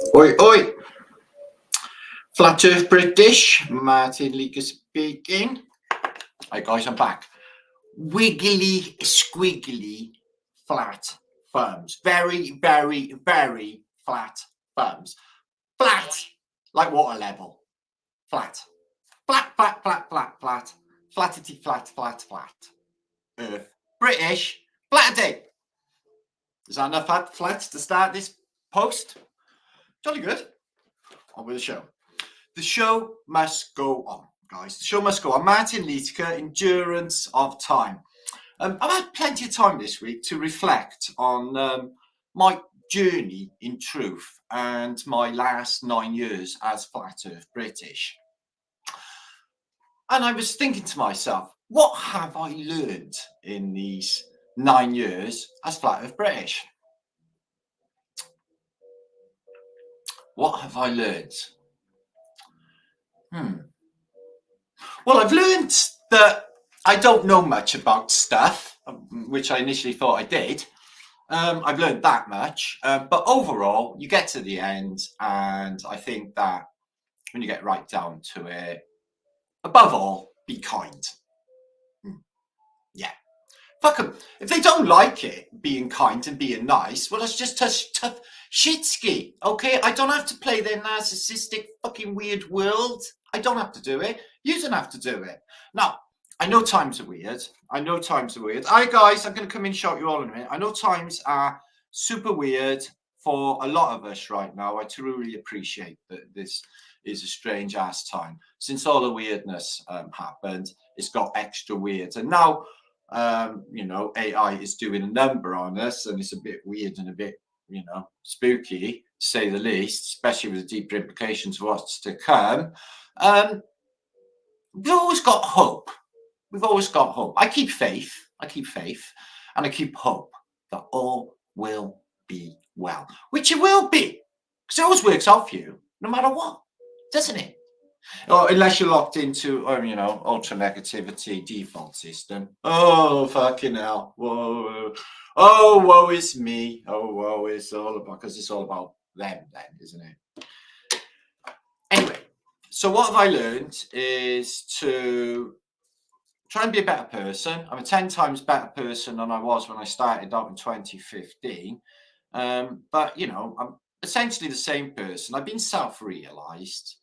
Oi, oi. Flat Earth British, Martin Leaker speaking. Hi guys, I'm back. Wiggly, squiggly, flat firms. Very, very, very flat firms. Flat, like water level. Flat. Flat, flat, flat, flat, flat. Flatity, flat, flat, flat. Earth. British, Flaterday. Is that enough flats to start this post? Jolly good. On with the show. The show must go on, guys. The show must go on. Martin Leaker, Endurance of Time. I've had plenty of time this week to reflect on my journey in truth and my last 9 years as Flat Earth British. And I was thinking to myself, what have I learned in these 9 years as Flat Earth British? What have I learned? Well, I've learned that I don't know much about stuff, which I initially thought I did. I've learned that much, but overall, you get to the end, and I think that when you get right down to it, above all, be kind. Yeah. Fuck them. If they don't like it, being kind and being nice, well, it's just tough shitski, okay? I don't have to play their narcissistic fucking weird world. I don't have to do it. You don't have to do it. Now, I know times are weird. Hi, guys. I'm going to come in and shout you all in a minute. I know times are super weird for a lot of us right now. I truly appreciate that this is a strange ass time. Since all the weirdness happened, it's got extra weird. And now, AI is doing a number on us, and it's a bit weird and a bit, spooky, to say the least, especially with the deeper implications of what's to come. We've always got hope. I keep faith, and I keep hope that all will be well, which it will be, because it always works out for you, no matter what, doesn't it? Or unless you're locked into, ultra negativity default system. Oh, fucking hell. Whoa. Oh, woe is me. Oh, woe is all about, because it's all about them then, isn't it? Anyway, so what have I learned is to try and be a better person. I'm a 10 times better person than I was when I started out in 2015. But, I'm essentially the same person. I've been self-realized.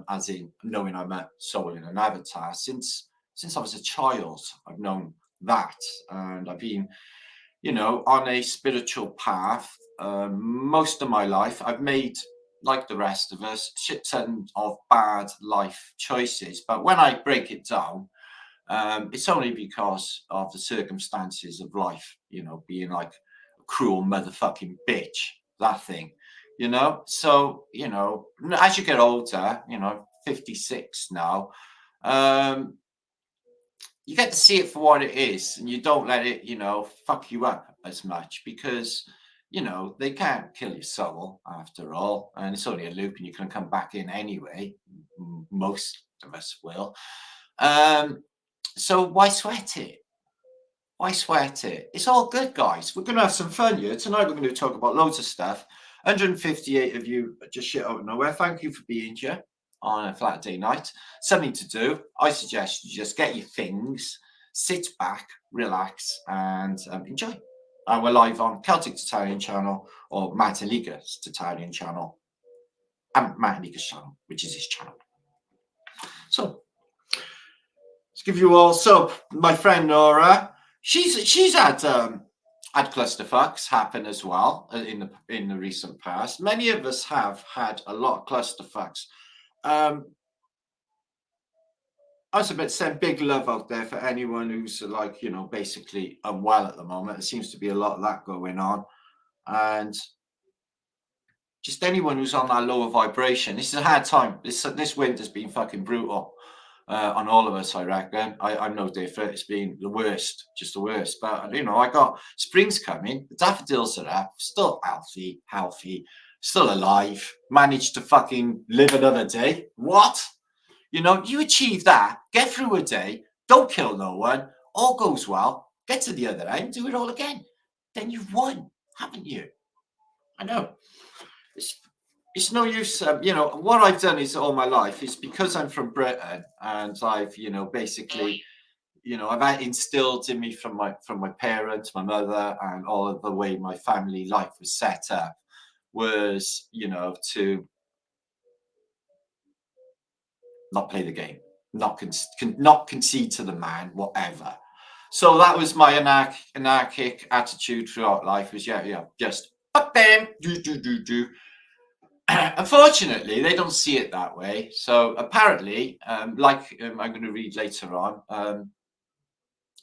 As in knowing I'm a soul in an avatar since I was a child. I've known that, and I've been, on a spiritual path most of my life. I've made, like the rest of us, shit ton of bad life choices. But when I break it down, it's only because of the circumstances of life. Being like a cruel motherfucking bitch. That thing. So, as you get older, 56 now, you get to see it for what it is, and you don't let it, fuck you up as much, because, they can't kill your soul after all, and it's only a loop and you can come back in anyway. Most of us will. So why sweat it? It's all good, guys. We're going to have some fun here. Tonight we're going to talk about loads of stuff. 158 of you just shit out of nowhere. Thank you for being here on a Flaterday night. Something to do. I suggest you just get your things, sit back, relax, and enjoy. We're live on Celtic Tatarian channel or Martin Leaker's Tatarian channel and Martin Leaker's channel, which is his channel. So let's give you all. So my friend Nora, she's had clusterfucks happen as well in the recent past. Many of us have had a lot of clusterfucks. I suppose send big love out there for anyone who's basically unwell at the moment. There seems to be a lot of that going on, and just anyone who's on that lower vibration. This is a hard time. This winter's been fucking brutal. On all of us, I reckon. I'm no different. It's been the worst, just the worst. But, I got spring's coming. The daffodils are up, still healthy, still alive. Managed to fucking live another day. What? You achieve that, get through a day, don't kill no one, all goes well, get to the other end, do it all again. Then you've won, haven't you? I know. it's no use. You know, what I've done is all my life is because I'm from Britain, and I've, you know, basically, you know, I've had instilled in me from my parents, my mother, and all of the way my family life was set up was, you know, to not play the game, not concede to the man, whatever. So that was my anarchic attitude throughout life. Was yeah, just fuck them, do. Unfortunately, they don't see it that way. So apparently, I'm going to read later on,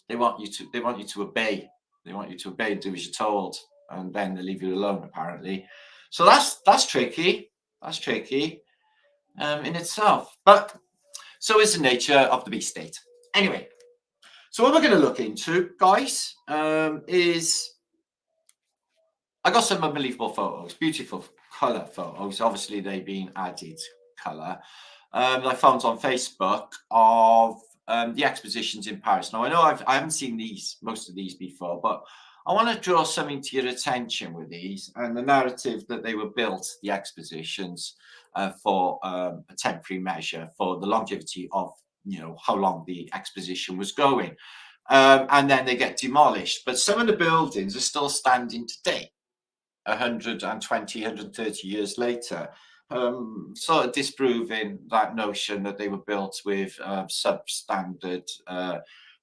they want you to obey. They want you to obey and do as you're told, and then they leave you alone. Apparently, so that's tricky. That's tricky in itself. But so is the nature of the beast state. Anyway, so what we're going to look into, guys, is I got some unbelievable photos, beautiful color photos. Obviously, they've been added color. I found on Facebook of the expositions in Paris. Now, I know I haven't seen most of these before, but I want to draw something to your attention with these and the narrative that they were built, the expositions, for a temporary measure for the longevity of, you know, how long the exposition was going. And then they get demolished. But some of the buildings are still standing today. 120, 130 years later, sort of disproving that notion that they were built with substandard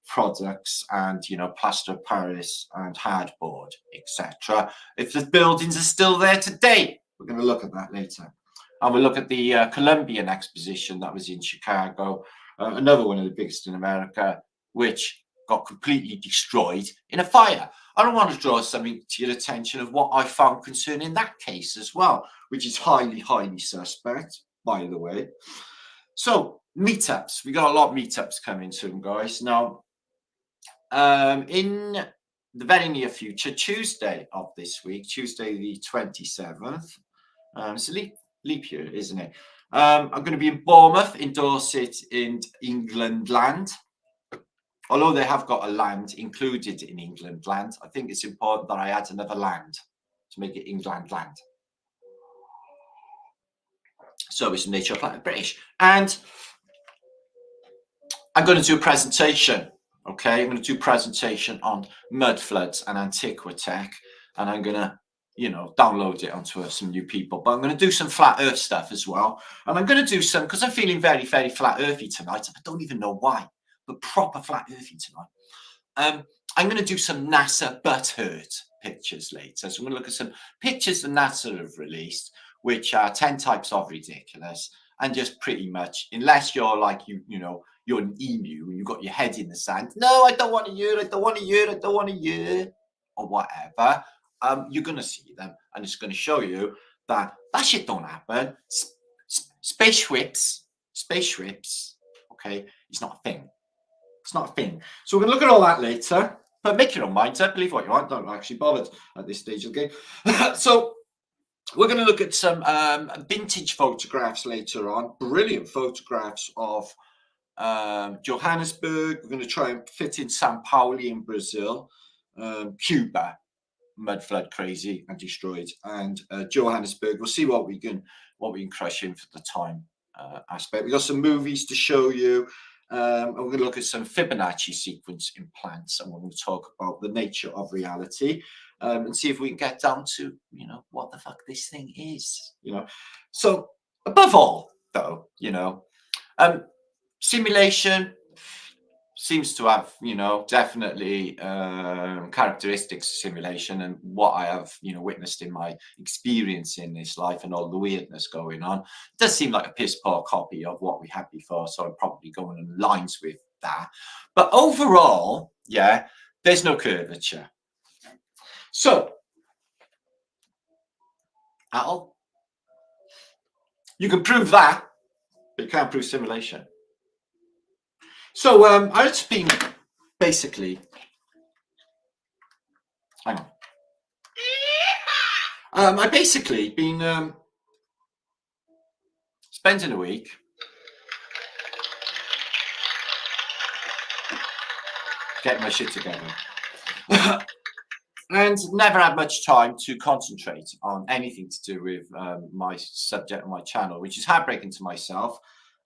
products and, you know, plaster of Paris and hardboard, etc. If the buildings are still there today, we're going to look at that later. And we'll look at the Columbian Exposition that was in Chicago, another one of the biggest in America, which got completely destroyed in a fire. I don't want to draw something to your attention of what I found concerning that case as well, which is highly, highly suspect, by the way. So, meetups. We got a lot of meetups coming soon, guys. Now, in the very near future, Tuesday of this week, Tuesday the 27th, it's a leap year, isn't it? I'm going to be in Bournemouth, in Dorset, in England land. Although they have got a land included in England land, I think it's important that I add another land to make it England land. So it's nature of British. And I'm going to do a presentation. Okay, I'm going to do a presentation on mud floods and Antiquitech. And I'm going to, you know, download it onto some new people. But I'm going to do some flat earth stuff as well. And I'm going to do some, because I'm feeling very, very flat earthy tonight. I don't even know why, but proper flat earthy tonight. I'm going to do some NASA butthurt pictures later. So I'm going to look at some pictures that NASA have released, which are 10 types of ridiculous. And just pretty much, unless you're like, you know, you're an emu and you've got your head in the sand. No, I don't want to hear, I don't want to hear, I don't want to hear, or whatever. You're going to see them. And it's going to show you that shit don't happen. Spaceships, okay, it's not a thing. It's not a thing. So we're going to look at all that later. But make your own minds up. Believe what you want. Don't actually bother at this stage of the game. So we're going to look at some vintage photographs later on. Brilliant photographs of Johannesburg. We're going to try and fit in Sao Paulo in Brazil, Cuba, mud flood crazy and destroyed, and Johannesburg. We'll see what we can crush in for the time aspect. We got some movies to show you. And we're going to look at some Fibonacci sequence implants, and we're going to talk about the nature of reality, and see if we can get down to, you know, what the fuck this thing is, you know. So above all, though, you know, simulation seems to have, you know, definitely characteristics of simulation, and what I have, you know, witnessed in my experience in this life and all the weirdness going on, it does seem like a piss poor copy of what we had before. So I'm probably going in lines with that. But overall, yeah, there's no curvature. So at all, you can prove that, but you can't prove simulation. So I've been basically, hang on. I've basically been spending a week getting my shit together. and never had much time to concentrate on anything to do with my subject on my channel, which is heartbreaking to myself,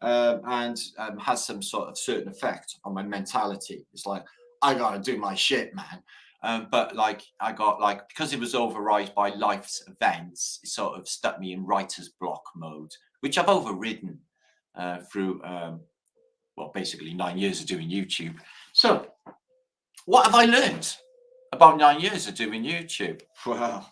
and has some sort of certain effect on my mentality. It's like, I gotta do my shit, man. But like, I got like, because it was override by life's events, it sort of stuck me in writer's block mode, which I've overridden through well, basically 9 years of doing YouTube. So what have I learned about 9 years of doing YouTube? Wow.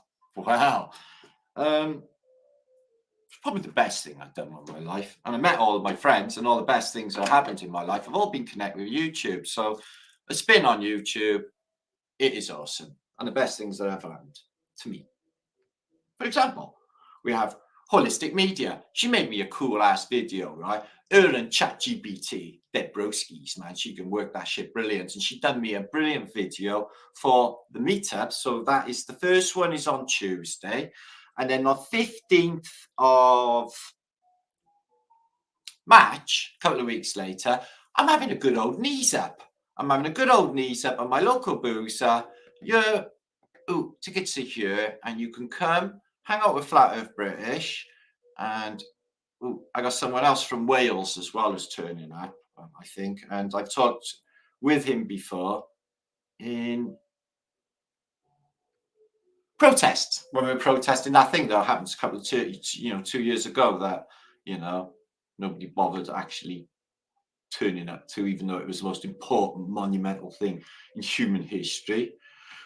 Probably the best thing I've done in my life. And I met all of my friends, and all the best things that happened in my life have all been connected with YouTube. So a spin on YouTube, it is awesome. And the best things that ever happened to me. For example, we have Holistic Media. She made me a cool ass video, right? Her and ChatGPT, they're broskies, man. She can work that shit brilliant. And she done me a brilliant video for the meetup. So that is the first one is on Tuesday. And then on 15th of March, a couple of weeks later, I'm having a good old knees up. I'm having a good old knees up at my local boozer. Yeah, ooh, tickets are here, and you can come hang out with Flat Earth British. And ooh, I got someone else from Wales as well who's turning up, I think. And I've talked with him before in protest when we were protesting that thing that happened a couple of 2 years ago that nobody bothered actually turning up to, even though it was the most important monumental thing in human history.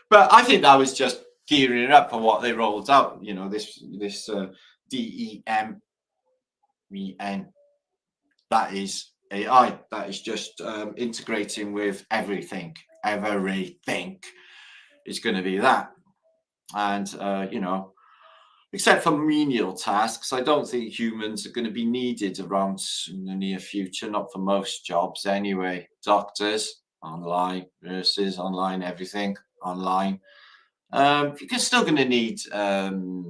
But I think that was just gearing it up for what they rolled out. This DEMEN, that is AI. That is just integrating with everything. Everything is going to be that. And except for menial tasks, I don't think humans are going to be needed around in the near future. Not for most jobs, anyway. Doctors online, nurses online, everything online. You're still going to need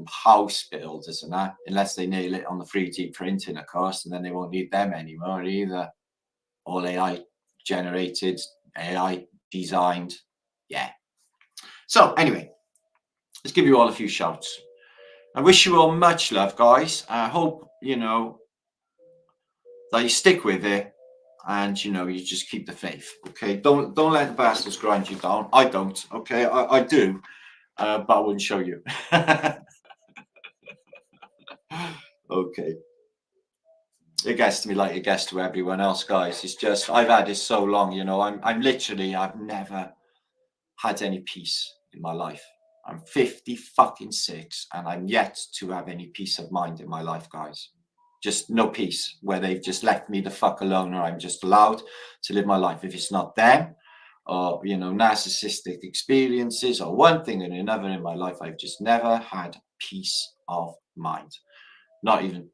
house builders and that, unless they nail it on the 3D printing, of course, and then they won't need them anymore either. All AI generated, AI designed. Yeah. So anyway, let's give you all a few shouts. I wish you all much love, guys. I hope that you stick with it, and you just keep the faith. Okay, don't let the bastards grind you down. I don't. Okay, I do. But I wouldn't show you. Okay. It gets to me like it gets to everyone else, guys. It's just I've had this so long, I'm literally I've never had any peace in my life. I'm 50 fucking 6, and I'm yet to have any peace of mind in my life, guys. Just no peace, where they've just left me the fuck alone, or I'm just allowed to live my life. If it's not them, or narcissistic experiences, or one thing and another in my life, I've just never had peace of mind. Not even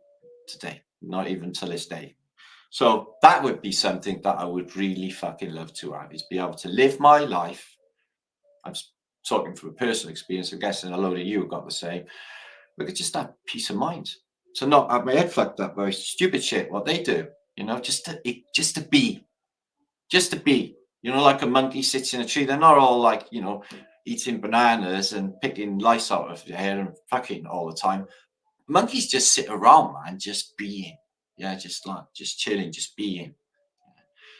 today, not even to this day. So that would be something that I would really fucking love to have, is be able to live my life. I'm talking from a personal experience. I'm guessing a load of you have got the same. We could just have peace of mind, to not have my head fucked up by stupid shit what they do. Just to be, like a monkey sits in a tree. They're not all like eating bananas and picking lice out of their hair and fucking all the time. Monkeys just sit around, man, just being. Yeah, just chilling, just being.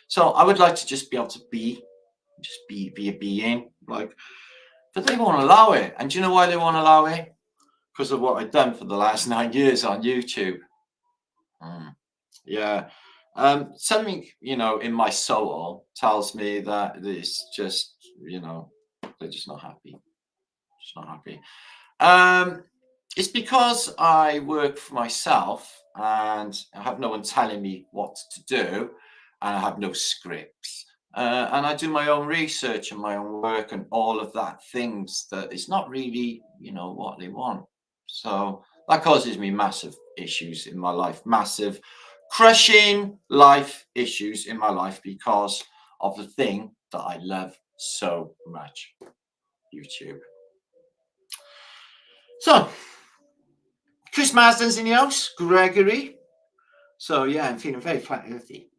So I would like to just be able to be a being, like, but they won't allow it. And do you know why they won't allow it? Because of what I've done for the last 9 years on YouTube. Yeah. Something, in my soul tells me that it's just, they're just not happy. Just not happy. It's because I work for myself and I have no one telling me what to do, and I have no scripts. And I do my own research and my own work and all of that things that is not really, what they want. So that causes me massive issues in my life, massive crushing life issues in my life, because of the thing that I love so much, YouTube. So Chris Marsden's in the house, Gregory. So yeah, I'm feeling very flat earthy.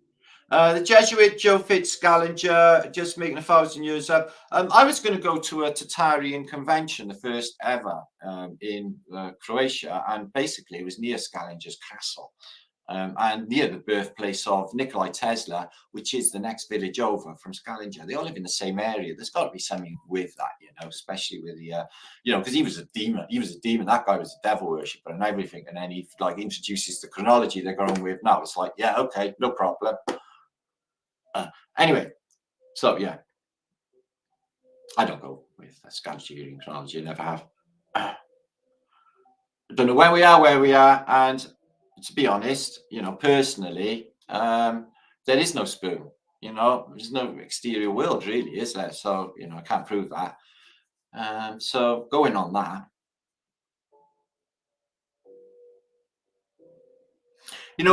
The Jesuit Joe Fitz-Scaliger, just making 1,000 years up. I was going to go to a Tatarian convention, the first ever in Croatia, and basically it was near Scalinger's castle. And near the birthplace of Nikola Tesla, which is the next village over from Scalinger. They all live in the same area. There's got to be something with that, especially with the, because he was a demon. He was a demon. That guy was a devil worshipper and everything. And then he introduces the chronology they're going with now. It's like, yeah, okay, no problem. Anyway, so yeah, I don't go with Scaliger chronology. I never have. I don't know where we are, and to be honest, personally, there is no spoon. There's no exterior world, really, is there? So, I can't prove that. So going on that,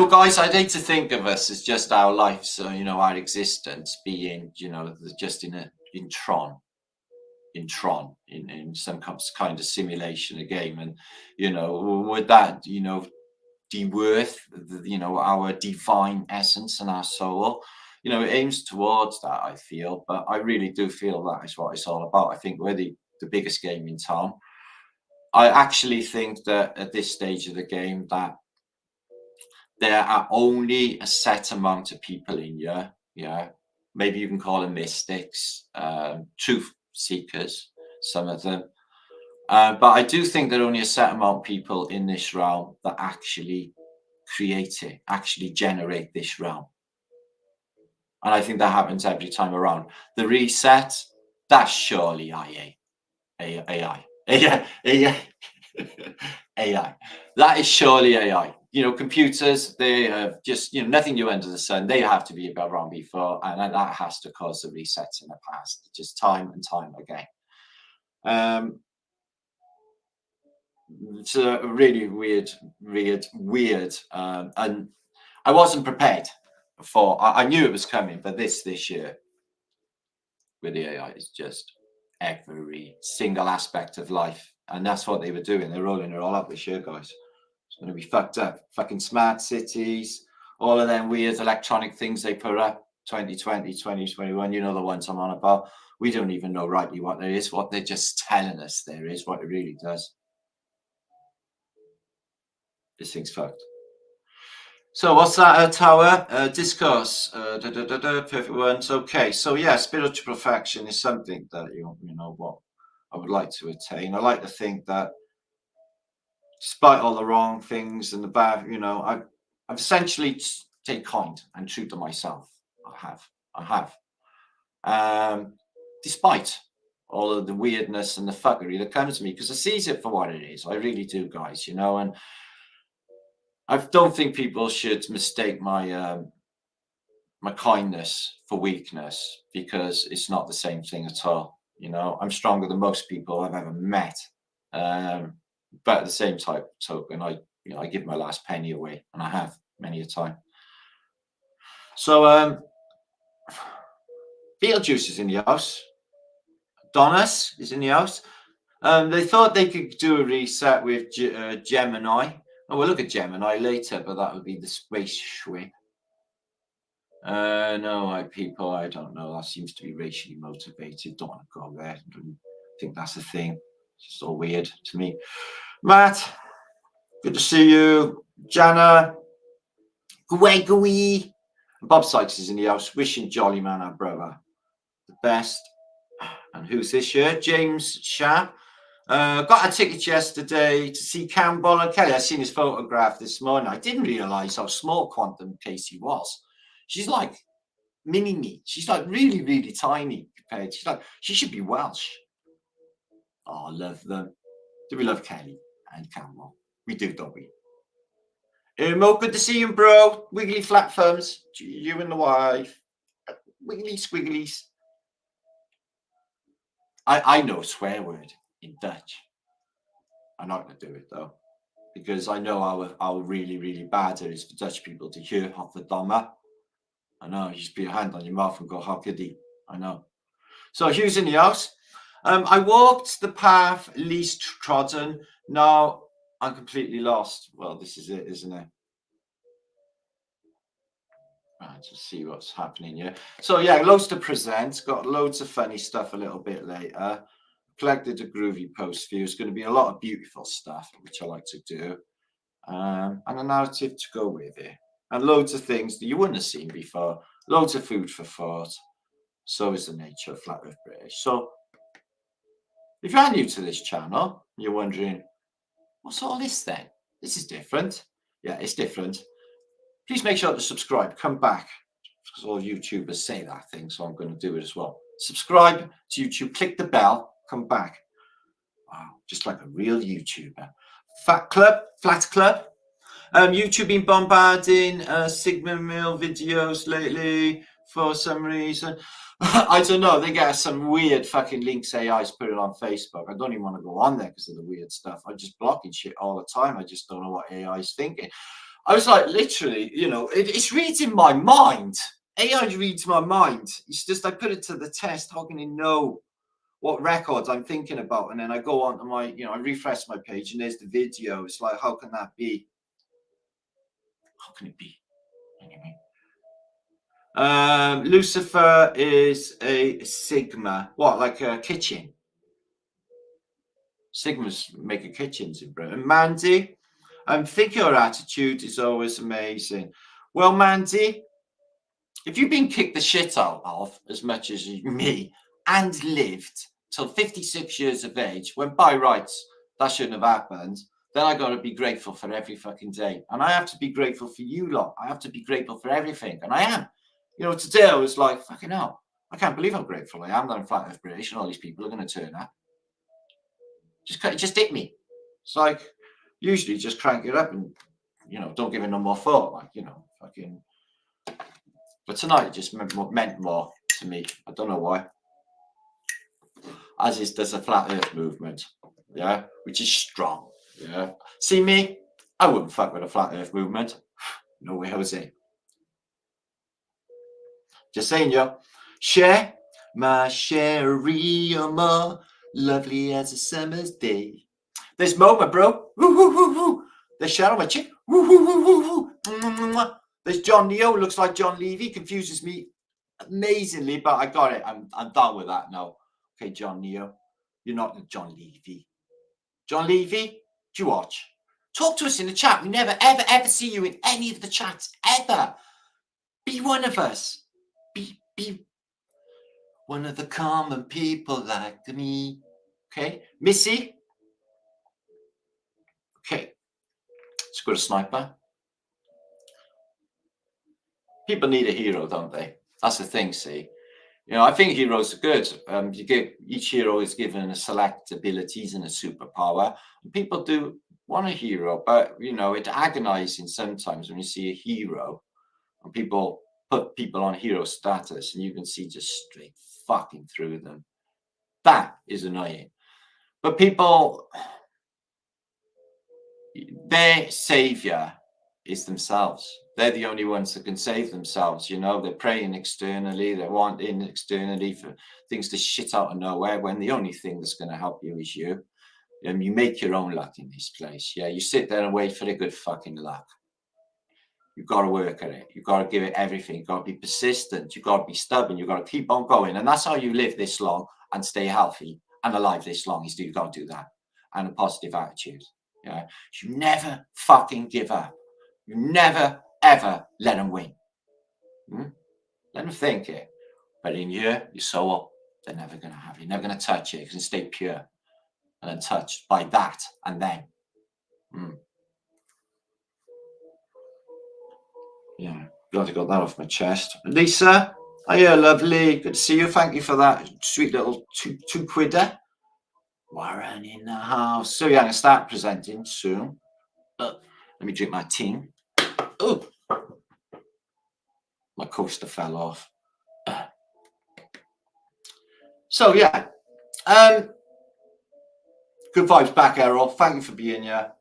guys, I'd hate to think of us as just our life, so our existence being, just in Tron, in some kind of simulation, a game, and would that, deworth, our divine essence and our soul. It aims towards that, I feel, but I really do feel that is what it's all about. I think we're the biggest game in town. I actually think that at this stage of the game that there are only a set amount of people in here. Yeah, maybe you can call them mystics, truth seekers, some of them. But I do think there are only a set amount of people in this realm that actually create it, actually generate this realm. And I think that happens every time around. The reset, that's surely AI. AI. That is surely AI. Computers, they have just, nothing new under the sun. They have to be around before, and that has to cause the resets in the past, just time and time again. It's a really weird, and I wasn't prepared for. I knew it was coming, but this year with the AI is just every single aspect of life, and that's what they were doing. They're rolling it all up this year, guys. It's going to be fucked up. Fucking smart cities, all of them weird electronic things they put up. 2020, 2021, the ones I'm on about. We don't even know rightly what there is. What they're just telling us there is, what it really does. This thing's fucked. So what's that, tower? Discourse. Perfect ones. Okay, so yeah, spiritual perfection is something that, what I would like to attain. I like to think that despite all the wrong things and the bad, I've essentially stayed kind and true to myself. I have. Despite all of the weirdness and the fuckery that comes to me, because I sees it for what it is. I really do, guys, and I don't think people should mistake my kindness for weakness, because it's not the same thing at all. I'm stronger than most people I've ever met. But at the same token, I give my last penny away, and I have many a time. So Beetlejuice is in the house. Donis is in the house. They thought they could do a reset with Gemini. Oh, we'll look at Gemini later, but that would be the spaceship. No, people, I don't know. That seems to be racially motivated. Don't want to go there. Don't think that's a thing. It's just all weird to me. Matt, good to see you. Jana, Gregory, Bob Sykes is in the house. Wishing Jolly Man, our brother, the best. And who's this year? James Sharp. Got a ticket yesterday to see Campbell and Kelly. I seen his photograph this morning. I didn't realise how small Quantum Casey was. She's like mini me. She's like really, really tiny compared. She should be Welsh. Oh, I love them. Do we love Kelly and Campbell? We do, don't we? Mo, good to see you, bro. Wiggly flat thumbs. You and the wife. Wiggly squigglies. I know a swear word in Dutch. I'm not going to do it though, because I know how really, really bad it is for Dutch people to hear Hofverdamme. I know, you just put your hand on your mouth and go Hockedy. I know. So Hugh's in the house. I walked the path least trodden. Now I'm completely lost. Well, this is it, isn't it? Right, to see what's happening here. So yeah, loads to present. Got loads of funny stuff a little bit later. Collected a groovy post view. It's going to be a lot of beautiful stuff, which I like to do, and a narrative to go with it, and loads of things that you wouldn't have seen before. Loads of food for thought. So is the nature of Flat Earth British. So if you're new to this channel, you're wondering, what's all this then? This is different. Yeah, it's different. Please make sure to subscribe. Come back, because all YouTubers say that thing, so I'm going to do it as well. Subscribe to YouTube, click the bell, come back. Wow, just like a real YouTuber. Fat Club. YouTube been bombarding Sigma Mill videos lately for some reason. I don't know. They get some weird fucking links AIs put it on Facebook. I don't even want to go on there because of the weird stuff. I'm just blocking shit all the time. I just don't know what AI is thinking. I was like, literally, it's reading my mind. AI reads my mind. It's just I put it to the test. How can it know what records I'm thinking about? And then I go on to my, I refresh my page and there's the video. It's like, how can that be? How can it be? Anyway. Lucifer is a Sigma. What, like a kitchen? Sigmas make kitchens in Britain. Mandy, I think your attitude is always amazing. Well, Mandy, if you've been kicked the shit out of as much as me and lived till 56 years of age, when by rights that shouldn't have happened, then I got to be grateful for every fucking day. And I have to be grateful for you lot. I have to be grateful for everything. And I am. Today I was like, fucking hell, I can't believe how grateful I am that I'm Flat Earth British and all these people are going to turn up. It just hit me. It's like, usually just crank it up and, don't give it no more thought. Like, fucking. But tonight it just meant more to me. I don't know why. As is there's a Flat Earth movement, yeah, which is strong. Yeah. See me? I wouldn't fuck with a Flat Earth movement. No way, Jose. Just saying, yo. Share my sherry, you're more lovely as a summer's day. There's Moma, bro. Woo, woo, woo, woo. There's Cheryl, my chick. Woo, woo, woo, woo, woo. There's John Neo. Looks like John Levy. Confuses me amazingly, but I got it. I'm done with that now. Okay, John Neo. You're not John Levy. John Levy, do you watch? Talk to us in the chat. We never, ever, ever see you in any of the chats, ever. Be one of us. Be one of the common people like me. Okay, Missy. Okay, let's go to Sniper. People need a hero, don't they? That's the thing, see. I think heroes are good. Each hero is given a select abilities and a superpower. And people do want a hero, but it's agonizing sometimes when you see a hero and people put people on hero status and you can see just straight fucking through them. That is annoying. But people, their savior is themselves. They're the only ones that can save themselves. They're praying externally, they're wanting externally for things to shit out of nowhere when the only thing that's going to help you is you. You make your own luck in this place. Yeah, you sit there and wait for the good fucking luck. You've got to work at it. You've got to give it everything. You've got to be persistent. You've got to be stubborn. You've got to keep on going. And that's how you live this long and stay healthy and alive this long. You've got to do that. And a positive attitude. Yeah. You never fucking give up. You never, ever let them win. Let them think it. But in your soul, they're never going to have you. Never going to touch it. You can stay pure and untouched by that and them. Yeah, glad I got that off my chest. Lisa, hiya, lovely. Good to see you. Thank you for that sweet little two quidder. Warren in the house. So yeah, I'm going to start presenting soon. Let me drink my tea. Oh, my coaster fell off. So yeah, good vibes back, Errol. Thank you for being here,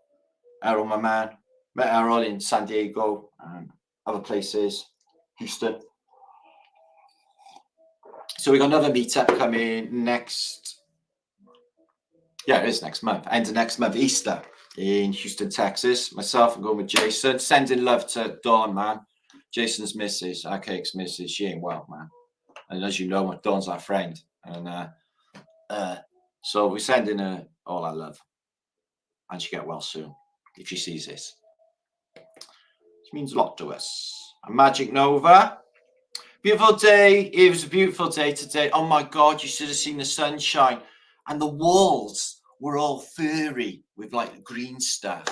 Errol, my man. Met Errol in San Diego and other places, Houston. So we got another meetup coming next. Yeah, it is next month. End of next month, Easter in Houston, Texas. Myself, I'm going with Jason. Sending love to Dawn, man. Jason's missus, our cake's missus, she ain't well, man. And as you know, Dawn's our friend. And so we're sending her all our love. And she get well soon, if she sees this. It means a lot to us. A Magic Nova. Beautiful day. It was a beautiful day today. Oh my God, you should have seen the sunshine. And the walls were all furry with like green stuff.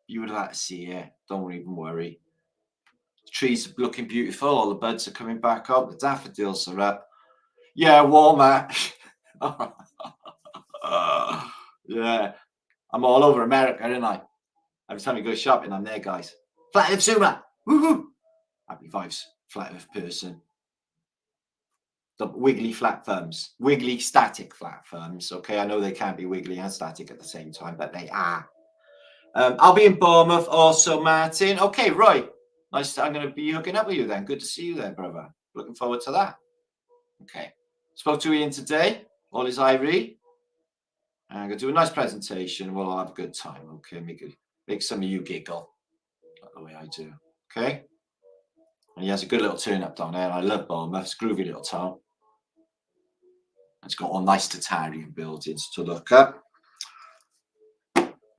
You would have had to see it. Don't even worry. The trees are looking beautiful. All the buds are coming back up. The daffodils are up. Yeah, warmer. Yeah. I'm all over America, aren't I? Every time we go shopping, I'm there, guys. Flat Earth Zoomer. Woohoo. Happy vibes. Flat Earth person. The wiggly flat thumbs. Wiggly static flat thumbs. Okay, I know they can't be wiggly and static at the same time, but they are. I'll be in Bournemouth also, Martin. Okay, right. Nice. I'm going to be hooking up with you then. Good to see you there, brother. Looking forward to that. Okay. Spoke to Ian today. All is Irie. I'm going to do a nice presentation. We'll all have a good time. Okay, make some of you giggle. Like the way I do. Okay. And he has a good little turn up down there. I love Bournemouth. It's a groovy little town. It's got all nice Tatarian buildings to look at.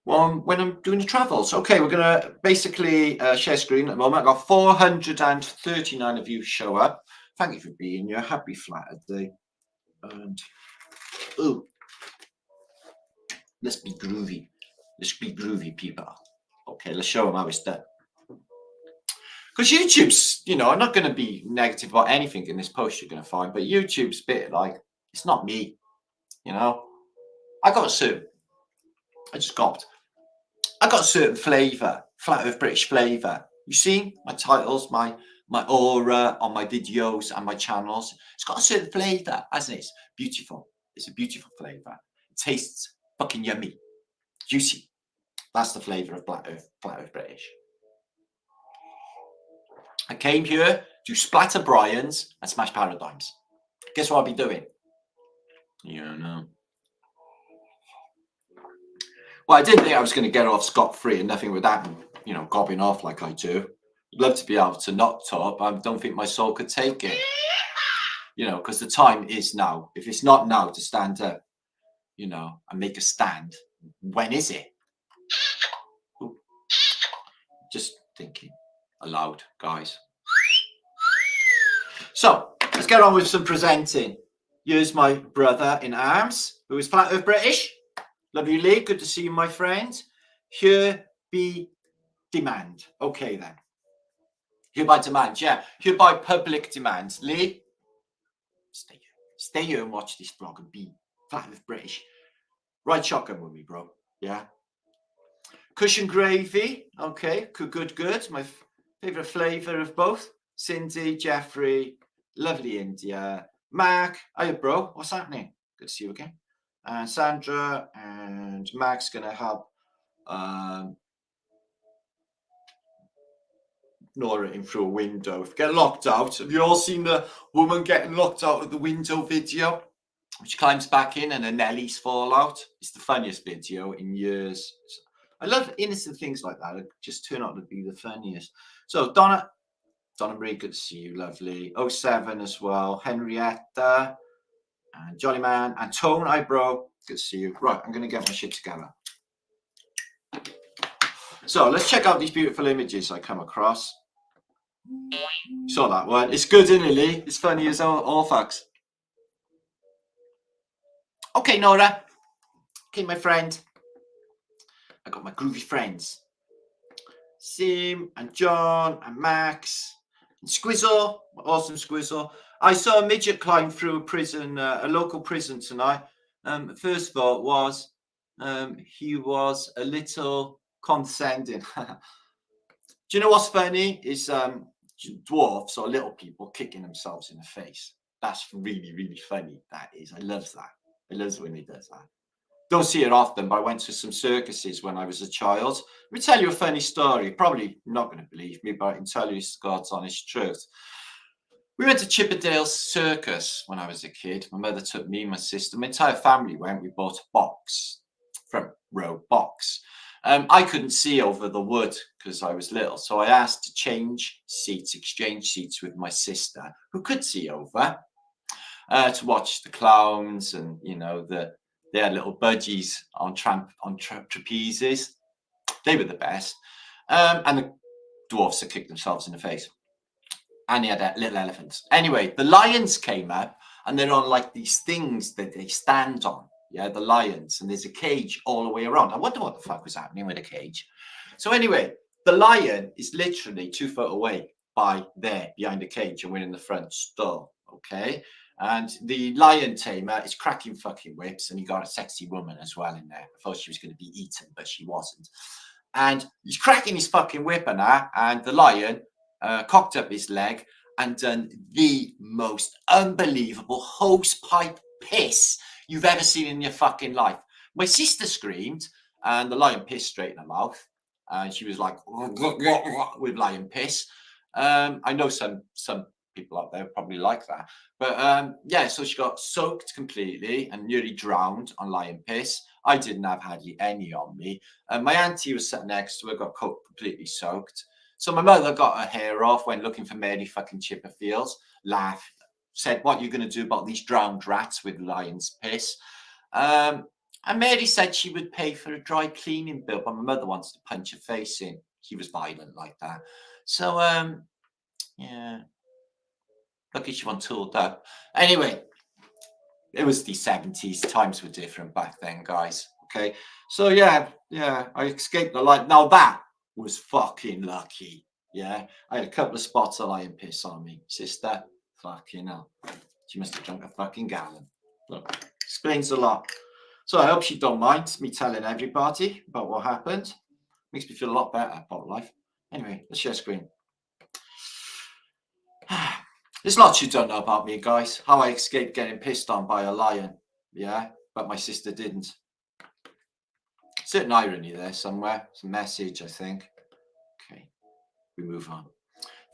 Well, when I'm doing the travels. Okay, we're going to basically share screen at the moment. I've got 439 of you show up. Thank you for being here. Happy Flaterday. And, ooh. Let's be groovy. Let's be groovy, people. Okay, let's show them how it's done. Because YouTube's, you know, I'm not going to be negative about anything in this post you're going to find, but YouTube's a bit like, it's not me, you know. I got a certain flavour, flat earth British flavour. You see my titles, my aura on my videos and my channels. It's got a certain flavour, hasn't it? It's beautiful. It's a beautiful flavour. It tastes fucking yummy, juicy. That's the flavour of flat earth British. I came here to splatter Brian's and smash paradigms. Guess what I'll be doing? You don't know. Well, I didn't think I was going to get off scot-free and nothing would happen, you know, gobbing off like I do. I'd love to be able to not talk, but I don't think my soul could take it. You know, because the time is now. If it's not now to stand up, you know, and make a stand, when is it? Ooh. Just thinking aloud, guys. So, let's get on with some presenting. Here's my brother in arms, who is flat earth British. Love you, Lee. Good to see you, my friend. Here be demand. Okay, then. Hereby demand, yeah. Hereby public demand. Lee, stay here. Stay here and watch this vlog and be flat earth British. Ride shotgun with me, bro. Yeah. Cushion gravy. Okay, good. My favourite flavour of both. Cindy, Jeffrey, lovely India. Mark, hiya, bro. What's happening? Good to see you again. Sandra and Mac's going to help Nora in through a window. If you get locked out, have you all seen the woman getting locked out of the window video? Which climbs back in and her Nellies fall out. It's the funniest video in years. I love innocent things like that. It just turn out to be the funniest. So Donna Marie, good to see you, lovely. 07 as well. Henrietta and Jolly Man and Tone, hi bro. Good to see you. Right, I'm going to get my shit together. So let's check out these beautiful images I come across. You saw that one. It's good, isn't it, Lee? It's funny as all facts. Okay, Nora. Okay, my friend. I got my groovy friends. Sim and John and Max and Squizzle. Awesome Squizzle. I saw a midget climb through a prison, a local prison tonight. First thought was he was a little condescending. Do you know what's funny? Is dwarfs or little people kicking themselves in the face. That's really, really funny. That is. I love that. I love when he does that. Don't see it often, but I went to some circuses when I was a child. Let me tell you a funny story. Probably not going to believe me, but I can tell you God's honest truth. We went to Chippendale's Circus when I was a kid. My mother took me, my sister, my entire family went. We bought a box, front row box. I couldn't see over the wood because I was little. So I asked to change seats, exchange seats with my sister, who could see over, to watch the clowns and, you know, they had little budgies on trapezes. They were the best. And the dwarfs that kicked themselves in the face. And he had little elephants. Anyway, the lions came up and they're on like these things that they stand on. Yeah, the lions. And there's a cage all the way around. I wonder what the fuck was happening with the cage. So anyway, the lion is literally 2 foot away by there behind the cage, and we're in the front stall. Okay. And the lion tamer is cracking fucking whips, and he got a sexy woman as well in there. I thought she was going to be eaten, but she wasn't. And he's cracking his fucking whip on her, and the lion cocked up his leg and done the most unbelievable hosepipe piss you've ever seen in your fucking life. My sister screamed, and the lion pissed straight in her mouth, and she was like with lion piss. I know some people out there probably like that, but yeah, so she got soaked completely and nearly drowned on lion piss. I didn't have hardly any on me. My auntie was sitting next to her, got completely soaked. So my mother got her hair off, went looking for Mary fucking Chipperfields, laughed, said, "What are you going to do about these drowned rats with lion's piss?" And Mary said she would pay for a dry cleaning bill, but my mother wants to punch her face in. She was violent like that. So, yeah, lucky she wasn't tooled up. Anyway, it was the 70s. Times were different back then, guys. Okay. So, yeah, I escaped the light. Now that was fucking lucky. Yeah. I had a couple of spots of lion piss on me. Sister, fucking hell. She must have drunk a fucking gallon. Look, explains a lot. So I hope she don't mind me telling everybody about what happened. Makes me feel a lot better about life. Anyway, let's share screen. There's lots you don't know about me, guys. How I escaped getting pissed on by a lion. Yeah, but my sister didn't. Certain irony there somewhere. It's a message, I think. Okay, we move on.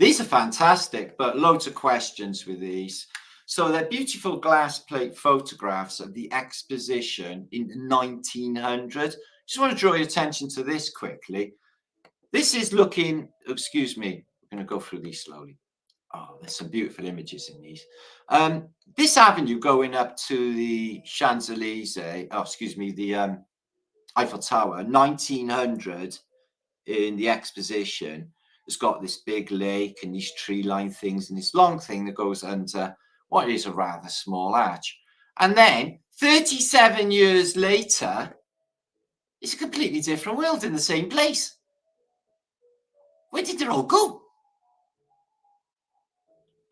These are fantastic, but loads of questions with these. So they're beautiful glass plate photographs of the exposition in 1900. Just want to draw your attention to this quickly. This is looking, excuse me, I'm going to go through these slowly. Oh, there's some beautiful images in these. This avenue going up to the Champs-Élysées, the Eiffel Tower, 1900 in the exposition, has got this big lake and these tree-lined things and this long thing that goes under what is a rather small arch. And then 37 years later, it's a completely different world in the same place. Where did it all go?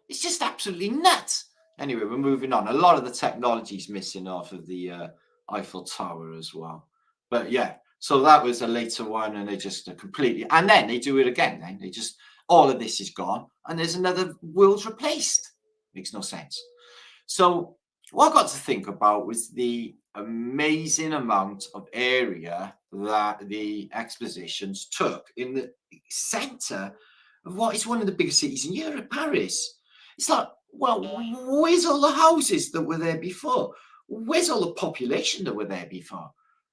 It's just absolutely nuts. Anyway, we're moving on. A lot of the technology is missing off of the Eiffel Tower as well. But yeah, so that was a later one, and they just completely, and then they do it again. Then they just, all of this is gone, and there's another world replaced. Makes no sense. So what I got to think about was the amazing amount of area that the expositions took in the center of what is one of the biggest cities in Europe, Paris. It's like, well, where's all the houses that were there before? Where's all the population that were there before?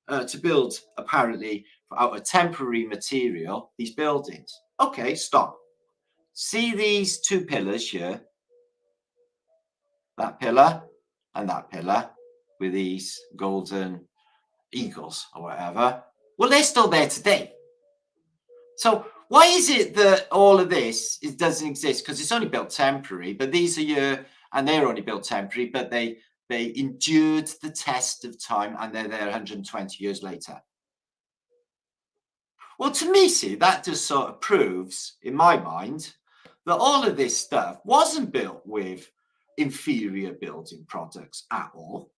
To build, apparently, out of temporary material, these buildings. Okay, stop. See these two pillars here? That pillar and that pillar with these golden eagles or whatever. Well, they're still there today. So why is it that all of this doesn't exist? Because it's only built temporary, but these are your, and they're only built temporary, but they endured the test of time, and they're there 120 years later. Well, to me, see, that just sort of proves, in my mind, that all of this stuff wasn't built with inferior building products at all.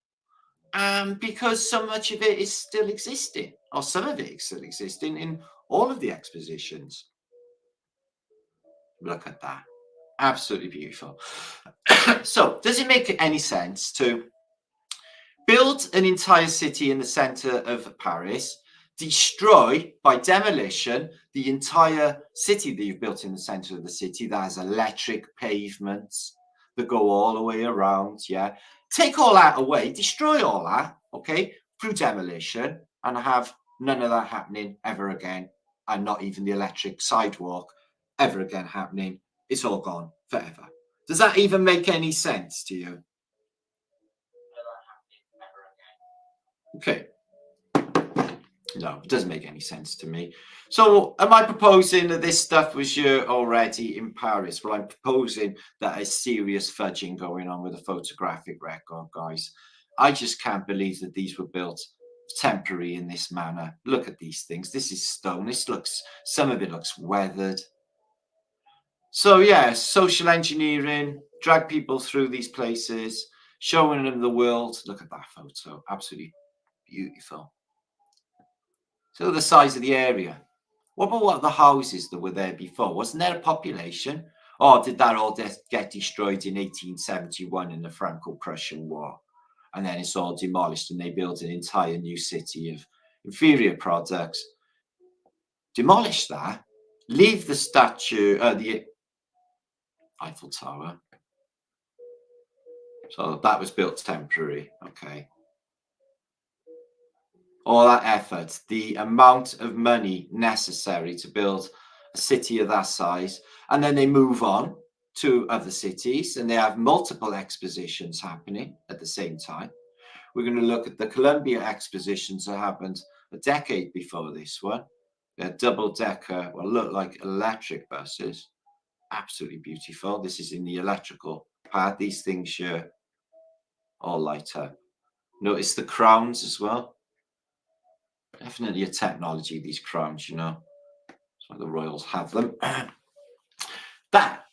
Because so much of it is still existing, or some of it is still existing in all of the expositions. Look at that. Absolutely beautiful. So, does it make any sense to build an entire city in the center of Paris, destroy by demolition the entire city that you've built in the center of the city that has electric pavements that go all the way around? Yeah. Take all that away, destroy all that, okay, through demolition, and have None of that happening ever again. And not even the electric sidewalk ever again happening. It's all gone forever. Does that even make any sense to you? Okay. No, it doesn't make any sense to me. So am I proposing that this stuff was here already in Paris? Well, I'm proposing that there's serious fudging going on with the photographic record, guys. I just can't believe that these were built temporary in this manner. Look at these things. This is stone. This looks, some of it looks weathered. So yeah, social engineering, drag people through these places, showing them the world. Look at that photo. Absolutely beautiful. So the size of the area. What about what the houses that were there before? Wasn't there a population? Or did that all get destroyed in 1871 in the Franco-Prussian War? And then it's all demolished and they built an entire new city of inferior products. Demolish that, leave the statue, the Eiffel Tower. So that was built temporary, okay. All that effort, the amount of money necessary to build a city of that size, and then they move on to other cities and they have multiple expositions happening at the same time. We're going to look at the Columbia expositions that happened a decade before this one. They're double-decker, well, look like electric buses. Absolutely beautiful. This is in the electrical part. These things here all light up. Notice the crowns as well. Definitely a technology, these crowns, you know. That's why the royals have them. That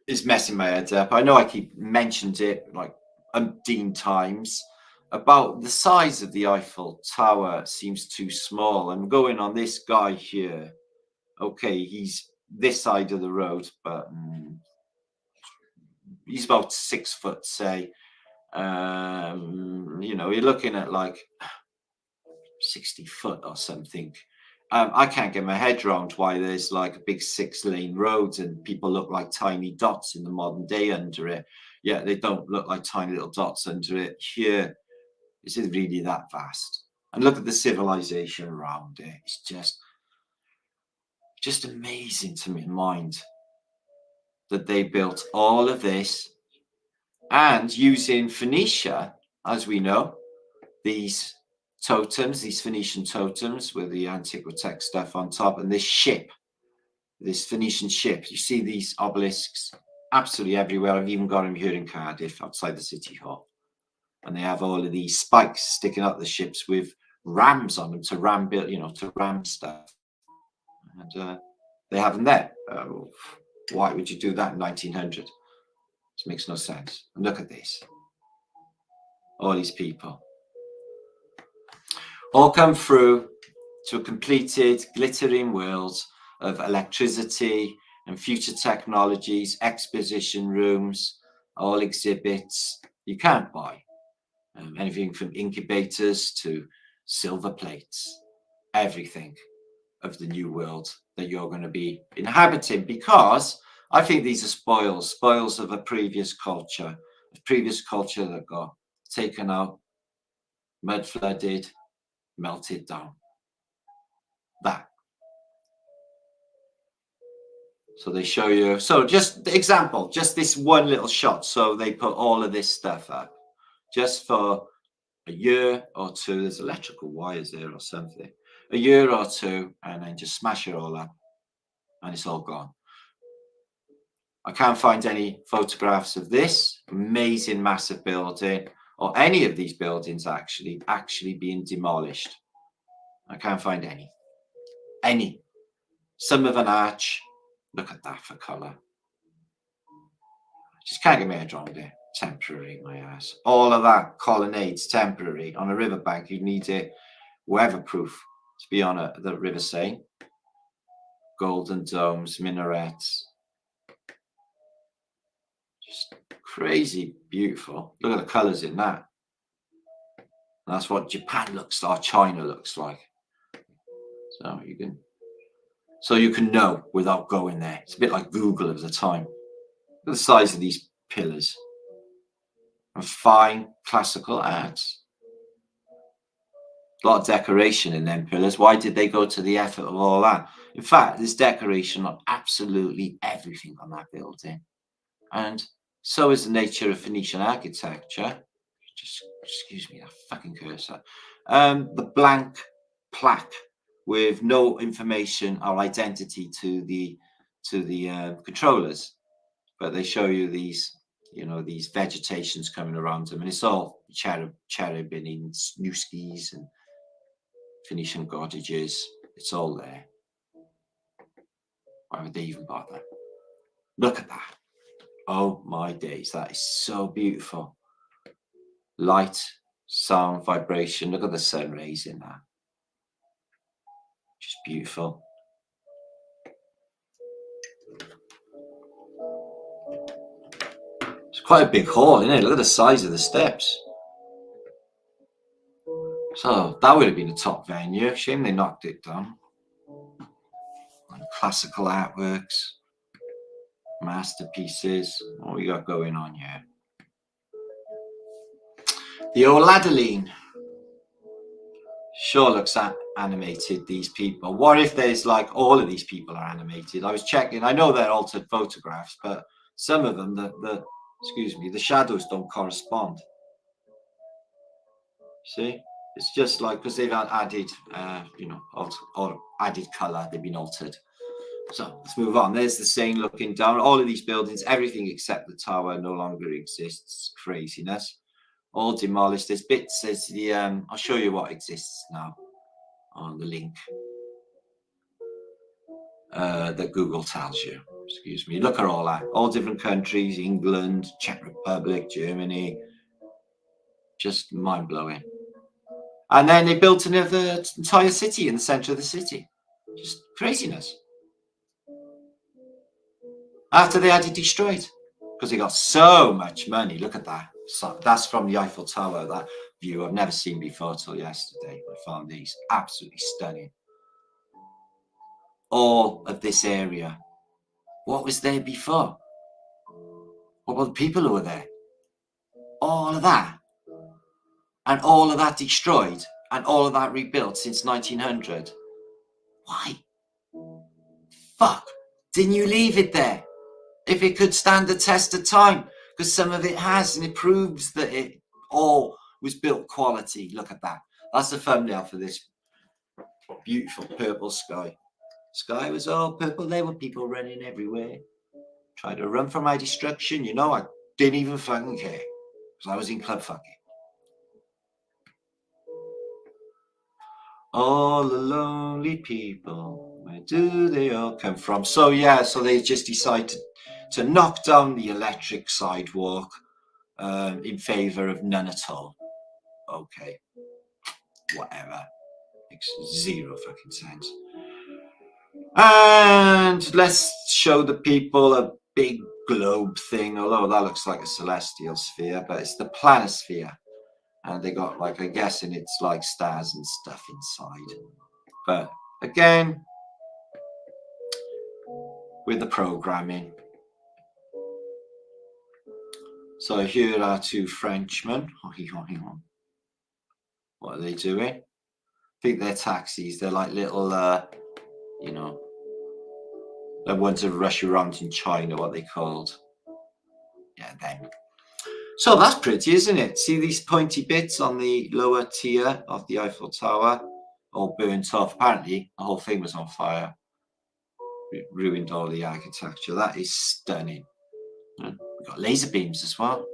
is messing my head up. I know I keep mentioned it like umpteen times about the size of the Eiffel Tower seems too small. I'm going on this guy here. Okay, he's this side of the road, but he's about 6 foot, say. You know, you're looking at like 60 foot or something. I can't get my head around why there's like a big 6-lane road and people look like tiny dots in the modern day under it. Yeah, they don't look like tiny little dots under it. Here, is it really that vast? And look at the civilization around it. It's just amazing to my mind that they built all of this and using Phoenicia, as we know, these totems, these Phoenician totems with the Antiquitech stuff on top, and this ship, this Phoenician ship. You see these obelisks absolutely everywhere. I've even got them here in Cardiff outside the city hall. And they have all of these spikes sticking out the ships with rams on them to ram build, you know, to ram stuff. And they have them there. Why would you do that in 1900? This makes no sense. And look at this. All these people. All come through to a completed, glittering world of electricity and future technologies, exposition rooms, all exhibits you can't buy. Anything from incubators to silver plates, everything of the new world that you're going to be inhabiting, because I think these are spoils of a previous culture that got taken out, mud flooded, melted down. That. So they show you, so just the example, just this one little shot. So they put all of this stuff up just for a year or two. There's electrical wires there or something. A year or two, and then just smash it all up and it's all gone. I can't find any photographs of this amazing massive building or any of these buildings actually being demolished. I can't find any. Some of an arch. Look at that for color. Just can't get my head around it. Temporary, my ass. All of that colonnades temporary on a riverbank. You need it weatherproof to be on the River Seine. Golden domes, minarets. Just crazy beautiful. Look at the colors in that. And that's what Japan looks like, China looks like. So you can know without going there. It's a bit like Google of the time. Look at the size of these pillars. And fine classical art. A lot of decoration in them pillars. Why did they go to the effort of all that? In fact, there's decoration on absolutely everything on that building. And so is the nature of Phoenician architecture. Just excuse me, that fucking cursor. The blank plaque with no information or identity to the controllers, but they show you these, you know, these vegetations coming around them, and it's all cherub and Newskis and Phoenician cottages. It's all there. Why would they even bother? Look at that. Oh my days, that is so beautiful. Light, sound, vibration. Look at the sun rays in that. Just beautiful. It's quite a big hall, isn't it? Look at the size of the steps. So that would have been a top venue. Shame they knocked it down. And classical artworks, masterpieces. What we got going on here? The old Adeline. Sure looks animated, these people. What if there's like all of these people are animated? I was checking. I know they're altered photographs, but some of them, the shadows don't correspond. See, it's just like because they've added, or added color. They've been altered. So let's move on. There's the Seine looking down. All of these buildings, everything except the tower, no longer exists. Craziness. All demolished. There's bits. There's the. I'll show you what exists now on the link that Google tells you. Excuse me. Look at all that. All different countries: England, Czech Republic, Germany. Just mind blowing. And then they built another entire city in the center of the city. Just craziness. After they had it destroyed, because they got so much money. Look at that. So that's from the Eiffel Tower, that view I've never seen before till yesterday. I found these absolutely stunning. All of this area. What was there before? What were the people who were there? All of that. And all of that destroyed. And all of that rebuilt since 1900. Why? Fuck. Didn't you leave it there? If it could stand the test of time, because some of it has, and it proves that it all was built quality. Look at that. That's the thumbnail for this beautiful purple sky. Sky was all purple. There were people running everywhere. Tried to run from my destruction. You know, I didn't even fucking care, because I was in club fucking. All the lonely people, where do they all come from? So yeah, so they just decided to knock down the electric sidewalk in favor of none at all. Okay, whatever. Makes zero fucking sense. And let's show the people a big globe thing, although that looks like a celestial sphere, but it's the planisphere. And they got, like, I'm guessing it's like stars and stuff inside. But again, with the programming. So here are two Frenchmen. What are they doing? I think they're taxis. They're like little, you know, the ones that rush around in China, what they called. Yeah, them. So that's pretty, isn't it? See these pointy bits on the lower tier of the Eiffel Tower? All burnt off. Apparently, the whole thing was on fire. It ruined all the architecture. That is stunning. We've got laser beams as well.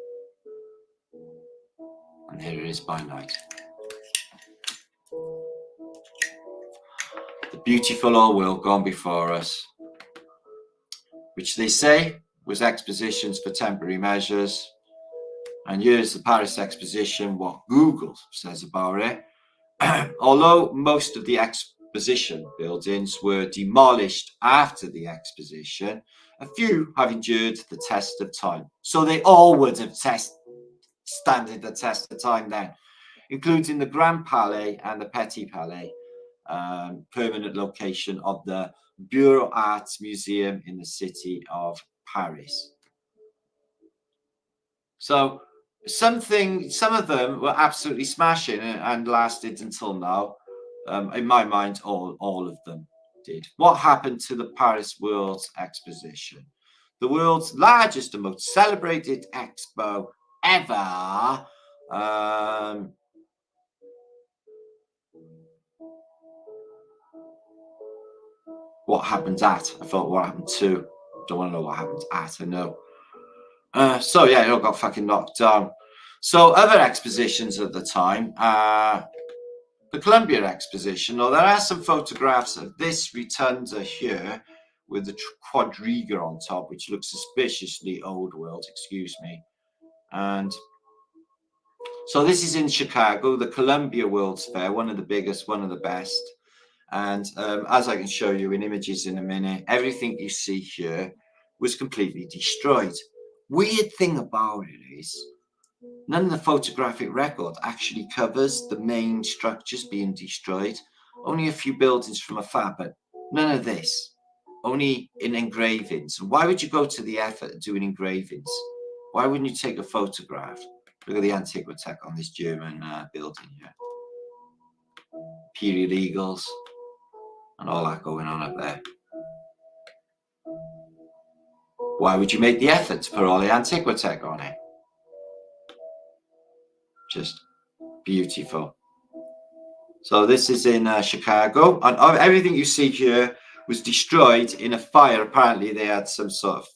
And here it is by night. The beautiful old world gone before us, which they say was expositions for temporary measures. And here's the Paris Exposition, what Google says about it. Although most of the exposition buildings were demolished after the exposition, a few have endured the test of time. So they all would have standed the test of time then, including the Grand Palais and the Petit Palais, permanent location of the Bureau Arts Museum in the city of Paris. So some of them were absolutely smashing and lasted until now. In my mind, all of them did. What happened to the Paris World Exposition? The world's largest and most celebrated expo ever. What happened at? I thought what happened to. Don't want to know what happened at. I know. So yeah, it all got fucking knocked down. So other expositions at the time, the Columbia Exposition. Now there are some photographs of this rotunda here with the quadriga on top, which looks suspiciously old world. Excuse me. And so this is in Chicago, the Columbia World's Fair, one of the biggest, one of the best. And as I can show you in images in a minute, everything you see here was completely destroyed. Weird thing about it is none of the photographic record actually covers the main structures being destroyed. Only a few buildings from afar, but none of this. Only in engravings. Why would you go to the effort of doing engravings? Why wouldn't you take a photograph? Look at the Antiquitech on this German building here. Period eagles and all that going on up there. Why would you make the effort to put all the Antiquitech on it? Just beautiful. So this is in Chicago, and everything you see here was destroyed in a fire. Apparently they had some sort of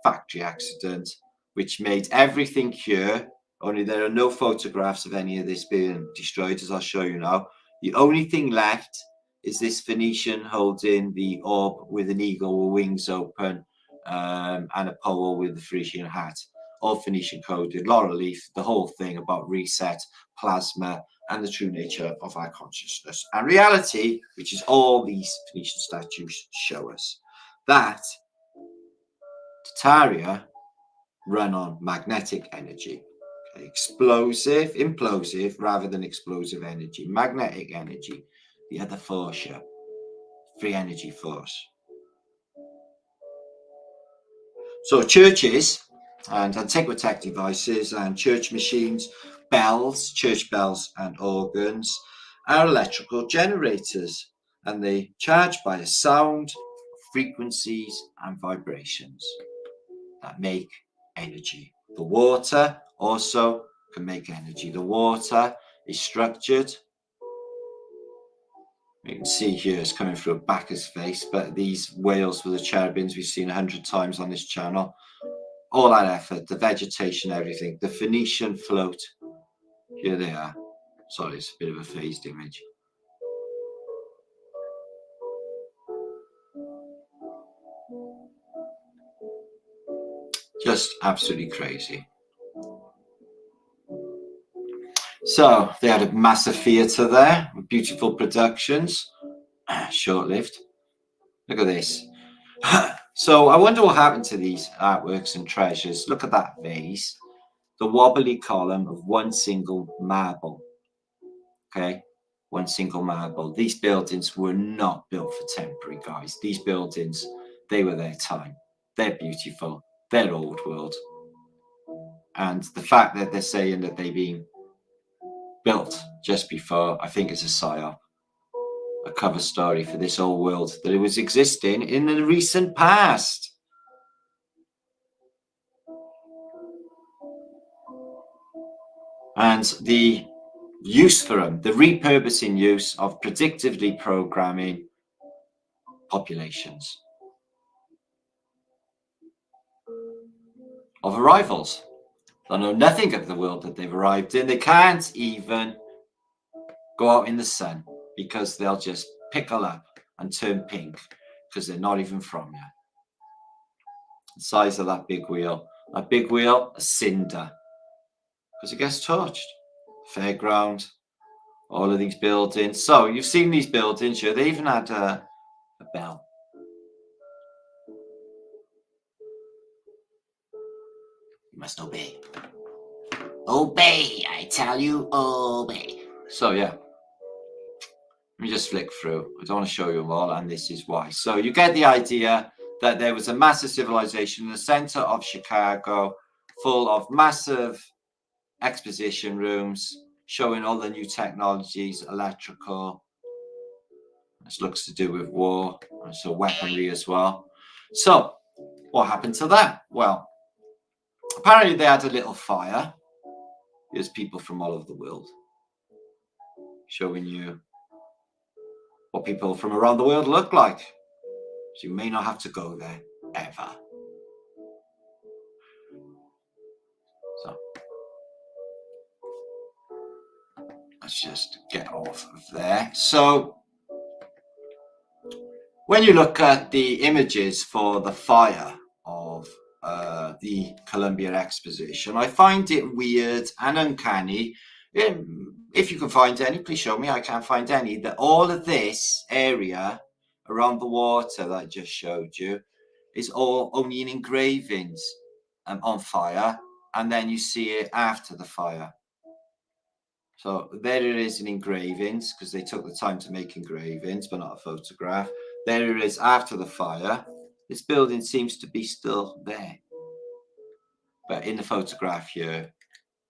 factory accident which made everything here, only there are no photographs of any of this being destroyed, as I'll show you now. The only thing left is this Phoenician holding the orb with an eagle with wings open, and a pole with the Frisian hat, all Phoenician coded, laurel leaf, the whole thing about reset, plasma, and the true nature of our consciousness and reality, which is all these Phoenician statues show us. That Tartaria run on magnetic energy, explosive, implosive rather than explosive energy, magnetic energy, the other force here, free energy force. So churches and Antiquitech devices and church machines, bells, church bells and organs are electrical generators, and they charge by a sound, frequencies and vibrations that make energy. The water also can make energy. The water is structured. You can see here it's coming through a Bacchus face, but these whales with the cherubims we've seen 100 times on this channel. All that effort, the vegetation, everything. The Phoenician float, here they are. Sorry, it's a bit of a phased image. Just absolutely crazy. So they had a massive theatre there, beautiful productions, short-lived. Look at this. So I wonder what happened to these artworks and treasures. Look at that vase, the wobbly column of one single marble. Okay, one single marble. These buildings were not built for temporary, guys. These buildings, they were their time. They're beautiful. They're old world. And the fact that they're saying that they've been built just before, I think, is a psyop, a cover story for this old world that it was existing in the recent past. And the use for them, the repurposing use of predictively programming populations of arrivals. They know nothing of the world that they've arrived in. They can't even go out in the sun because they'll just pickle up and turn pink because they're not even from here. The size of that big wheel, a cinder, because it gets torched. Fairground, all of these buildings. So you've seen these buildings here. They even had a bell. You must obey. Obey, I tell you, obey. So yeah, let me just flick through. I don't want to show you them all, and this is why. So you get the idea that there was a massive civilization in the center of Chicago, full of massive exposition rooms showing all the new technologies, electrical. This looks to do with war, so weaponry as well. So what happened to that? Well, apparently they had a little fire. Here's people from all over the world showing you what people from around the world look like. So you may not have to go there ever. So let's just get off of there. So when you look at the images for the fire of the Columbia Exposition, I find it weird and uncanny. If you can find any, please show me. I can't find any. That all of this area around the water that I just showed you is all only in engravings on fire, and then you see it after the fire. So there it is in engravings, because they took the time to make engravings, but not a photograph. There it is after the fire. This building seems to be still there. But in the photograph here,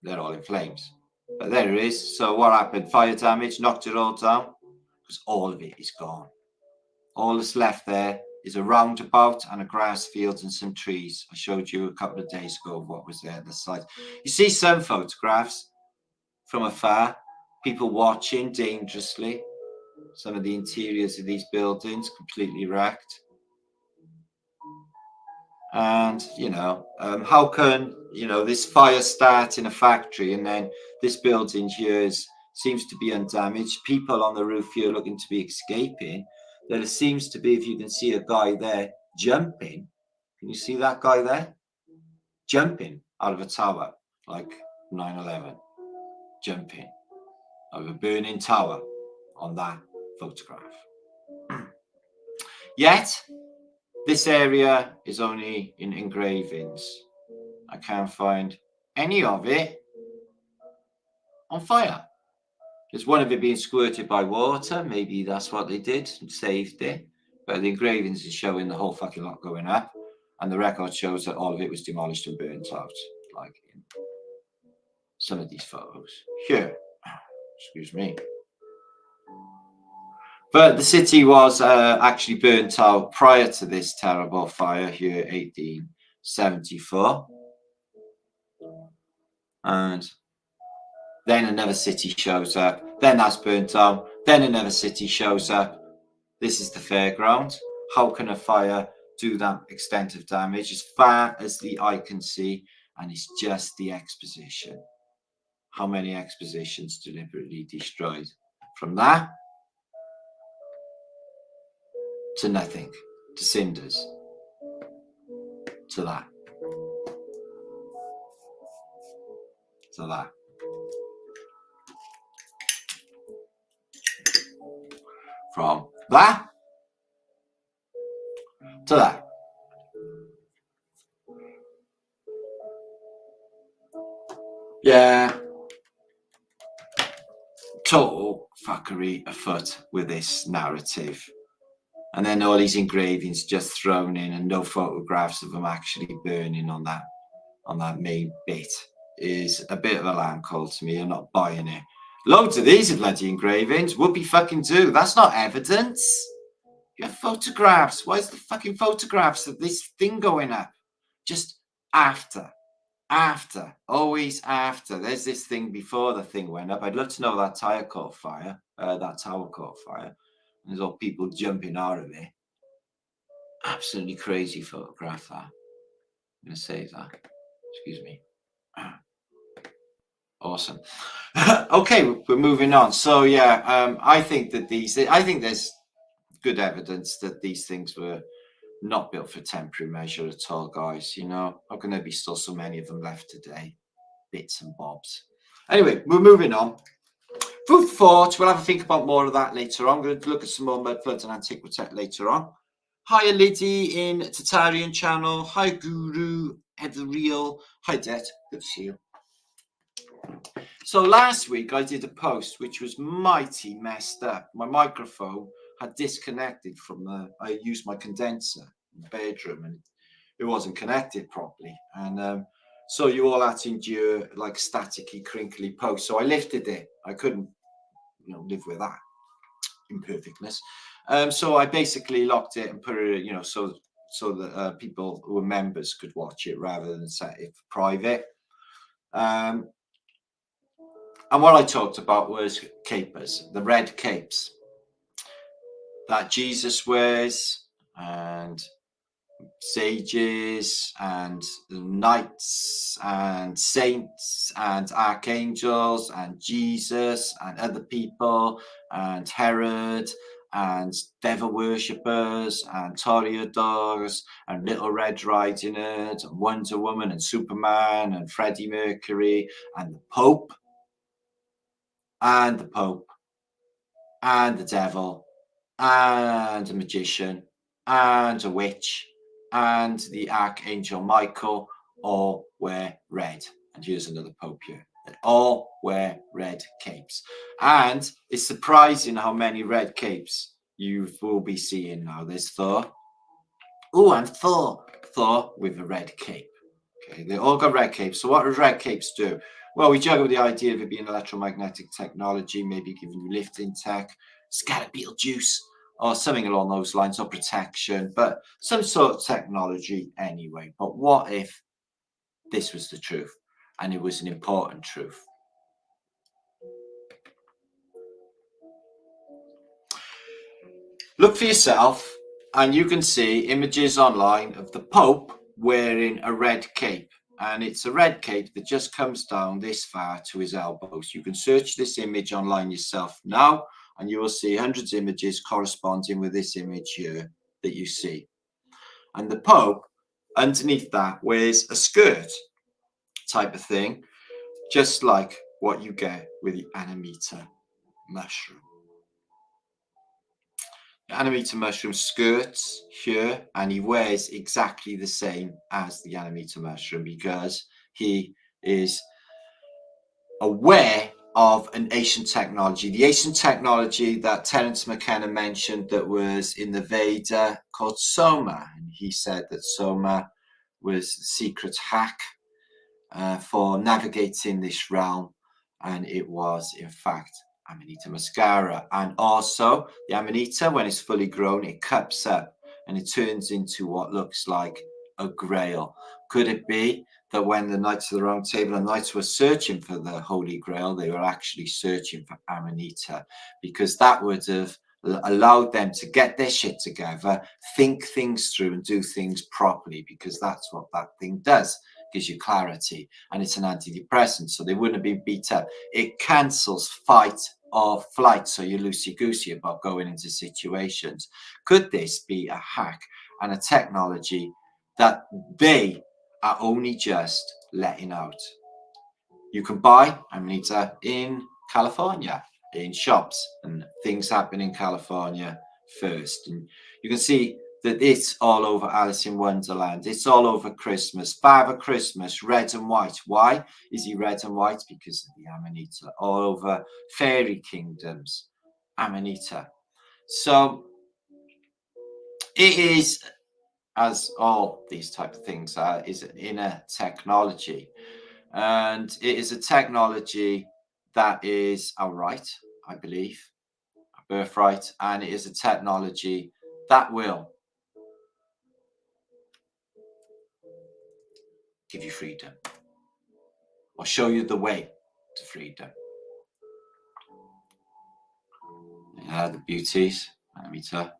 they're all in flames. But there it is. So what happened? Fire damage, knocked it all down, because all of it is gone. All that's left there is a roundabout and a grass field and some trees. I showed you a couple of days ago what was there at the site. You see some photographs from afar, people watching dangerously. Some of the interiors of these buildings completely wrecked. And, how can, this fire start in a factory and then this building here seems to be undamaged. People on the roof here looking to be escaping. There seems to be, if you can see a guy there jumping. Can you see that guy there? Jumping out of a tower, like 9/11. Jumping out of a burning tower on that photograph. Yet, this area is only in engravings. I can't find any of it on fire. There's one of it being squirted by water. Maybe that's what they did and saved it. But the engravings is showing the whole fucking lot going up. And the record shows that all of it was demolished and burnt out, like in some of these photos. Here, excuse me. But the city was actually burnt out prior to this terrible fire here, 1874. And then another city shows up. Then that's burnt out. Then another city shows up. This is the fairground. How can a fire do that extent of damage as far as the eye can see? And it's just the exposition. How many expositions deliberately destroyed? From that to nothing, to cinders, to that, to that. From that to that. Yeah. Total fuckery afoot with this narrative. And then all these engravings just thrown in and no photographs of them actually burning on that main bit is a bit of a lamb call to me. I'm not buying it. Loads of these are bloody engravings. Whoopie fucking do. That's not evidence. You have photographs. Why is the fucking photographs of this thing going up? Just after, always after. There's this thing before the thing went up. I'd love to know that tower caught fire. And there's all people jumping out of it. Absolutely crazy photograph that. I'm going to save that. Excuse me. Awesome. Okay, we're moving on. So yeah, I think there's good evidence that these things were not built for temporary measure at all, guys. How can there be still so many of them left today? Bits and bobs. Anyway, we're moving on. Food for thought. We'll have a think about more of that later on. I'm going to look at some more mud floods and antiquity later on. Hi, Liddy in Tatarian channel. Hi, Guru, Real. Hi, Det. Good to see you. So last week I did a post which was mighty messed up. My microphone had disconnected I used my condenser in the bedroom and it wasn't connected properly. And So you all had to endure like staticky, crinkly posts. So I lifted it. I couldn't, live with that imperfectness. So I basically locked it and put it, so that people who were members could watch it rather than set it for private. And what I talked about was capers, the red capes that Jesus wears, and sages and knights and saints and archangels and Jesus and other people and Herod and devil worshippers and toreadors and Little Red Riding Hood and Wonder Woman and Superman and Freddie Mercury and the Pope and the Pope and the devil and a magician and a witch and the Archangel Michael all wear red. And here's another Pope here. They all wear red capes. And it's surprising how many red capes you will be seeing now. There's Thor. Oh, and Thor with a red cape. Okay, they all got red capes. So what does red capes do? Well, we juggle with the idea of it being electromagnetic technology, maybe giving you lifting tech, scatter Beetlejuice, or something along those lines, or protection, but some sort of technology anyway. But what if this was the truth, and it was an important truth? Look for yourself, and you can see images online of the Pope wearing a red cape. And it's a red cape that just comes down this far to his elbows. You can search this image online yourself now, and you will see hundreds of images corresponding with this image here that you see. And the Pope, underneath that, wears a skirt type of thing, just like what you get with the Amanita mushroom. Amanita mushroom skirts here, and he wears exactly the same as the Amanita mushroom because he is aware of an ancient technology, the ancient technology that Terence McKenna mentioned that was in the Veda called Soma. And he said that Soma was a secret hack for navigating this realm, and it was in fact Amanita muscaria. And also the Amanita, when it's fully grown, it cups up and it turns into what looks like a grail. Could it be that when the Knights of the Round Table and Knights were searching for the Holy Grail, they were actually searching for Amanita, because that would have allowed them to get their shit together, think things through and do things properly, because that's what that thing does. Gives you clarity, and it's an antidepressant, so they wouldn't have been beat up. It cancels fight or flight, so you're loosey-goosey about going into situations. Could this be a hack and a technology that they are only just letting out? You can buy Amanita in California, in shops, and things happen in California first. And you can see that it's all over Alice in Wonderland. It's all over Christmas. Father Christmas, red and white. Why is he red and white? Because of the Amanita. All over fairy kingdoms, Amanita. So it is, as all these type of things are, is an inner technology. And it is a technology that is our right, I believe, our birthright. And it is a technology that will give you freedom, or show you the way to freedom. The beauties, Amanita.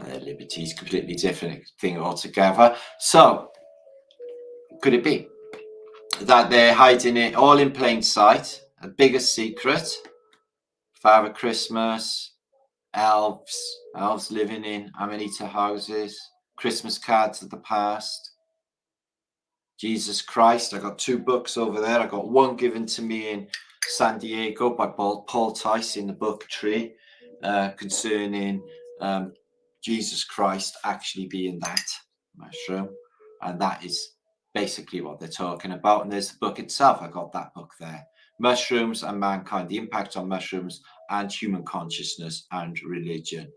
And liberty is completely different thing altogether. So, could it be that they're hiding it all in plain sight? A bigger secret. Father Christmas, elves living in Amanita houses, Christmas cards of the past, Jesus Christ. I got 2 books over there. I got one given to me in San Diego by Paul Tice in the book Tree, concerning Jesus Christ actually being that mushroom. And that is basically what they're talking about. And there's the book itself. I got that book there. Mushrooms and Mankind, the Impact on Mushrooms and Human Consciousness and Religion.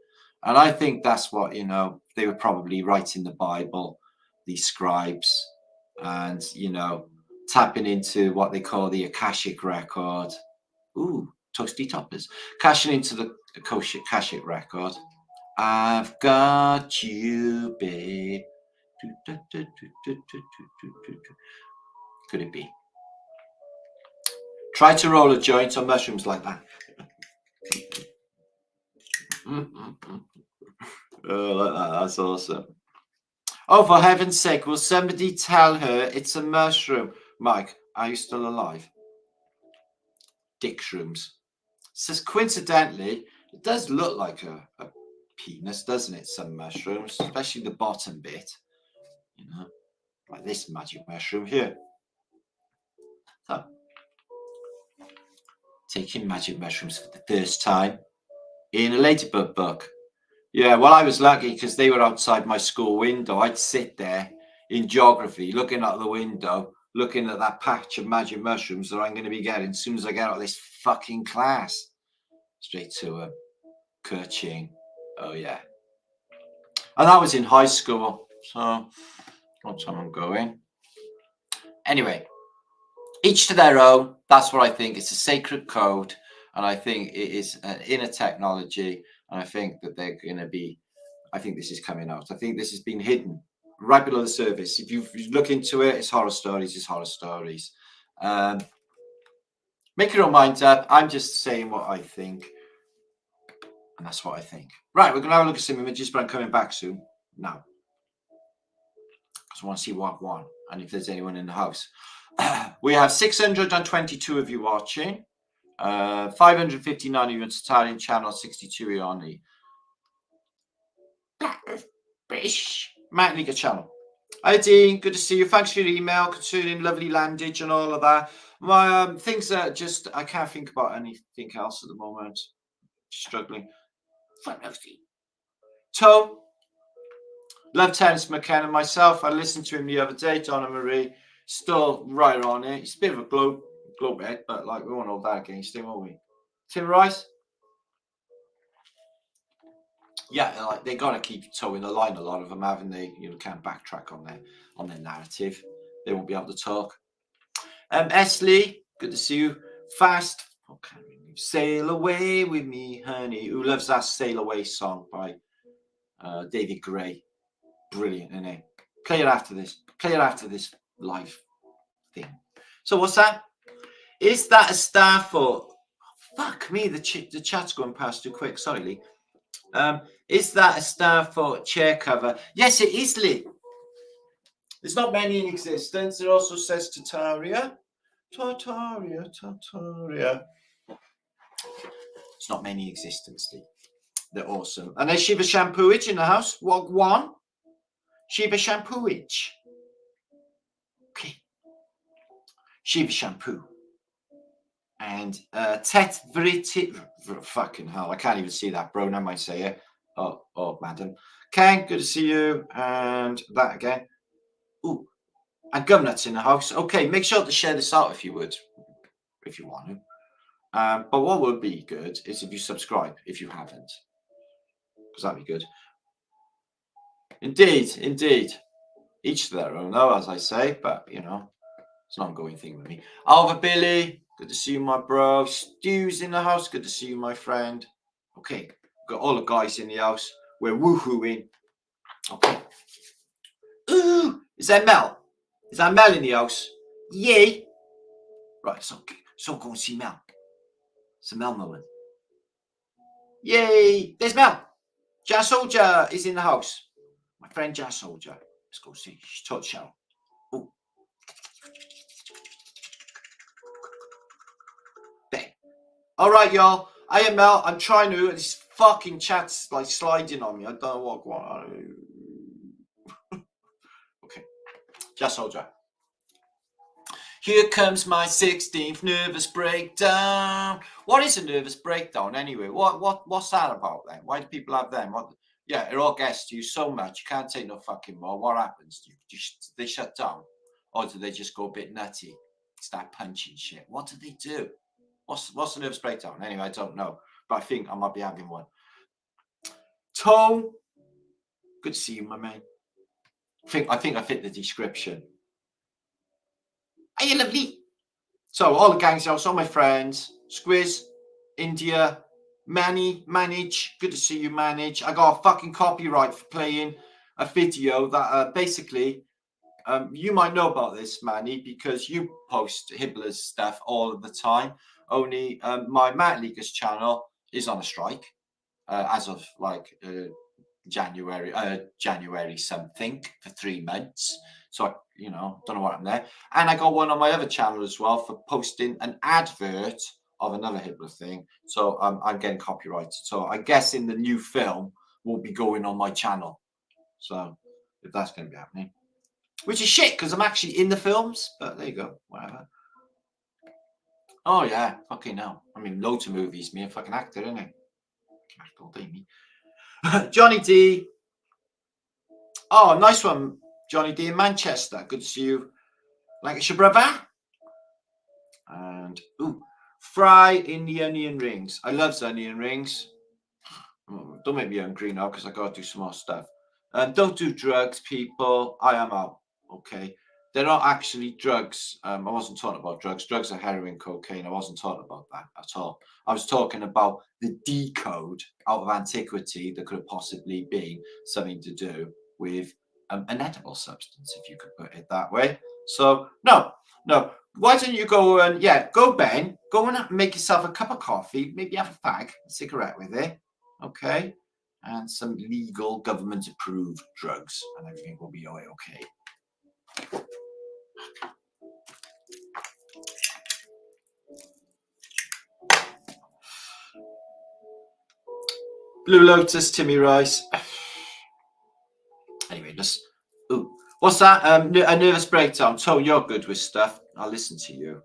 And I think that's what, they were probably writing the Bible, these scribes, and, tapping into what they call the Akashic record. Ooh, toasty toppers. Cashing into the Akashic record. I've got you, babe. Could it be? Try to roll a joint on mushrooms like that. Oh, like that. That's awesome. Oh, for heaven's sake, will somebody tell her it's a mushroom? Mike, are you still alive? Dick shrooms. Says coincidentally, it does look like a penis, doesn't it? Some mushrooms, especially the bottom bit, like this magic mushroom here. So, taking magic mushrooms for the first time in a Ladybug book. Yeah, well, I was lucky because they were outside my school window. I'd sit there in geography, looking out the window, looking at that patch of magic mushrooms that I'm going to be getting as soon as I get out of this fucking class. Straight to Kerching. Oh, yeah. And that was in high school. So, what time I'm going. Anyway, each to their own. That's what I think. It's a sacred code. And I think it is an inner technology. And I think that they're going to be, I think this is coming out. I think this has been hidden right below the surface. If you look into it, it's horror stories. It's horror stories. Make your own mind up. I'm just saying what I think. And that's what I think. Right, we're going to have a look at some images, but I'm coming back soon. Now. Because I want to see what one and if there's anyone in the house. We have 622 of you watching. 559 of you on Italian channel, 62 on the British Matliga channel. Hi Dean, good to see you. Thanks for your email concerning lovely landage and all of that. My things are just, I can't think about anything else at the moment. Struggling. Tom, love Terence McKenna myself. I listened to him the other day, Donna Marie. Still right on it. He's a bit of a globehead, but like we won't hold that against him, will we? Tim Rice? Yeah, like they got to keep towing the line. A lot of them, haven't they? Can't backtrack on their narrative. They won't be able to talk. Esley, good to see you. Fast. Okay, sail away with me, honey. Who loves that "Sail Away" song by David Gray? Brilliant, isn't it? Play it after this. Play it after this live thing. So what's that? Is that a star for? Fuck me, the chat's going past too quick. Sorry, Lee. Is that a star for chair cover? Yes, it is, Lee. There's not many in existence. It also says Tartaria. Tartaria. It's not many in existence, Lee. They're awesome. And there's Shiva Shampooage in the house. What one? Shiva Shampooage. Okay. Shiva Shampoo. And Tet Vriti. Fucking hell, I can't even see that, bro. Now I might say it. Oh, madam. Ken, good to see you. And that again. Ooh. And Governut's in the house. Okay, make sure to share this out if you would. If you want to. But what would be good is if you subscribe, if you haven't. Because that'd be good. Indeed. Each to their own, though, as I say. But, it's an ongoing thing with me. Alva Billy, good to see you, my bro. Stu's in the house. Good to see you, my friend. Okay, got all the guys in the house. We're woohooing. Okay. Ooh, is that Mel? Is that Mel in the house? Yay. Right, so go and see Mel. It's a Mel moment. Yay! There's Mel. Jazz Soldier is in the house. My friend Jazz Soldier. Let's go see. She's taught Cheryl. Oh. There. All right, y'all. I am Mel. I'm trying to. This fucking chat's like sliding on me. I don't know what going on. Okay. Jazz Soldier. Here comes my 16th nervous breakdown. What is a nervous breakdown anyway? What's that about then? Why do people have them? Yeah, it all gets to you so much. You can't take no fucking more. What happens? They shut down? Or do they just go a bit nutty? Start punching shit? What do they do? What's a nervous breakdown? Anyway, I don't know. But I think I might be having one. Tone, good to see you, my man. I think I fit the description. Are you lovely? So all the gangs house, all my friends, Squiz, India, Manage, good to see you, Manage. I got a fucking copyright for playing a video that basically, you might know about this, Manny, because you post Hibbler's stuff all of the time. Only my Matt Leaguer's channel is on a strike as of like January something for 3 months. So I, don't know what I'm there. And I got one on my other channel as well for posting an advert of another Hibbler thing. So I'm getting copyrighted. So I guess in the new film will be going on my channel. So if that's going to be happening, which is shit because I'm actually in the films. But there you go, whatever. Oh yeah, fucking hell. I mean, loads of movies. Me a fucking actor, isn't I? Act all day, me. Johnny D. Oh, nice one, Johnny D in Manchester. Good to see you. Lancashire brother. And fry in the onion rings. I love the onion rings. Don't make me hungry now because I got to do some more stuff. Don't do drugs, people. I am out. Okay. They're not actually drugs. I wasn't talking about drugs. Drugs are heroin, cocaine. I wasn't talking about that at all. I was talking about the decode out of antiquity that could have possibly been something to do with an edible substance, if you could put it that way. So, no. Why don't you go and, go, Ben. Go and make yourself a cup of coffee. Maybe have a fag, a cigarette with it. Okay. And some legal government-approved drugs. And everything will be okay. Blue Lotus, Timmy Rice. Anyway, just what's that? A nervous breakdown. Tone, you're good with stuff. I'll listen to you.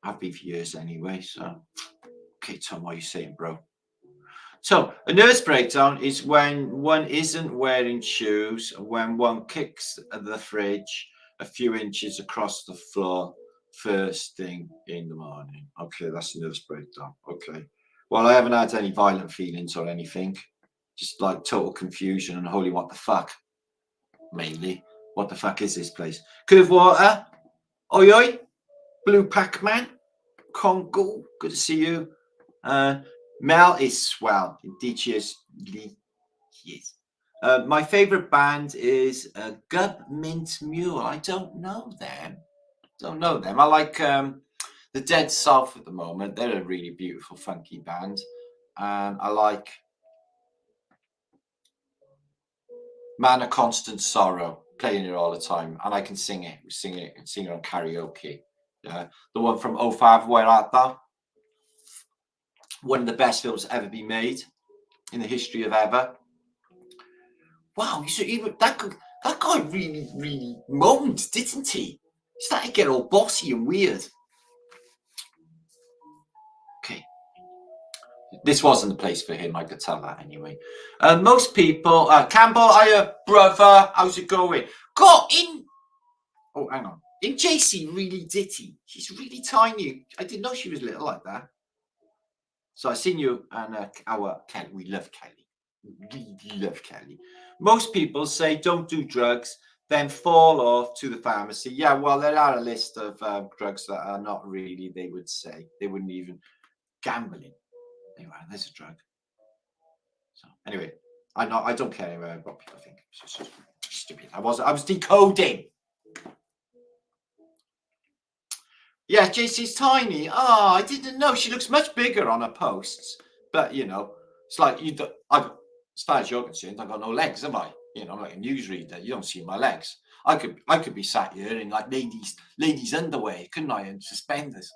I've been for years anyway. So, okay, Tom, what are you saying, bro? So, a nervous breakdown is when one isn't wearing shoes, when one kicks the fridge a few inches across the floor first thing in the morning. Okay, that's a nervous breakdown. Okay. Well, I haven't had any violent feelings or anything. Just like total confusion and holy what the fuck. Mainly. What the fuck is this place? Curve Water. Oi oi. Blue Pac-Man. Congo. Good to see you. Mel is swell. Indeed she is. Yes. My favourite band is Gub Mint Mule. I don't know them. I like the Dead South at the moment. They're a really beautiful, funky band. And I like Man of Constant Sorrow, playing it all the time. And I can sing it. We sing it on karaoke. The one from 05, Where Art Thou? One of the best films ever been made in the history of ever. Wow, you even that guy really moaned, didn't he? He started to get all bossy and weird. Okay. This wasn't the place for him, I could tell that anyway. Most people, Campbell, hiya, brother, how's it going? Got in. Oh, hang on. In JC really ditty. She's really tiny. I didn't know she was little like that. So I seen you and our Kelly. We love Kelly. Really love Kelly. Most people say don't do drugs, then fall off to the pharmacy. Yeah, well, there are a list of drugs that are not really, they would say. They wouldn't even. Gambling. Anyway, there's a drug. So anyway, I don't care anyway what people think. It's just stupid. I was decoding. Yeah, JC's tiny. Oh, I didn't know. She looks much bigger on her posts. But it's like as far as you're concerned, I've got no legs, have I? I'm like a newsreader. You don't see my legs. I could be sat here in like ladies' underwear, couldn't I? And suspenders.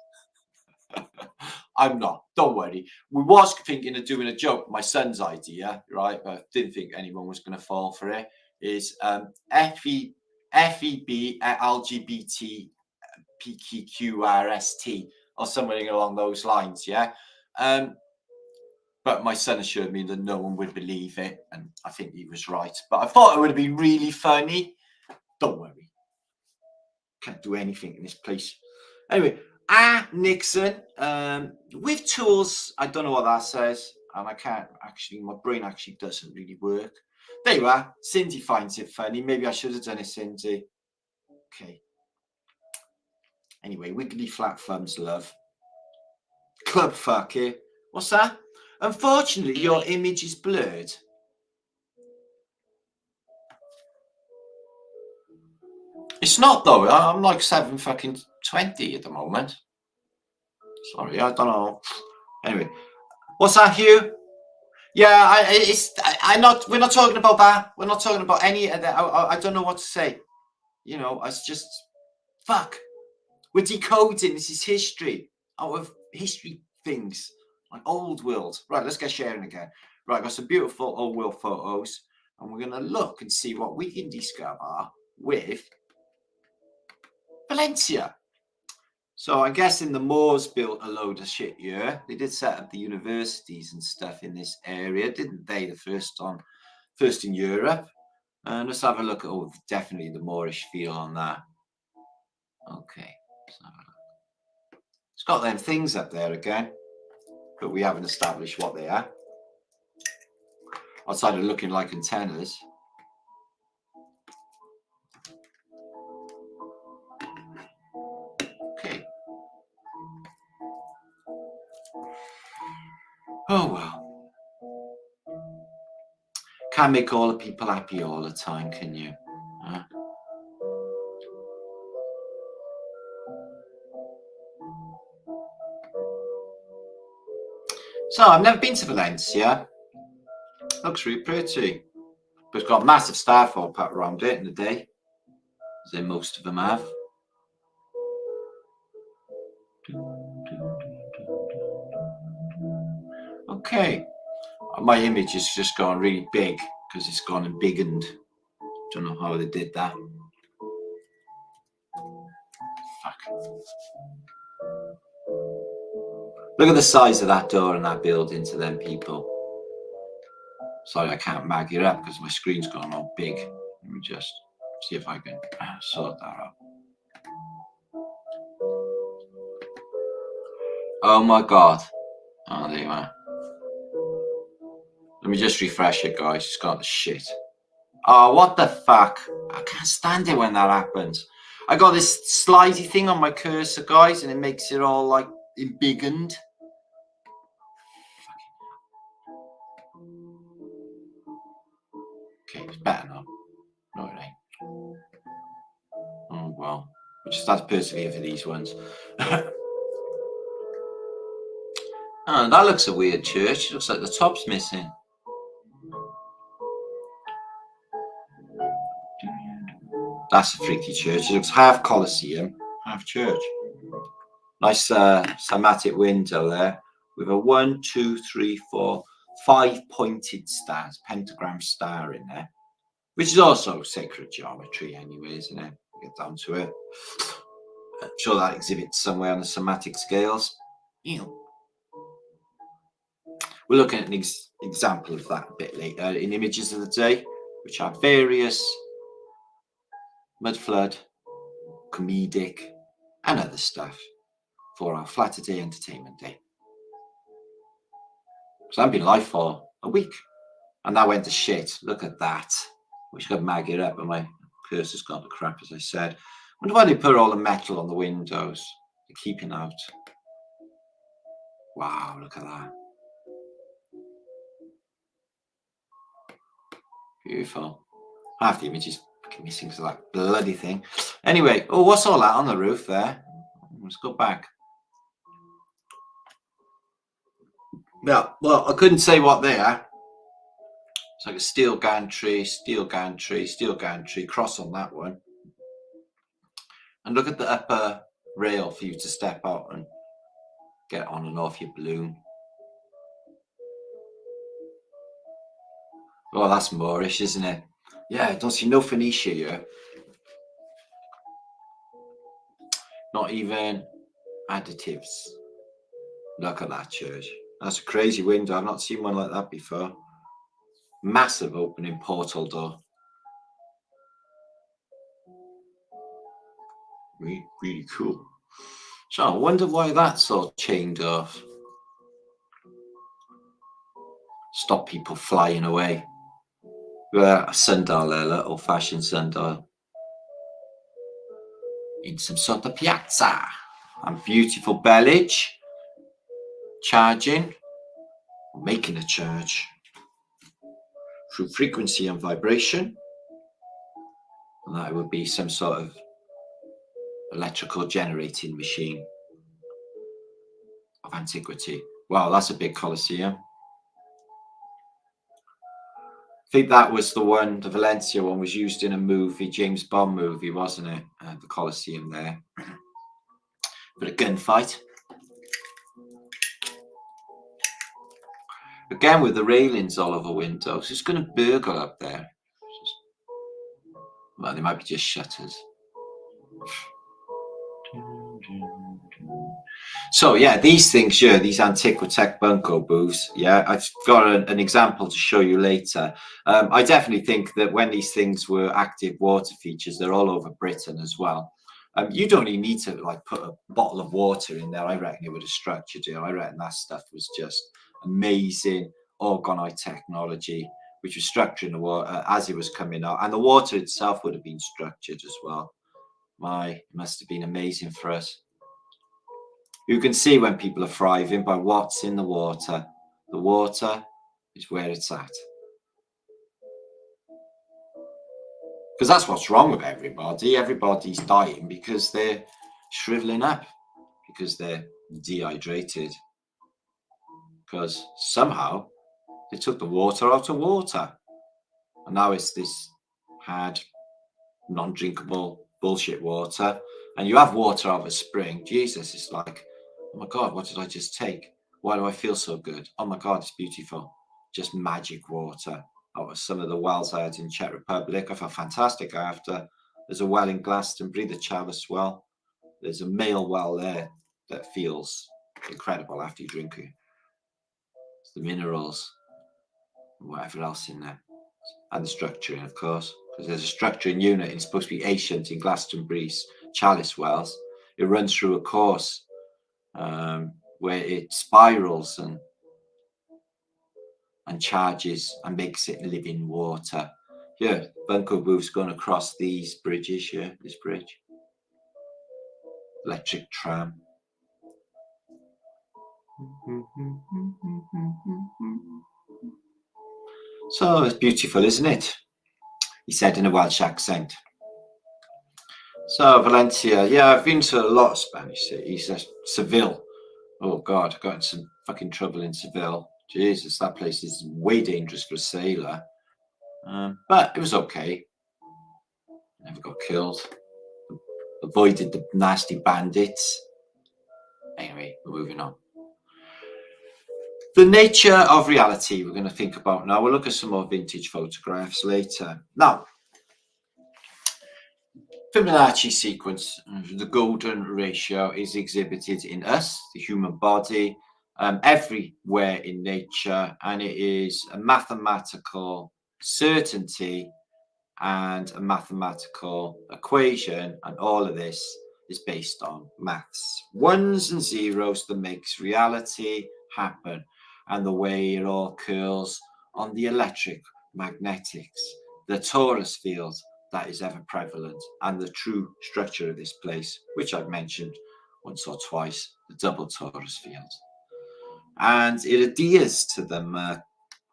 I'm not. Don't worry. We was thinking of doing a joke. My son's idea, right? But I didn't think anyone was going to fall for it. Is FEB LGBT PQRST or something along those lines. Yeah. But my son assured me that no one would believe it, and I think he was right. But I thought it would have been really funny. Don't worry. Can't do anything in this place. Anyway. Nixon, with tools, I don't know what that says. and I can't actually, my brain actually doesn't really work. There you are. Cindy finds it funny. Maybe I should have done it, Cindy. Okay. Anyway, wiggly flat thumbs, love. Club fuck it. What's that? Unfortunately, your image is blurred. It's not though. I'm like 7:20 at the moment. Sorry, I don't know. Anyway, what's that, Hugh? Yeah, we're not talking about that. We're not talking about any of that. I don't know what to say. You know, it's just fuck. We're decoding. This is history out of history things, like old world. Right, let's get sharing again. Right, got some beautiful old world photos, and we're gonna look and see what we can discover with Valencia. So I'm guessing the Moors built a load of shit here. They did set up the universities and stuff in this area, didn't they? The first in Europe. And let's have a look at, definitely the Moorish feel on that. Okay. So it's got them things up there again, but we haven't established what they are. Outside of looking like antennas. Okay. Oh well. Can't make all the people happy all the time, can you? So I've never been to Valencia. Looks really pretty. But it's got massive starfall pat around it in the day, as then most of them have. Okay. My image has just gone really big because it's gone and biggened. Don't know how they did that. Fuck. Look at the size of that door and that building to them people. Sorry, I can't mag it up because my screen's gone all big. Let me just see if I can sort that out. Oh my god. Oh, there you are. Let me just refresh it, guys. It's got the shit. Oh, what the fuck? I can't stand it when that happens. I got this slidey thing on my cursor, guys, and it makes it all like embiggened. Okay, it's better now. No, it ain't. Oh, well. We just have to persevere for these ones. Oh, that looks a weird church. It looks like the top's missing. That's a freaky church. It looks half Colosseum, half church. Nice cymatic window there with a 1, 2, 3, 4, 5 pointed stars, pentagram star in there, which is also sacred geometry anyway, isn't it? Get down to it. I'm sure that exhibits somewhere on the cymatic scales. We're looking at an example of that a bit later in Images of the Day, which are various mud flood, comedic, and other stuff for our Flaterday Entertainment Day. So I've been live for a week, and that went to shit. Look at that. Wish I could mag it up, but my cursor's gone to crap, as I said. Wonder why they put all the metal on the windows. They're keeping out. Wow, look at that. Beautiful. Half the image is missing because of that bloody thing. Anyway, oh, what's all that on the roof there? Let's go back. Yeah, well, I couldn't say what they are. It's like a steel gantry, steel gantry, steel gantry, cross on that one. And look at the upper rail for you to step out and get on and off your balloon. Oh, that's Moorish, isn't it? Yeah, I don't see no Phoenicia here. Not even additives. Look at that church. That's a crazy window. I've not seen one like that before. Massive opening portal door. Really, really cool. So I wonder why that's all chained off. Stop people flying away. A sundial there, old-fashioned sundial. In some sort of piazza. And beautiful bellage. Charging. Making a charge. Through frequency and vibration. And that would be some sort of electrical generating machine of antiquity. Wow, that's a big Colosseum. I think that was the one, the Valencia one was used in a movie, James Bond movie, wasn't it? The Colosseum there. But a gunfight. Again, with the railings all over windows, it's going to burgle up there. Well, they might be just shutters. So yeah, these things here, these Antiquitech bunko booths, yeah, I've got an example to show you later. I definitely think that when these things were active water features, they're all over Britain as well. You don't even need to like put a bottle of water in there. I reckon it would have structured it. I reckon that stuff was just amazing orgonite technology, which was structuring the water as it was coming out, and the water itself would have been structured as well. It must have been amazing for us. You can see when people are thriving by what's in the water. The water is where it's at. Because that's what's wrong with everybody. Everybody's dying because they're shriveling up, because they're dehydrated. Because somehow they took the water out of water. And now it's this hard, non-drinkable bullshit water. And you have water out of a spring. Jesus, it's like, oh my God, what did I just take? Why do I feel so good? Oh my God, it's beautiful. Just magic water. Out of some of the wells I had in Czech Republic, I felt fantastic after. There's a well in Glastonbury, the Chalice well. There's a male well there that feels incredible after you drink it. It's the minerals and whatever else in there. And the structuring, of course, because there's a structuring unit. It's supposed to be ancient in Glastonbury's Chalice wells. It runs through a course where it spirals and charges and makes it living water. Yeah, bunko booths going across these bridges here, this bridge. Electric tram. So it's beautiful, isn't it? He said in a Welsh accent. So Valencia, yeah, I've been to a lot of Spanish cities. Seville. Oh God, I got in some fucking trouble in Seville. Jesus, that place is way dangerous for a sailor. But it was okay. Never got killed. Avoided the nasty bandits. Anyway, we're moving on. The nature of reality we're going to think about now. We'll look at some more vintage photographs later. Now, Fibonacci sequence, the golden ratio, is exhibited in us, the human body, everywhere in nature, and it is a mathematical certainty and a mathematical equation, and all of this is based on maths. Ones and zeros that makes reality happen, and the way it all curls on the electric magnetics, the torus field that is ever prevalent, and the true structure of this place, which I've mentioned once or twice, the double torus field. And it adheres to them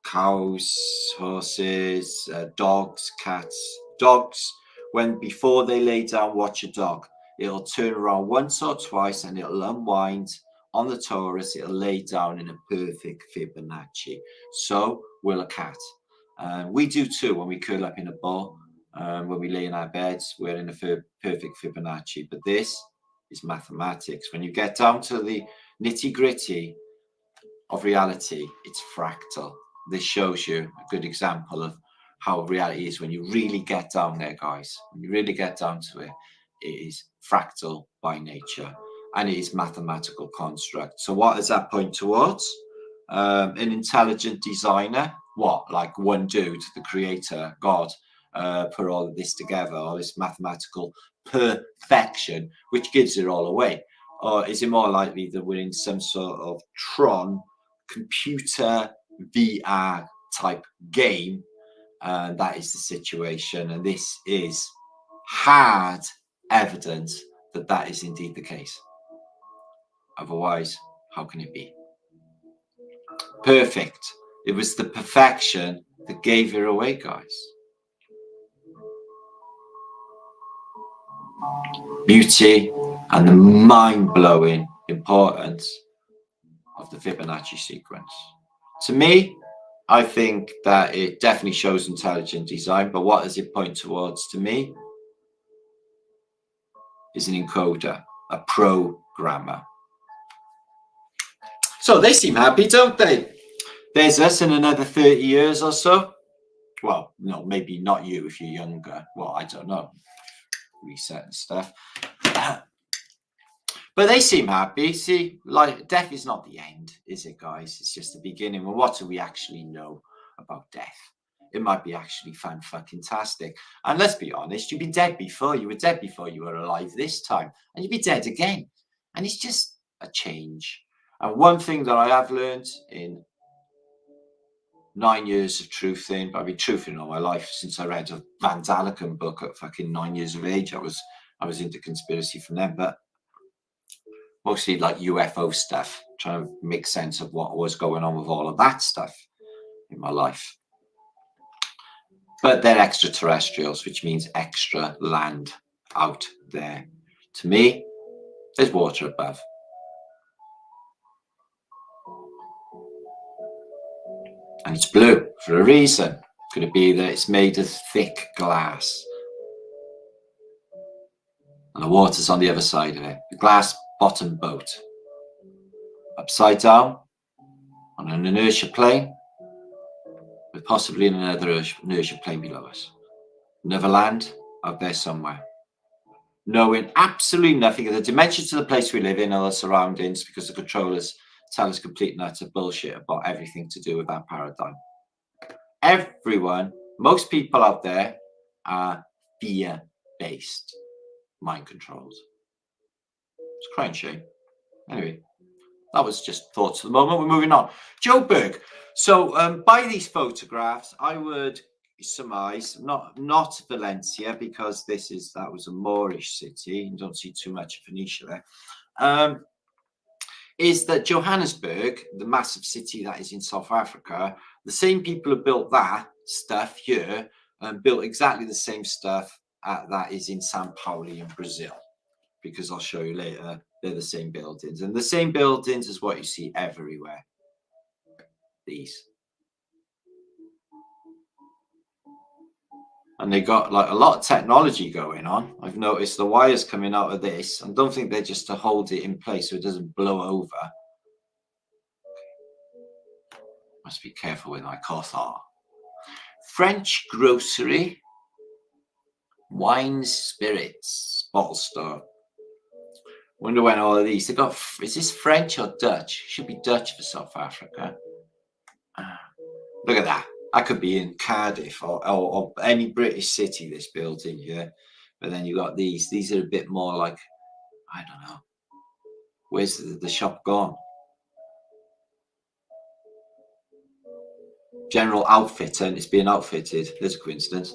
cows, horses, dogs, cats. Dogs, before they lay down, watch a dog. It'll turn around once or twice and it'll unwind on the torus. It'll lay down in a perfect Fibonacci. So will a cat. We do too when we curl up in a ball. When we lay in our beds, we're in a perfect Fibonacci. But this is mathematics. When you get down to the nitty gritty of reality, it's fractal. This shows you a good example of how reality is when you really get down there, guys. When you really get down to it, it is fractal by nature, and it is mathematical construct. So what does that point towards? An intelligent designer, like one dude, the creator, God, put all of this together, all this mathematical perfection, which gives it all away? Or is it more likely that we're in some sort of Tron computer VR type game. That is the situation, and this is hard evidence that that is indeed the case. Otherwise, how can it be? Perfect. It was the perfection that gave it away, guys. Beauty and the mind-blowing importance of the Fibonacci sequence. To me, I think that it definitely shows intelligent design, but what does it point towards to me? Is an encoder, a programmer. So they seem happy, don't they? There's us in another 30 years or so. Well, no, maybe not you if you're younger. Well, I don't know. Reset and stuff. But they seem happy. See, like, death is not the end, is it, guys? It's just the beginning. Well, what do we actually know about death? It might be actually fan-fucking-tastic. And let's be honest, you've been dead before. You were dead before you were alive this time. And you'll be dead again. And it's just a change. And one thing that I have learned in 9 years of truthing, I've been truthing all my life since I read a Van Dalen book at fucking 9 years of age. I was into conspiracy from then, but mostly like UFO stuff, trying to make sense of what was going on with all of that stuff in my life. But they're extraterrestrials, which means extra land out there. To me, there's water above. And it's blue for a reason. Could it be that it's made of thick glass? And the water's on the other side of it. The glass bottom boat. Upside down on an inertia plane, with possibly another inertia plane below us. Another land out there somewhere. Knowing absolutely nothing of the dimensions of the place we live in or the surroundings, because the controllers tell us complete and utter bullshit about everything to do with that paradigm. Everyone, most people out there are fear-based, mind controlled. It's a crying shame. Anyway, that was just thoughts at the moment. We're moving on. Joe Berg. So by these photographs, I would surmise not Valencia, because that was a Moorish city. You don't see too much of Phoenicia there. Is that Johannesburg, the massive city that is in South Africa, the same people who built that stuff here built exactly the same stuff that is in São Paulo in Brazil, because I'll show you later, they're the same buildings. And the same buildings is what you see everywhere. These. And they got like a lot of technology going on. I've noticed the wires coming out of this. I don't think they're just to hold it in place so it doesn't blow over. Must be careful with my cough. French grocery, wines, spirits, bottle store. Wonder when all of these, they got, is this French or Dutch? Should be Dutch for South Africa. Look at that. I could be in Cardiff or any British city, this building here. But then you got these. These are a bit more like, I don't know. Where's the shop gone? General Outfitter, and it's being outfitted. There's a coincidence.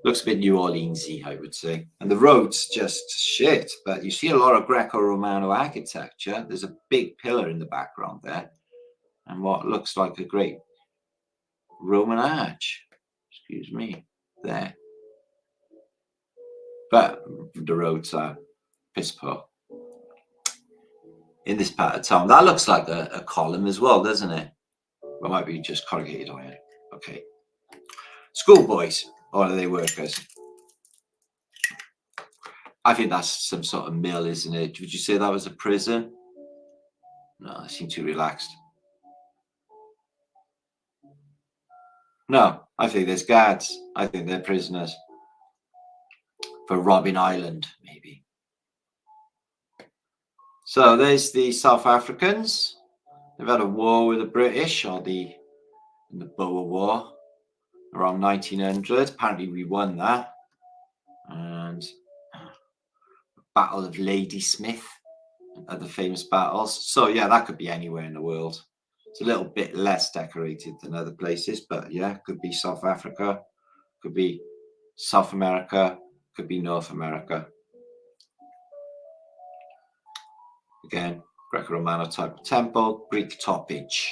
Looks a bit New Orleans-y, I would say. And the road's just shit. But you see a lot of Greco-Romano architecture. There's a big pillar in the background there. And what looks like a great Roman arch. Excuse me. There. But the roads are piss poor in this part of town. That looks like a column as well, doesn't it? Well, might be just corrugated iron. Okay. Schoolboys, or are they workers? I think that's some sort of mill, isn't it? Would you say that was a prison? No, they seem too relaxed. No, I think there's guards. I think they're prisoners. For Robben Island, maybe. So there's the South Africans. They've had a war with the British, or in the Boer War, around 1900. Apparently we won that. And Battle of Ladysmith and other famous battles. So yeah, that could be anywhere in the world. It's a little bit less decorated than other places, but yeah, could be South Africa, could be South America, could be North America. Again, Greco-Romano type of temple, Greek toppage.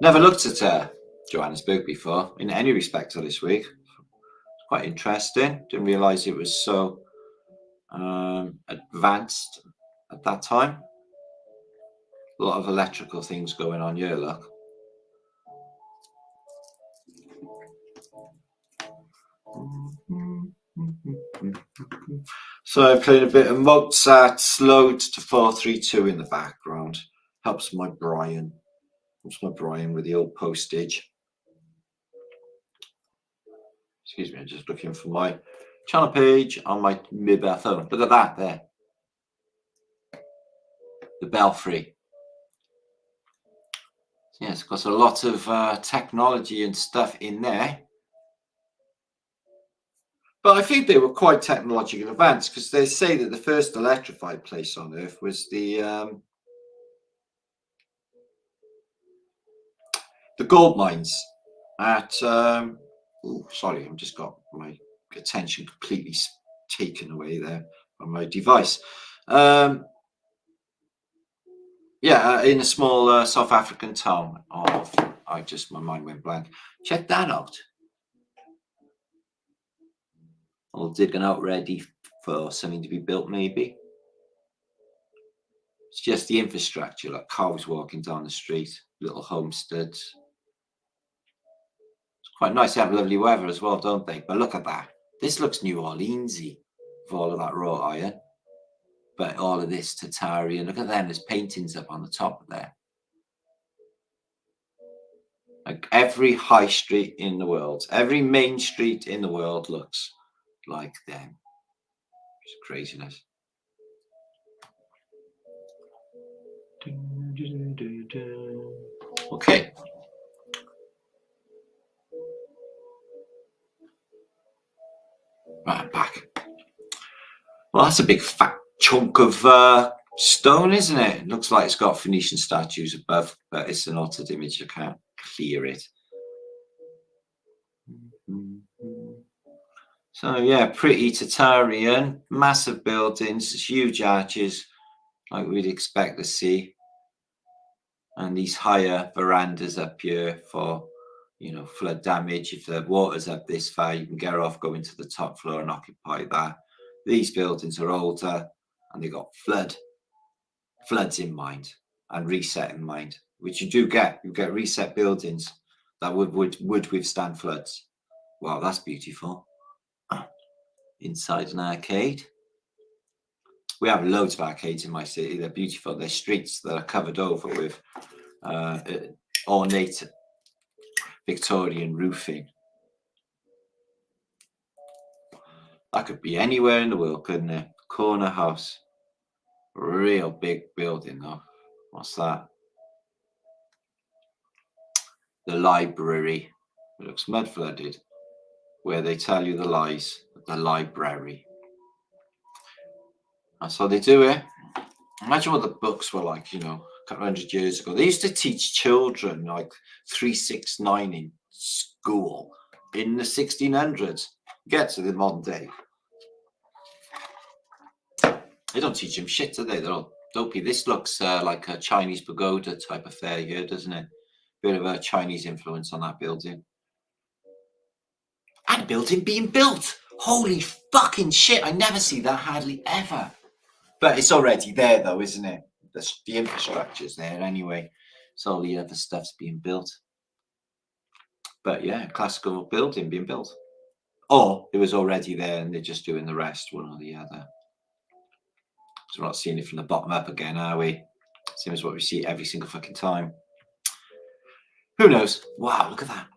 Never looked at Johannesburg before in any respect till this week. It's quite interesting. Didn't realise it was so advanced at that time. A lot of electrical things going on here, look. So I'm playing a bit of Mozart, slowed to 432 in the background. Helps my Brian with the old postage. Excuse me, I'm just looking for my channel page on my mobile phone. Look at that there. The belfry. Yeah, it's got a lot of technology and stuff in there. But I think they were quite technological advanced, because they say that the first electrified place on Earth was the gold mines at oh, sorry, I've just got my attention completely taken away there on my device. Yeah, in a small South African town of, my mind went blank. Check that out. All digging out ready for something to be built, maybe. It's just the infrastructure, like cars walking down the street, little homesteads. It's quite nice. They have lovely weather as well, don't they? But look at that. This looks New Orleansy with all of that wrought iron. But all of this Tatarian, look at them, there's paintings up on the top of there. Like every high street in the world, every main street in the world looks like them. It's craziness. Okay. Right, I'm back. Well, that's a big fat chunk of stone, isn't it? It looks like it's got Phoenician statues above, but it's an altered image. I can't clear it. So yeah, pretty Tatarian, massive buildings, huge arches, like we'd expect to see, and these higher verandas up here for, you know, flood damage. If the water's up this far, you can get off, go into the top floor and occupy that. These buildings are older and they got floods in mind and reset in mind, which you do get. You get reset buildings that would withstand floods. Wow, that's beautiful. Inside an arcade. We have loads of arcades in my city. They're beautiful. They're streets that are covered over with ornate Victorian roofing. That could be anywhere in the world, couldn't it? Corner house. Real big building though. What's that? The library. It looks mud flooded. Where they tell you the lies. The library. That's how they do it. Imagine what the books were like, you know, a couple hundred years ago. They used to teach children like 369 in school in the 1600s. Get to the modern day. They don't teach them shit, do they? They're all dopey. This looks like a Chinese pagoda type affair here, doesn't it? Bit of a Chinese influence on that building. And a building being built. Holy fucking shit. I never see that hardly ever. But it's already there though, isn't it? The infrastructure's there anyway. So all the other stuff's being built. But yeah, classical building being built. Or it was already there and they're just doing the rest, one or the other. So we're not seeing it from the bottom up again, are we? Same as what we see every single fucking time. Who knows? Wow, look at that.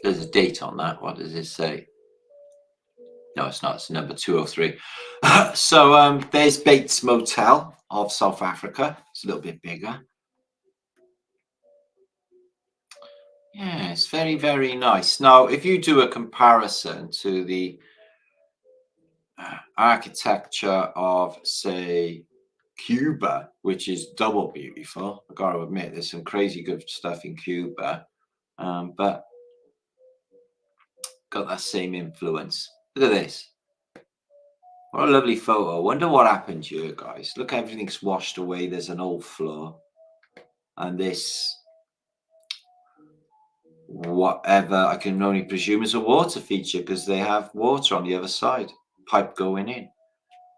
There's a date on that. What does it say? No, it's not. It's number 203. So there's Bates Motel of South Africa. It's a little bit bigger. Yeah, it's very, very nice. Now, if you do a comparison to the architecture of, say, Cuba, which is double beautiful. I've got to admit, there's some crazy good stuff in Cuba, but got that same influence. Look at this. What a lovely photo. Wonder what happened here, guys. Look, everything's washed away. There's an old floor. And this, whatever, I can only presume is a water feature because they have water on the other side. Pipe going in.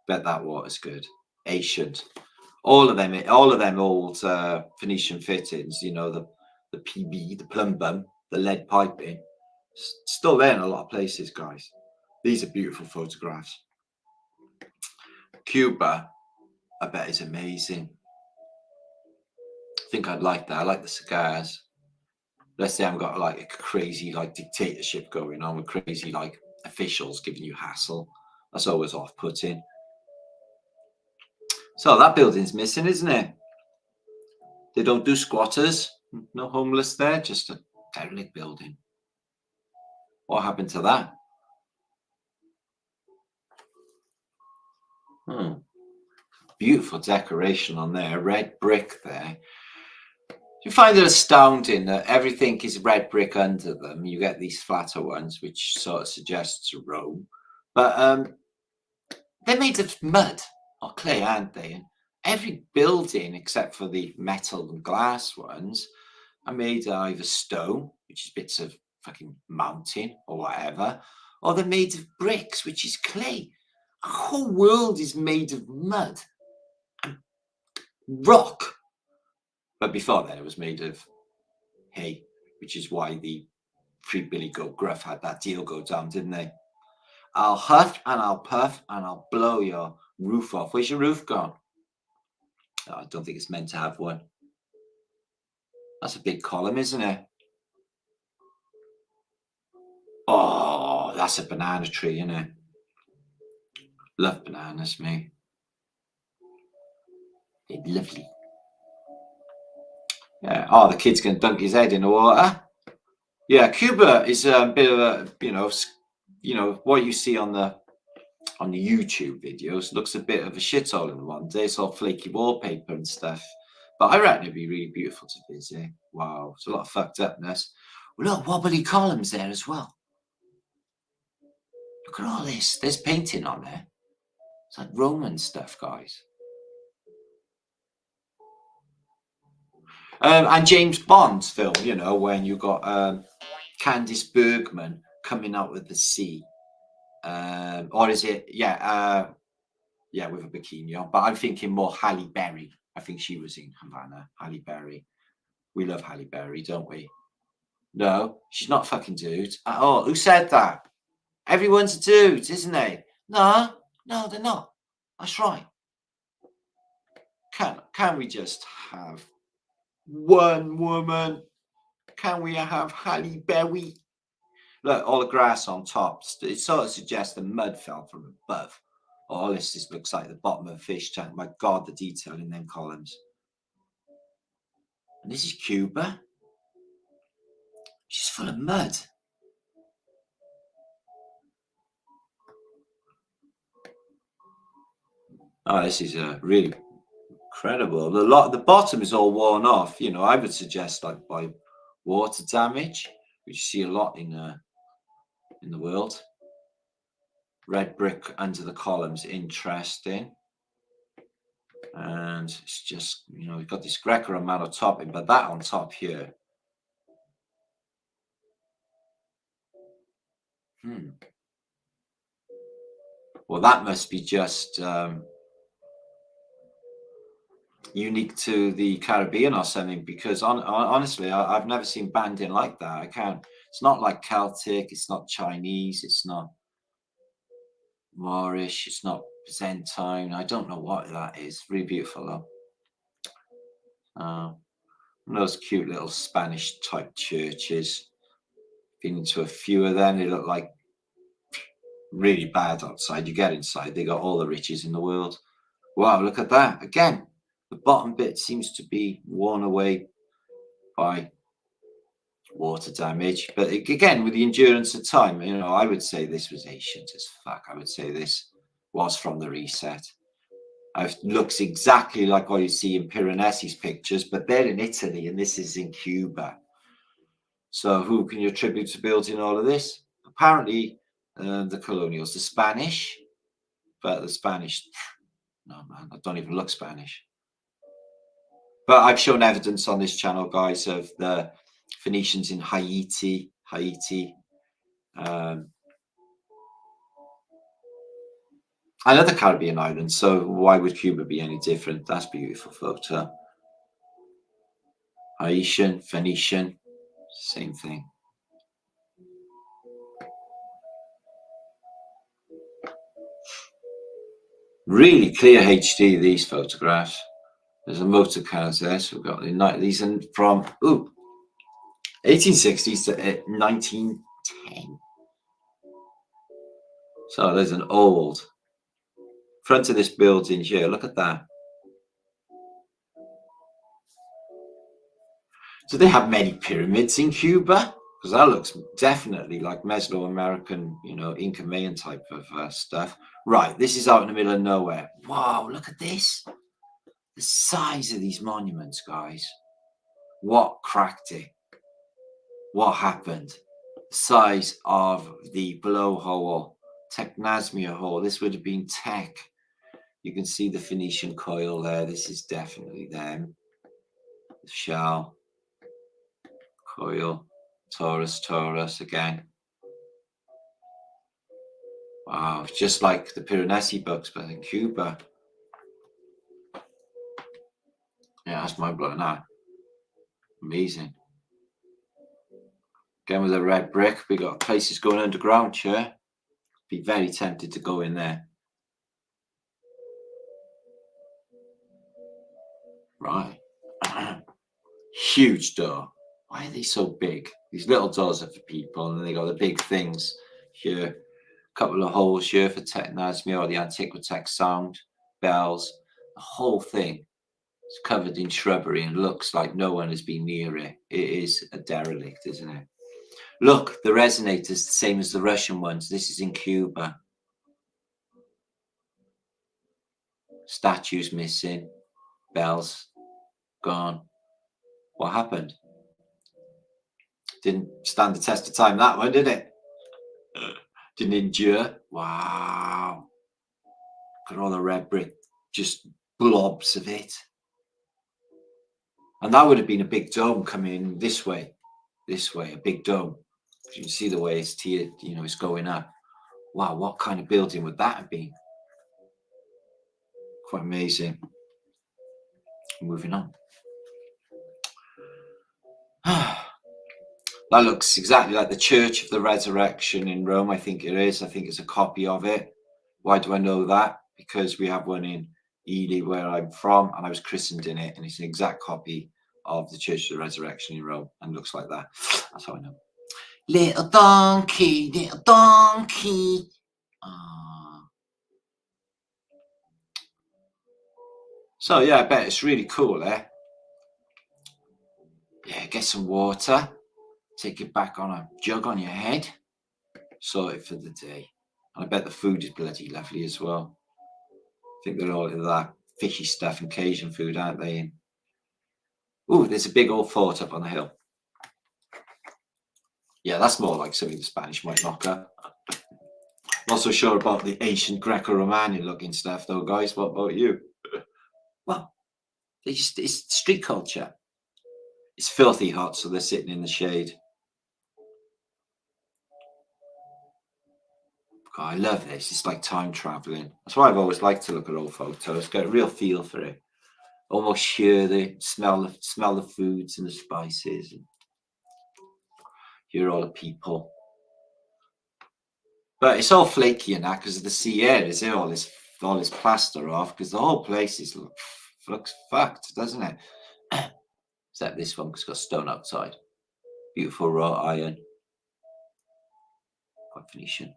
Bet that water's good. Ancient. All of them old Phoenician fittings, you know, the PB, the plumbum, the lead piping, still there in a lot of places, guys. These are beautiful photographs. Cuba, I bet is amazing. I think I'd like that. I like the cigars. Let's say I've got like a crazy like dictatorship going on with crazy like officials giving you hassle. That's always off-putting. So that building's missing, isn't it? They don't do squatters. No homeless there, just a derelict building. What happened to that? Beautiful decoration on there, red brick there. You find it astounding that everything is red brick under them. You get these flatter ones, which sort of suggests Rome. But they're made of mud or clay, aren't they? And every building, except for the metal and glass ones, are made of either stone, which is bits of fucking mountain or whatever, or they're made of bricks, which is clay. The whole world is made of mud and rock. But before that, it was made of hay, which is why the Free Billy Goat Gruff had that deal go down, didn't they? I'll huff and I'll puff and I'll blow your roof off. Where's your roof gone? Oh, I don't think it's meant to have one. That's a big column, isn't it? Oh, that's a banana tree, isn't it? Love bananas, me. They're lovely. Yeah. Oh, the kid's going to dunk his head in the water. Yeah, Cuba is a bit of a, you know, what you see on the YouTube videos looks a bit of a shithole in one day. It's all flaky wallpaper and stuff. But I reckon it'd be really beautiful to visit. Wow, it's a lot of fucked upness. Well, look, wobbly columns there as well. Look at all this. There's painting on there. It's like Roman stuff, guys. And James Bond's film, you know, when you got Candice Bergman coming out with the sea. Or is it, yeah, with a bikini on. But I'm thinking more Halle Berry. I think she was in Havana, Halle Berry. We love Halle Berry, don't we? No, she's not a fucking dude at all. Who said that? Everyone's a dude, isn't they? No, they're not. That's right. Can we just have one woman? Can we have Halle Berry? Look, all the grass on top. It sort of suggests the mud fell from above. Oh, this just looks like the bottom of a fish tank. My God, the detail in them columns. And this is Cuba. She's full of mud. Oh, this is really incredible. The bottom is all worn off. You know, I would suggest like by water damage, which you see a lot in the world. Red brick under the columns, interesting. And it's just, you know, we've got this Greco-Romano topping, but that on top here. Well, that must be just unique to the Caribbean or something, because honestly, I've never seen banding like that. I can't. It's not like Celtic. It's not Chinese. It's not Moorish. It's not Byzantine. I don't know what that is. Really beautiful though. Those cute little Spanish type churches. Been into a few of them. They look like really bad outside. You get inside, they got all the riches in the world. Wow, look at that. Again, the bottom bit seems to be worn away by water damage. But again, with the endurance of time, you know, I would say this was ancient as fuck. I would say this was from the reset. It looks exactly like what you see in Piranesi's pictures, but they're in Italy and this is in Cuba. So who can you attribute to building all of this? Apparently the colonials, the Spanish, but the Spanish, no man, I don't even look Spanish. But I've shown evidence on this channel, guys, of the Phoenicians in Haiti, and other Caribbean islands. So why would Cuba be any different? That's a beautiful photo. Haitian, Phoenician, same thing. Really clear HD, these photographs. There's a motor cars there, so we've got these are from 1860s to 1910. So there's an old front of this building here. Look at that. Do they have many pyramids in Cuba? Because that looks definitely like Mesoamerican, you know, Inca Mayan type of stuff. Right, this is out in the middle of nowhere. Wow, look at this. The size of these monuments, guys. What cracked it? What happened? The size of the blowhole, Technasmia hole. This would have been Tech. You can see the Phoenician coil there. This is definitely them. The shell, coil, Taurus again. Wow, it's just like the Piranesi books, but in Cuba. Yeah, that's mind blowing now. Amazing. Again with the red brick, we got places going underground here. Be very tempted to go in there. Right. Huge door. Why are they so big? These little doors are for people, and then they got the big things here. A couple of holes here for Technasmia or the Antiquitech sound, bells. The whole thing is covered in shrubbery and looks like no one has been near it. It is a derelict, isn't it? Look, the resonators, the same as the Russian ones. This is in Cuba. Statues missing, bells gone. What happened? Didn't stand the test of time, that one, did it? Didn't endure. Wow. Look at all the red brick, just blobs of it. And that would have been a big dome coming this way, a big dome. You can see the way it's tiered, you know, it's going up. Wow, what kind of building would that have been? Quite amazing. Moving on. That looks exactly like the Church of the Resurrection in Rome. I think it is. I think it's a copy of it. Why do I know that? Because we have one in Ely, where I'm from, and I was christened in it, and it's an exact copy of the Church of the Resurrection in Rome, and looks like that. That's how I know. Little donkey, little donkey. So yeah, I bet it's really cool, eh? Yeah, get some water, take it back on a jug on your head, sort it for the day. And I bet the food is bloody lovely as well. I think they're all of that fishy stuff and Cajun food, aren't they? Oh, there's a big old fort up on the hill. Yeah, that's more like something the Spanish might knock up. Not so sure about the ancient Greco-Romanian looking stuff though, guys. What about you? Well, it's street culture. It's filthy hot, so they're sitting in the shade. God, I love this. It's like time traveling. That's why I've always liked to look at old photos. Get a real feel for it. Almost hear the smell the foods and the spices. And hear all the people. But it's all flaky and that because of the sea air. Is it all this plaster off? Because the whole place looks fucked, doesn't it? Except this one, because it's got stone outside. Beautiful wrought iron. Quite Phoenician.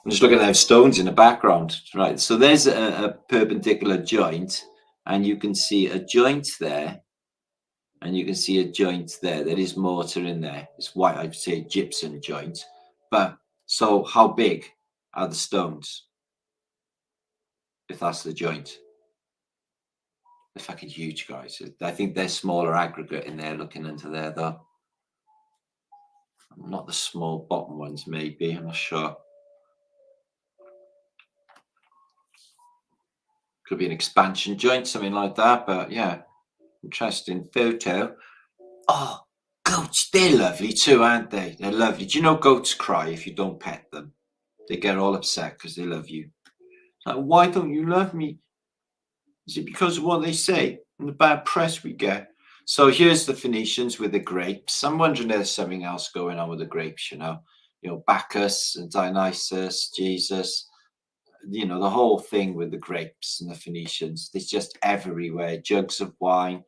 I'm just looking at those stones in the background. Right, so there's a perpendicular joint, and you can see a joint there And you can see a joint there. There is mortar in there. It's white, I'd say gypsum joint. But so how big are the stones? If that's the joint. They're fucking huge, guys. I think they're smaller aggregate in there looking into there, though. Not the small bottom ones, maybe. I'm not sure. Could be an expansion joint, something like that. But yeah, interesting photo. Oh, goats. They're lovely too, aren't they? They're lovely. Do you know goats cry if you don't pet them? They get all upset because they love you. Like, why don't you love me? Is it because of what they say and the bad press we get? So here's the Phoenicians with the grapes. I'm wondering if there's something else going on with the grapes, you know, Bacchus and Dionysus, Jesus, the whole thing with the grapes and the Phoenicians. It's just everywhere. Jugs of wine.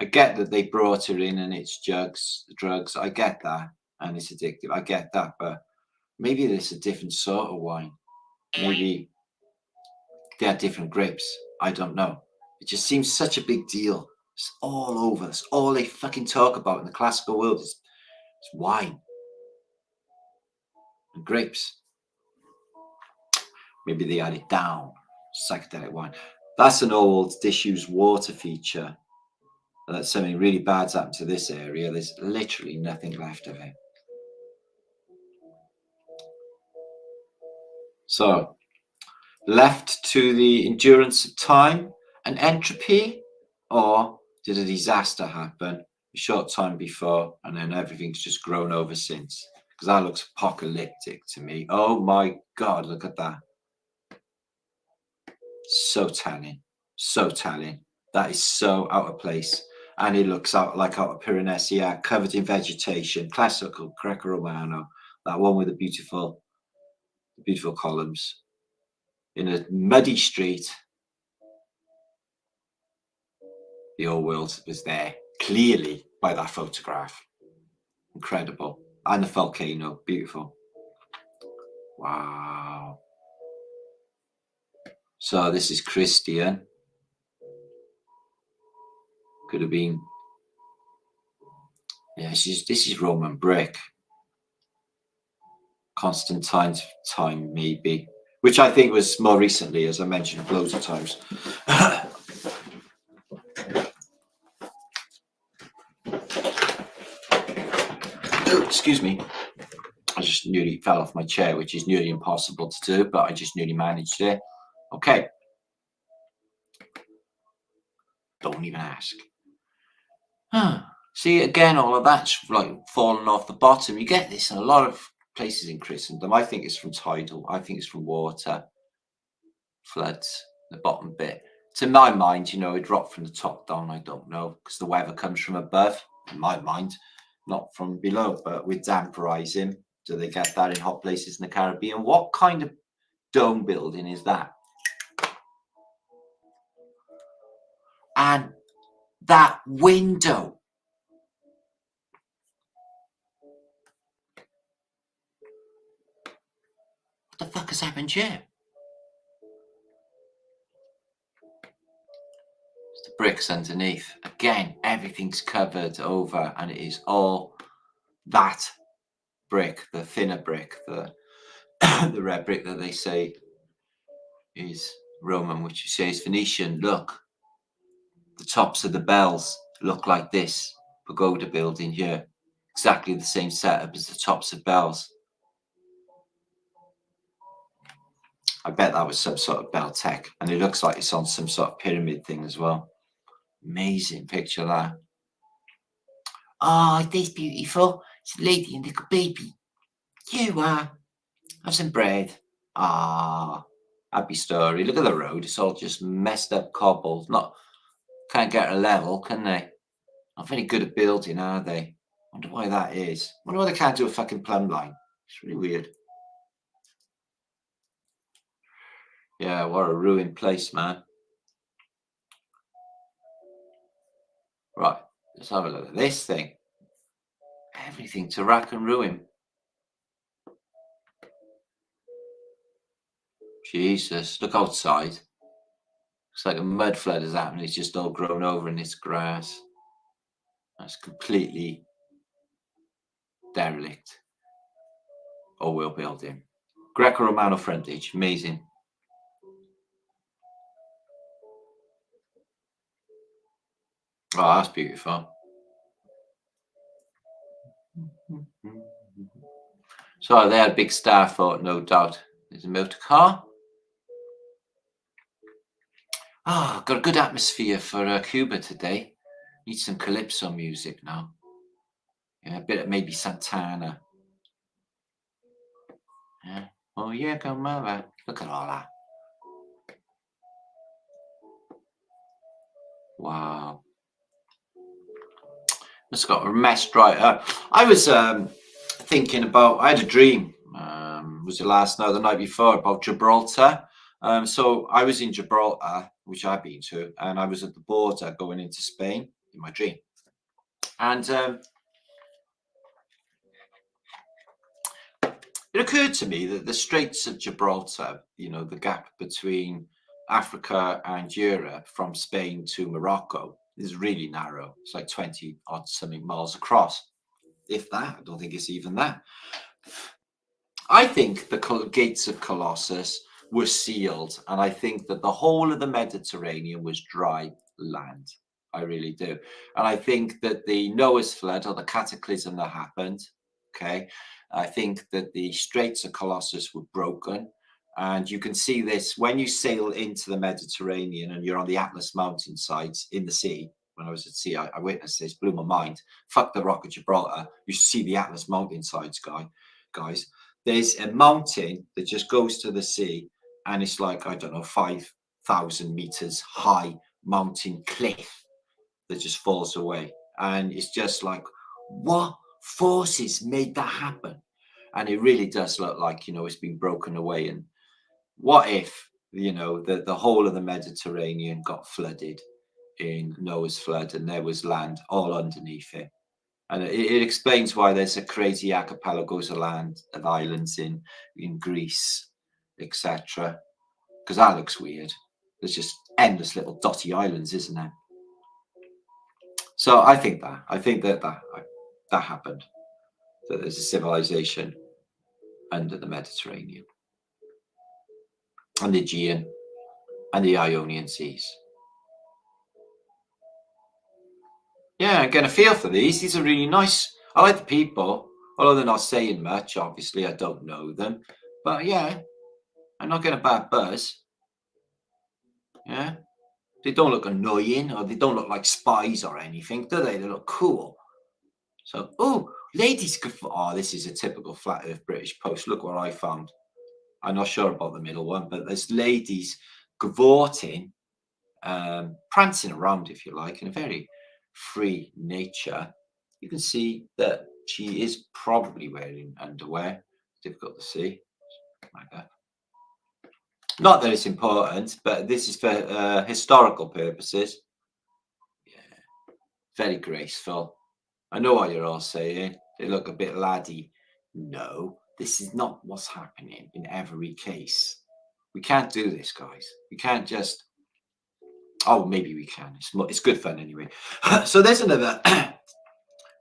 I get that they brought her in and it's jugs, drugs. I get that. And it's addictive. I get that. But maybe there's a different sort of wine. Maybe they are different grapes. I don't know. It just seems such a big deal. It's all over. It's all they fucking talk about in the classical world is wine and grapes. Maybe they add it down. Psychedelic wine. That's an old disused water feature. That's something really bad's happened to this area. There's literally nothing left of it. So, left to the endurance of time and entropy, or did a disaster happen a short time before and then everything's just grown over since? Because that looks apocalyptic to me. Oh my God, look at that. So telling. So telling. That is so out of place. And it looks out of Piranesi, covered in vegetation. Classical Greco-Romano. That one with the beautiful columns. In a muddy street. The old world was there, clearly, by that photograph. Incredible. And the volcano, beautiful. Wow. So this is Christian. Could have been, yeah, this is Roman brick. Constantine's time, maybe, which I think was more recently, as I mentioned loads of times. Oh, excuse me. I just nearly fell off my chair, which is nearly impossible to do, but I just nearly managed it. Okay. Don't even ask. See, again, all of that's like falling off the bottom. You get this in a lot of places in Christendom. I think it's from tidal. I think it's from water, floods, the bottom bit. To my mind, it dropped from the top down. I don't know, because the weather comes from above, in my mind, not from below. But with damp rising, do they get that in hot places in the Caribbean? What kind of dome building is that? And that window. What the fuck has happened here? It's the bricks underneath. Again, everything's covered over, and it is all that brick, the thinner brick, the the red brick that they say is Roman, which you say is Phoenician. Look, the tops of the bells look like this pagoda building here. Exactly the same setup as the tops of bells. I bet that was some sort of bell tech, and it looks like it's on some sort of pyramid thing as well. Amazing picture that. Oh, this beautiful. It's a lady and little baby. You have some bread. Ah, happy story. Look at the road. It's all just messed up cobbles. Can't get a level, can they? Not very good at building, are they? Wonder why that is. Wonder why they can't do a fucking plumb line. It's really weird. Yeah, what a ruined place, man. Right, let's have a look at this thing. Everything to rack and ruin. Jesus, look outside. Looks like a mud flood has happened. It's just all grown over and it's grass. That's completely derelict. Oil building. Greco-Romano frontage. Amazing. Oh, that's beautiful. So they had a big star photo, no doubt. There's a motor car. Ah, got a good atmosphere for Cuba today. Need some calypso music now. Yeah, a bit of maybe Santana. Yeah. Oh yeah, come over. Look at all that. Wow. It's got messed right up. I was thinking about, I had a dream, was it last night or the night before, about Gibraltar. So I was in Gibraltar, which I've been to, and I was at the border going into Spain in my dream. And it occurred to me that the Straits of Gibraltar, you know, the gap between Africa and Europe from Spain to Morocco, is really narrow. It's like 20 odd something miles across. If that, I don't think it's even that. I think the gates of Colossus were sealed, and I think that the whole of the Mediterranean was dry land. I really do. And I think that the Noah's flood, or the cataclysm that happened, okay, I think that the Straits of Colossus were broken. And you can see this when you sail into the Mediterranean and you're on the Atlas mountainsides in the sea. When I was at sea, I witnessed this, blew my mind. Fuck the Rock of Gibraltar. You see the Atlas mountainsides, guys. There's a mountain that just goes to the sea, and it's like, I don't know, 5,000 meters high mountain cliff that just falls away. And it's just like, what forces made that happen? And it really does look like, you know, it's been broken away. And what if, you know, the whole of the Mediterranean got flooded in Noah's flood and there was land all underneath it? And it explains why there's a crazy archipelagos of land of islands in Greece, etc. Because that looks weird. There's just endless little dotty islands, isn't there? So I think that happened. That there's a civilization under the Mediterranean and the Aegean and the Ionian Seas. Yeah, I'm getting a feel for these. These are really nice. I like the people, although they're not saying much. Obviously, I don't know them, but yeah, I'm not getting a bad buzz. Yeah, they don't look annoying, or they don't look like spies or anything, do they? They look cool. So, oh, ladies, oh, this is a typical flat Earth British post. Look what I found. I'm not sure about the middle one, but there's ladies cavorting, prancing around, if you like, in a very free nature. You can see that she is probably wearing underwear. Difficult to see. Like that. Not that it's important, but this is for historical purposes. Yeah, very graceful. I know what you're all saying. They look a bit laddie. No, this is not what's happening in every case. We can't do this, guys. We can't just. Oh, maybe we can. It's good fun anyway. So there's another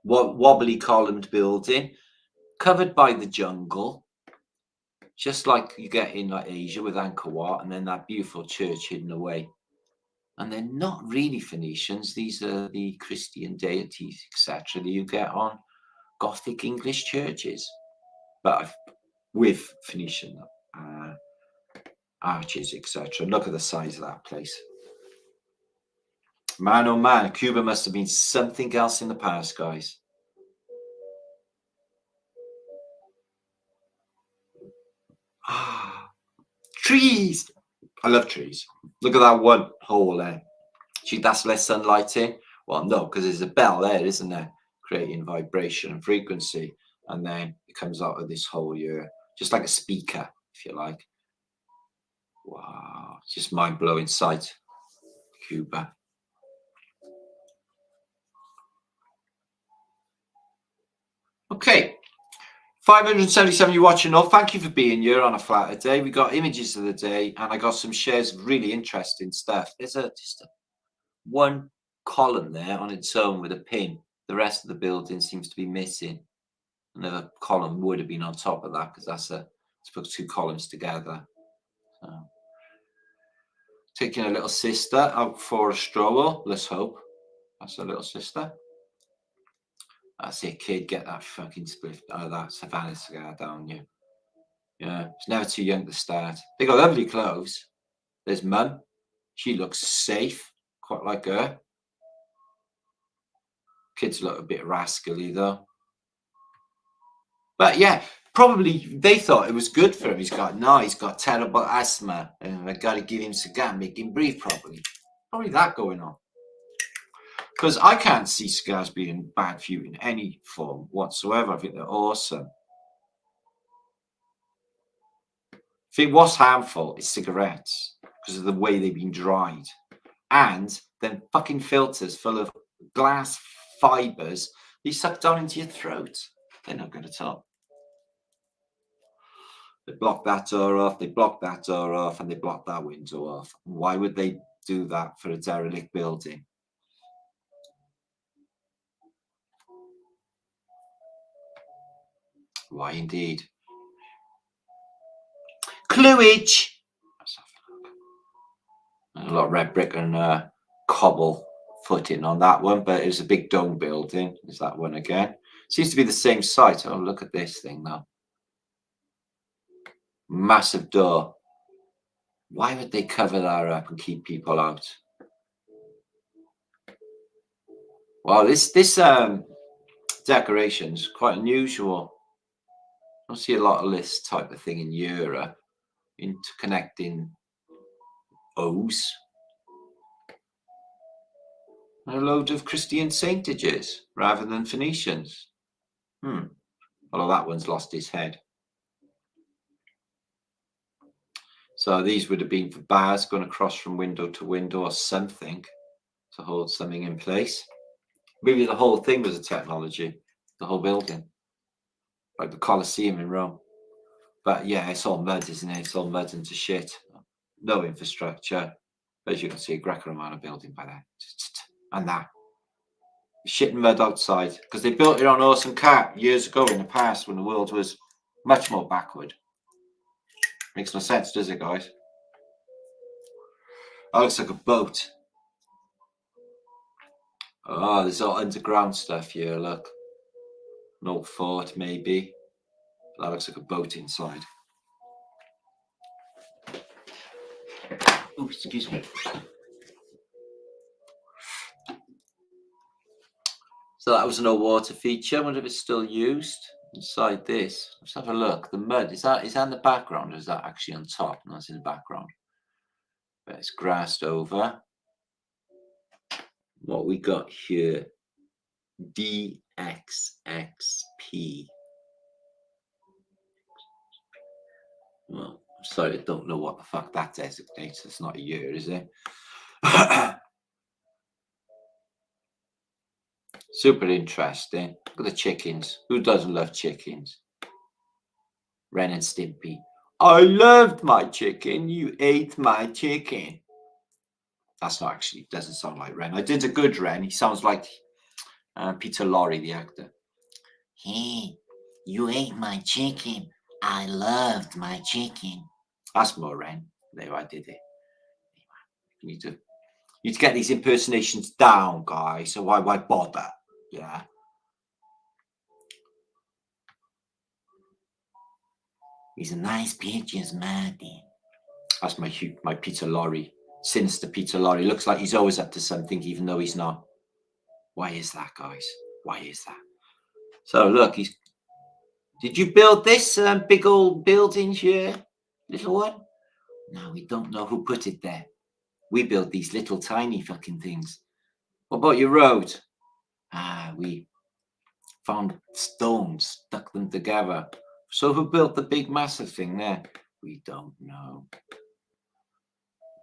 wobbly columned building covered by the jungle, just like you get in like Asia with Angkor Wat, and then that beautiful church hidden away. And they're not really Phoenicians. These are the Christian deities, etc., that you get on Gothic English churches, but with Phoenician arches, etc. Look at the size of that place. Man, oh man, Cuba must have been something else in the past, guys. Ah, trees. I love trees. Look at that one hole there. That's less sunlight in. Well, no, because there's a bell there, isn't there? Creating vibration and frequency. And then it comes out of this hole here, just like a speaker, if you like. Wow, just mind-blowing sight. Cuba. Okay, 577 you watching all. Thank you for being here on a Flaterday. We got images of the day, and I got some shares of really interesting stuff. There's just one column there on its own with a pin. The rest of the building seems to be missing. Another column would have been on top of that because that's to put two columns together. So, taking a little sister out for a stroll. Let's hope that's a little sister. I see a kid get that fucking spliff out of that Savannah cigar down you. Yeah, it's never too young to start. They got lovely clothes. There's Mum. She looks safe, quite like her. Kids look a bit rascally though. But yeah, probably they thought it was good for him. He's got terrible asthma, and I got to give him cigar, make him breathe properly. Probably that going on. Because I can't see cigars being bad for you in any form whatsoever. I think they're awesome. I think what's harmful is cigarettes because of the way they've been dried. And then fucking filters full of glass fibers you suck down into your throat. They're not good at all. They block that door off, they block that door off, and they block that window off. Why would they do that for a derelict building? Why indeed? Cluage. Let's have a look. A lot of red brick and cobble footing on that one, but it was a big dome building. Is that one again? Seems to be the same site. Oh, look at this thing now. Massive door. Why would they cover that up and keep people out? Well, this decoration's quite unusual. I don't see a lot of this type of thing in Europe. Interconnecting O's. A load of Christian saintages rather than Phoenicians. Although that one's lost his head. So these would have been for bars going across from window to window or something to hold something in place. Maybe the whole thing was a technology, the whole building, like the Colosseum in Rome. But yeah, it's all mud, isn't it? It's all mud into shit. No infrastructure. As you can see, a Greco-Roman building by that. And that. Shit and mud outside. Because they built it on horse and cart years ago in the past when the world was much more backward. Makes no sense, does it, guys? That looks like a boat. Oh, there's all underground stuff here, look. An old fort, maybe. That looks like a boat inside. Oh, excuse me. So that was an old water feature. I wonder if it's still used inside this. Let's have a look. The mud, is that in the background or is that actually on top? No, it's in the background. But it's grassed over. What we got here, DXXP. Well, I'm sorry, I don't know what the fuck that designates. It's not a year, is it? Super interesting. Look at the chickens. Who doesn't love chickens? Ren and Stimpy. I loved my chicken. You ate my chicken. That's not actually, doesn't sound like Ren. I did a good Ren. He sounds like Peter Lorre, the actor. Hey, you ate my chicken. I loved my chicken. That's more Ren. There, I did it. You need to get these impersonations down, guys. So why bother? Yeah. These are nice pictures, Marty. That's my Peter Lorre. Sinister Peter Lorre. Looks like he's always up to something, even though he's not. Why is that, guys? Why is that? So look, did you build this big old building here, little one? No, we don't know who put it there. We build these little tiny fucking things. What about your road? We found stones, stuck them together. So who built the big massive thing there? We don't know.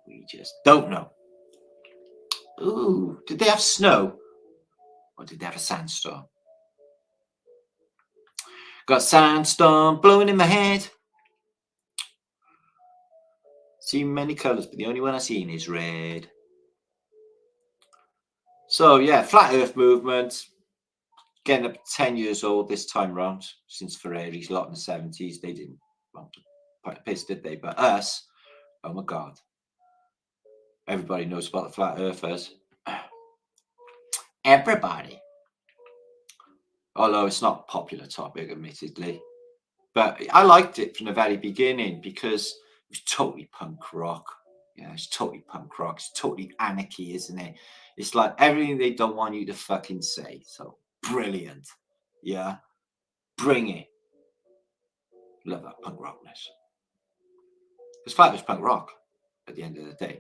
We just don't know. Ooh, did they have snow? Or did they have a sandstorm? Got sandstorm blowing in my head. Seen many colours, but the only one I've seen is red. So yeah, flat earth movement. getting up to 10 years old this time round, since Ferrari's a lot in the 70s. They didn't want to put a piss, did they? But us, oh my God. Everybody knows about the flat earthers. Everybody. Although it's not a popular topic, admittedly. But I liked it from the very beginning because it was totally punk rock. Yeah, it's totally punk rock. It's totally anarchy, isn't it? It's like everything they don't want you to fucking say. So brilliant. Yeah. Bring it. Love that punk rockness. Because flat was punk rock at the end of the day.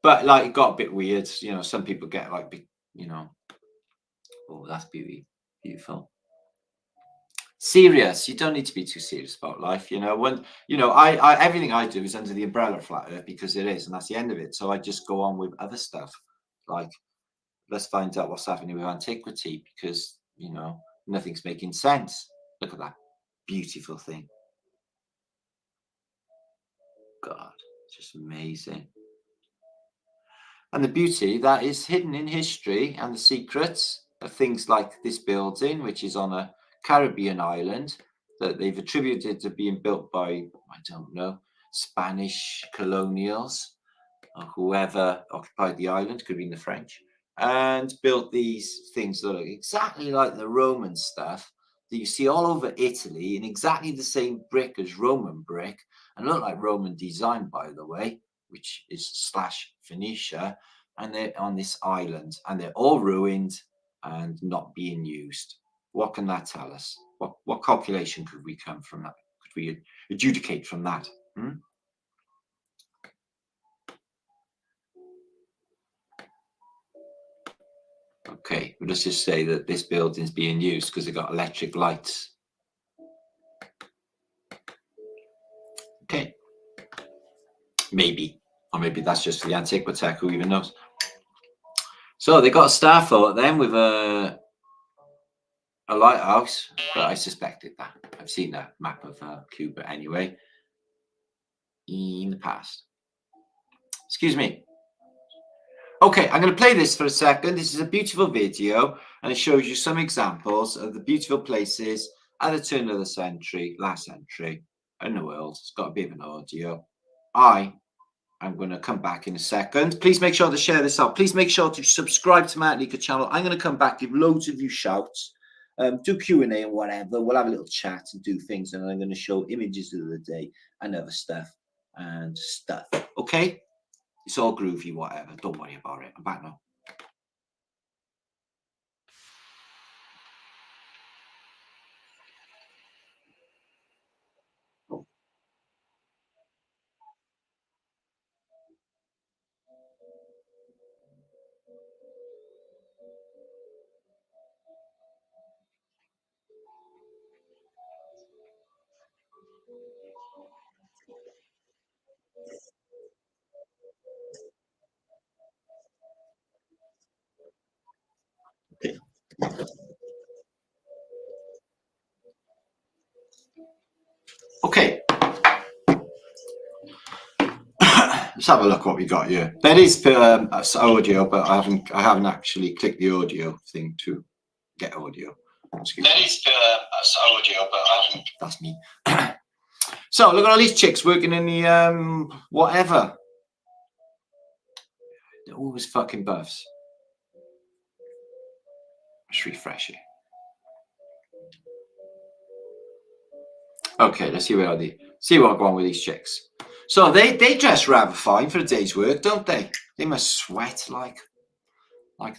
But like it got a bit weird. You know, some people get like, you know, oh, that's beautiful. Serious. You don't need to be too serious about life. You know, when, you know, I everything I do is under the umbrella of flat earth because it is, and that's the end of it. So I just go on with other stuff. Like, let's find out what's happening with antiquity because, you know, nothing's making sense. Look at that beautiful thing. God, it's just amazing. And the beauty that is hidden in history and the secrets of things like this building, which is on a Caribbean island that they've attributed to being built by, I don't know, Spanish colonials or whoever occupied the island, could be in the French, and built these things that look exactly like the Roman stuff that you see all over Italy in exactly the same brick as Roman brick and look like Roman design, by the way, which is / Phoenicia, and they're on this island and they're all ruined and not being used. What can that tell us? What calculation could we come from that? Could we adjudicate from that? Okay, well, let's just say that this building's being used because it got electric lights. Okay, maybe, or maybe that's just the Antiquitech, who even knows. So they got a star photo then with a lighthouse, but I suspected that. I've seen that map of Cuba anyway in the past. Excuse me. Okay, I'm going to play this for a second. This is a beautiful video, and it shows you some examples of the beautiful places at the turn of the century, last century, in the world. It's got a bit of an audio. I'm going to come back in a second. Please make sure to share this out. Please make sure to subscribe to my channel. I'm going to come back, give loads of you shouts, do Q&A and whatever. We'll have a little chat and do things, and I'm going to show images of the day and other stuff and stuff. Okay? It's all groovy, whatever. Don't worry about it. I'm back now. Okay. Let's have a look what we got here. That is audio, but I haven't actually clicked the audio thing to get audio. Excuse me. That is audio, but I haven't. That's me. So look at all these chicks working in the whatever. They're always fucking buffs. Let's refresh it. Okay, let's see where what go on with these chicks. So they dress rather fine for a day's work, don't they? They must sweat like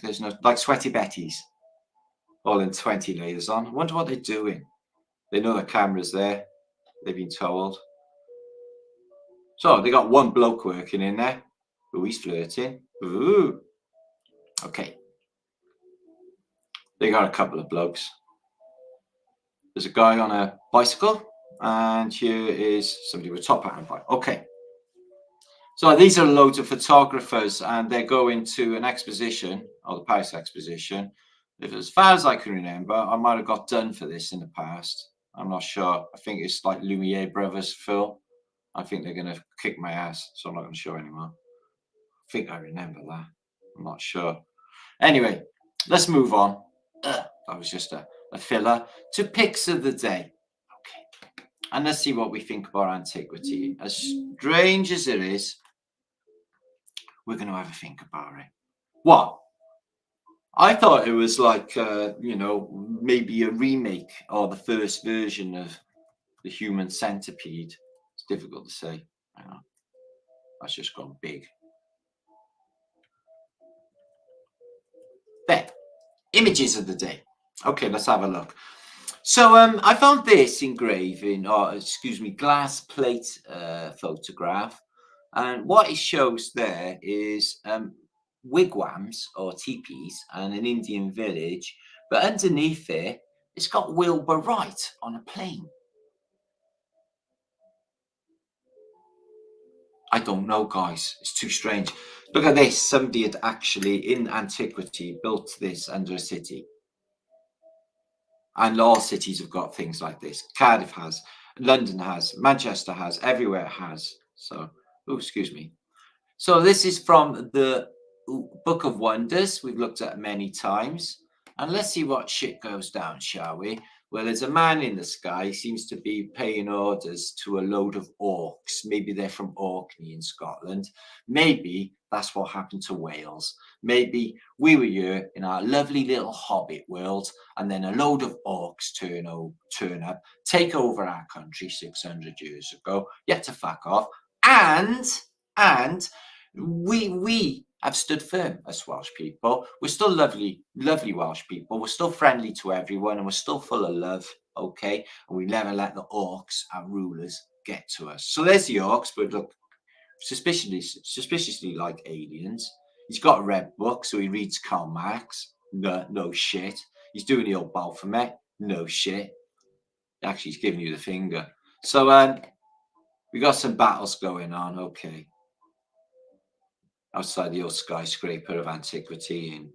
there's no, like sweaty Betties, all in 20 layers on. I wonder what they're doing. They know the camera's there. They've been told. So they got one bloke working in there. Ooh, he's flirting. Ooh. Okay. They got a couple of blokes. There's a guy on a bicycle, and here is somebody with a top hat and bike. Okay. So these are loads of photographers, and they're going to an exposition, or the Paris Exposition. As far as I can remember, I might have got done for this in the past. I'm not sure. I think it's like Lumiere Brothers film. I think they're going to kick my ass, so I'm not going to show anymore. I think I remember that. I'm not sure. Anyway, let's move on. That was just a filler to picks of the day. Okay. And let's see what we think about antiquity. As strange as it is, we're going to have a think about it. What? I thought it was like, maybe a remake or the first version of the human centipede. It's difficult to say. Hang on. That's just gone big. There. Images of the day. Okay, let's have a look. So I found this engraving, or excuse me, glass plate photograph. And what it shows there is wigwams or teepees and an Indian village. But underneath it, it's got Wilbur Wright on a plane. I don't know, guys. It's too strange. Look at this. Somebody had actually, in antiquity, built this under a city. And all cities have got things like this. Cardiff has, London has, Manchester has, everywhere it has. So, oh, excuse me. So this is from the Book of Wonders. We've looked at it many times. And let's see what shit goes down, shall we? Well, there's a man in the sky. He seems to be paying orders to a load of orcs. Maybe they're from Orkney in Scotland. Maybe that's what happened to Wales. Maybe we were here in our lovely little hobbit world, and then a load of orcs turn up, take over our country 600 years ago, yet to fuck off, and we have stood firm as Welsh people. We're still lovely Welsh people. We're still friendly to everyone, and we're still full of love, okay? And we never let the orcs, our rulers, get to us. So there's the orcs, but look, suspiciously like aliens. He's got a red book, so he reads Karl Marx. No shit. He's doing the old Baphomet. No shit. Actually, he's giving you the finger. So we got some battles going on, okay. Outside the old skyscraper of antiquity in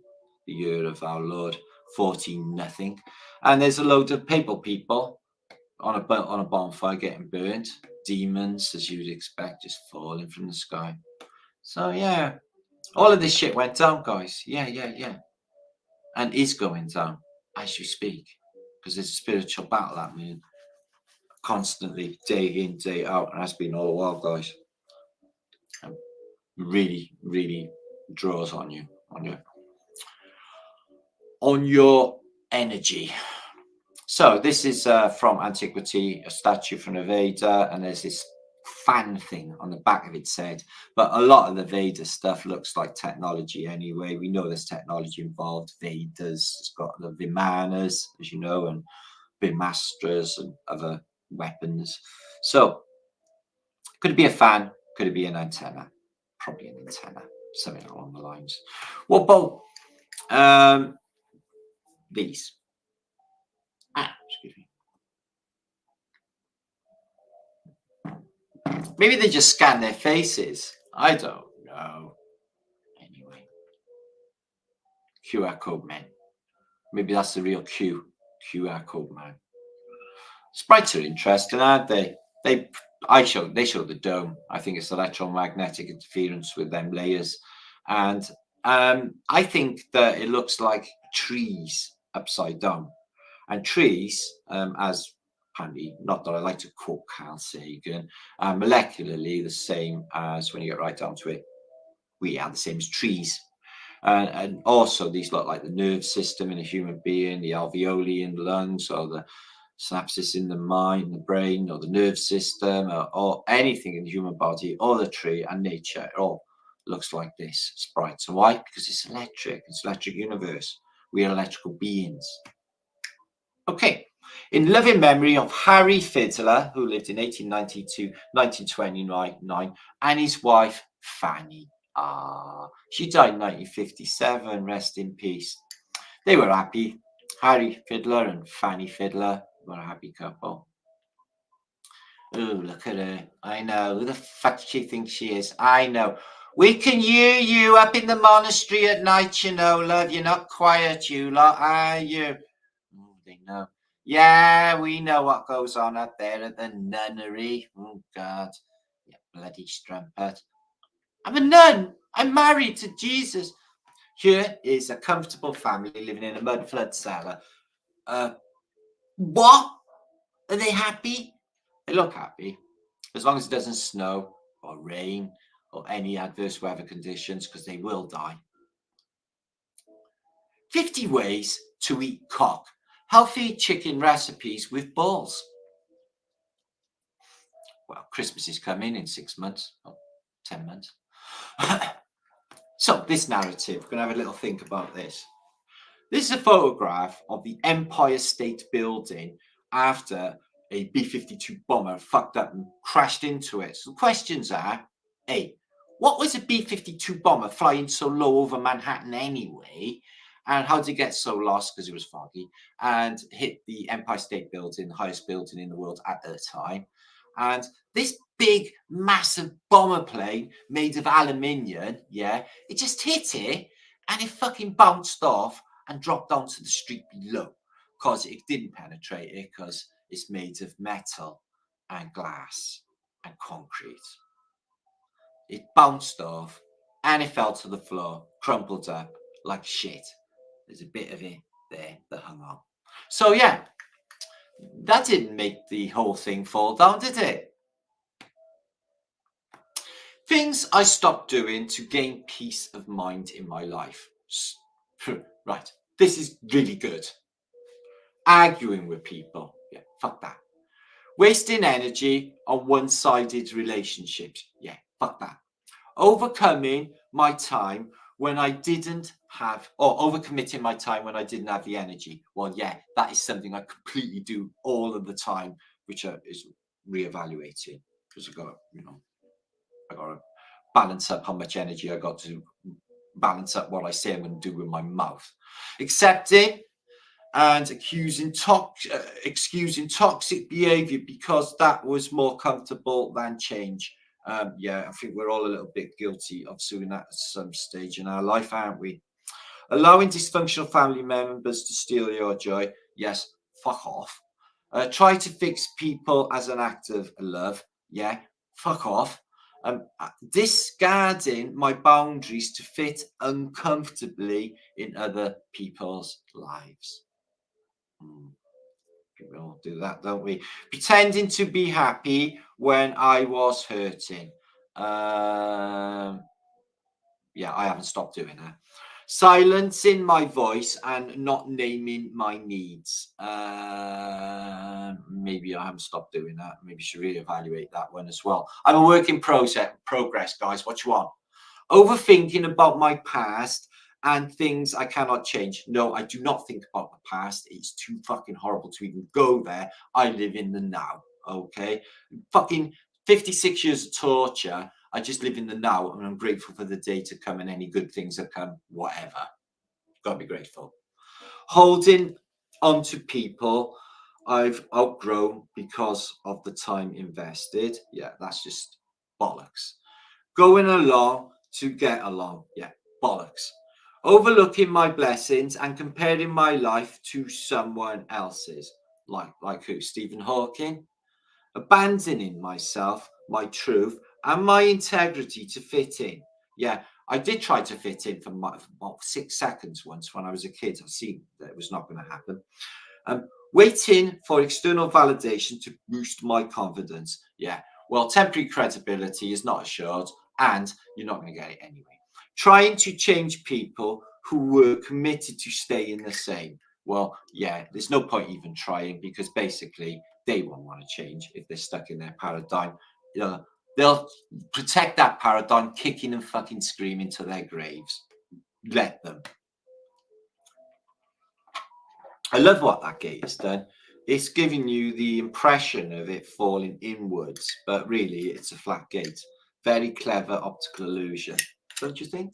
the year of our Lord 14 nothing. And there's a load of papal people on a bonfire getting burnt. Demons, as you'd expect, just falling from the sky. So yeah, all of this shit went down, guys. Yeah. And is going down as you speak. Because there's a spiritual battle happening constantly, day in, day out, and has been all the while, guys. Really draws on your energy. So this is from antiquity, a statue from a Veda, and there's this fan thing on the back of it said, but a lot of the Veda stuff looks like technology anyway. We know there's technology involved. Vedas, it's got the Vimanas, as you know, and Vimastras and other weapons. So could it be a fan? Could it be an antenna? Probably an antenna, something along the lines. What about these? Excuse me. Maybe they just scan their faces. I don't know. Anyway, QR code man. Maybe that's the real QR code man. Sprites are interesting, aren't they? They show the dome. I think it's electromagnetic interference with them layers, and I think that it looks like trees upside down, and trees, as apparently, not that I like to quote Carl Sagan, molecularly the same as, when you get right down to it, we are the same as trees. And also these look like the nerve system in a human being, the alveoli in the lungs, or the synapses in the mind, the brain, or the nerve system, or anything in the human body, or the tree and nature. It all looks like this, sprites. And why? Because it's electric. It's electric universe. We are electrical beings. Okay. In loving memory of Harry Fiddler, who lived in 1890 to 1929, and his wife, Fanny. She died in 1957. Rest in peace. They were happy. Harry Fiddler and Fanny Fiddler were a happy couple. Oh, look at her. I know. Who the fuck she thinks she is? I know. We can hear you up in the monastery at night, you know, love. You're not quiet, you lot, are you? Oh, they know. Yeah, we know what goes on up there at the nunnery. Oh, God. You bloody strumpet. I'm a nun. I'm married to Jesus. Here is a comfortable family living in a mud flood cellar. What? Are they happy? They look happy. As long as it doesn't snow or rain or any adverse weather conditions, because they will die. 50 ways to eat cock. Healthy chicken recipes with balls. Well, Christmas is coming in 6 months, or 10 months. So this narrative, we're going to have a little think about this. This is a photograph of the Empire State Building after a B-52 bomber fucked up and crashed into it. So the questions are, A, what was a B-52 bomber flying so low over Manhattan anyway? And how did it get so lost? Because it was foggy, and hit the Empire State Building, the highest building in the world at the time. And this big, massive bomber plane made of aluminium, yeah, it just hit it and it fucking bounced off and dropped onto the street below, because it didn't penetrate it because it's made of metal and glass and concrete. It bounced off and it fell to the floor, crumpled up like shit. There's a bit of it there that hung on. So yeah, that didn't make the whole thing fall down, did it? Things I stopped doing to gain peace of mind in my life. Right, this is really good. Arguing with people. Yeah, fuck that. Wasting energy on one-sided relationships. Yeah, fuck that. Overcoming my time when I didn't have, or overcommitting my time when I didn't have the energy. Well, yeah, that is something I completely do all of the time, which is reevaluating, because I got to balance up how much energy I got to balance up what I say I'm going to do with my mouth. Accepting and excusing toxic behavior because that was more comfortable than change. Yeah, I think we're all a little bit guilty of doing that at some stage in our life, aren't we? Allowing dysfunctional family members to steal your joy. Yes, fuck off. Try to fix people as an act of love. Yeah, fuck off. Discarding my boundaries to fit uncomfortably in other people's lives. We all do that, don't we? Pretending to be happy when I was hurting. Yeah, I haven't stopped doing that. Silencing my voice and not naming my needs. Maybe I haven't stopped doing that. Maybe I should reevaluate that one as well. I'm a work in progress, guys. What you want? Overthinking about my past and things I cannot change. No, I do not think about the past. It's too fucking horrible to even go there. I live in the now. Okay, fucking 56 years of torture. I just live in the now, and I'm grateful for the day to come and any good things that come, whatever. Gotta be grateful. Holding on to people I've outgrown because of the time invested. Yeah, that's just bollocks. Going along to get along. Yeah, bollocks. Overlooking my blessings and comparing my life to someone else's. Like who? Stephen Hawking? Abandoning myself, my truth, and my integrity to fit in. Yeah, I did try to fit in for 6 seconds once when I was a kid. I see that it was not going to happen. Waiting for external validation to boost my confidence. Yeah, well, temporary credibility is not assured, and you're not going to get it anyway. Trying to change people who were committed to staying the same. Well, yeah, there's no point even trying, because basically they won't want to change if they're stuck in their paradigm. They'll protect that paradigm, kicking and fucking screaming to their graves. Let them. I love what that gate has done. It's giving you the impression of it falling inwards, but really it's a flat gate. Very clever optical illusion, don't you think?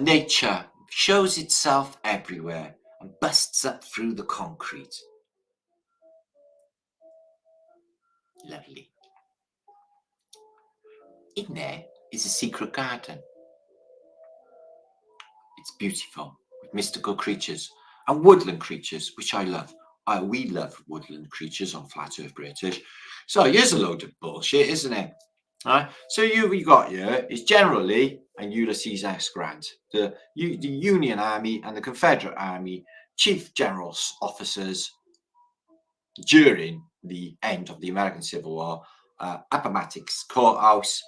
Nature shows itself everywhere and busts up through the concrete. Lovely. In there is a secret garden. It's beautiful, with mystical creatures and woodland creatures, which I love. We love woodland creatures on Flat Earth British. So here's a load of bullshit, isn't it? Right? So you got here is General Lee and Ulysses S. Grant, the Union Army and the Confederate Army chief general officers during the end of the American Civil War, Appomattox Courthouse,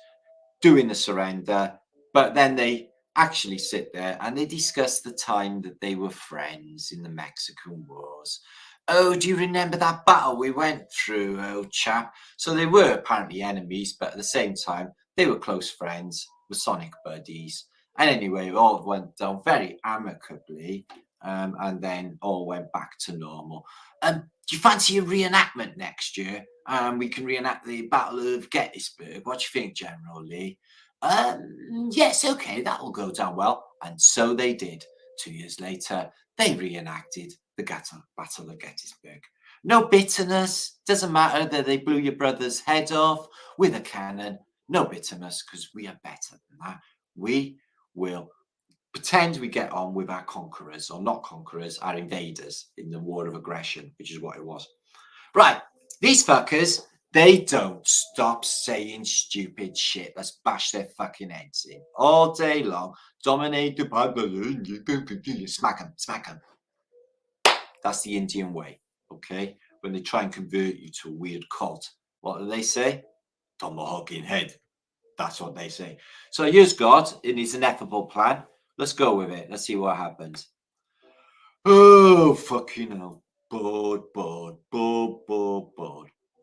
doing the surrender. But then they actually sit there and they discuss the time that they were friends in the Mexican Wars. Oh, do you remember that battle we went through, old chap? So they were apparently enemies, but at the same time, they were close friends, Masonic buddies. And anyway, it all went down very amicably, and then all went back to normal. Do you fancy a reenactment next year? We can reenact the Battle of Gettysburg. What do you think, General Lee? Yes, okay, that will go down well. And so they did. 2 years later, they reenacted the Battle of Gettysburg. No bitterness. Doesn't matter that they blew your brother's head off with a cannon. No bitterness, because we are better than that. We will pretend we get on with our conquerors, or not conquerors, our invaders in the war of aggression, which is what it was. Right, these fuckers, they don't stop saying stupid shit. Let's bash their fucking heads in all day long. Dominate the Bible. Smack them, smack them. That's the Indian way, okay? When they try and convert you to a weird cult, what do they say? Tomahawking head. That's what they say. So here's God in his ineffable plan. Let's go with it. Let's see what happens. Oh, fucking hell. Bored.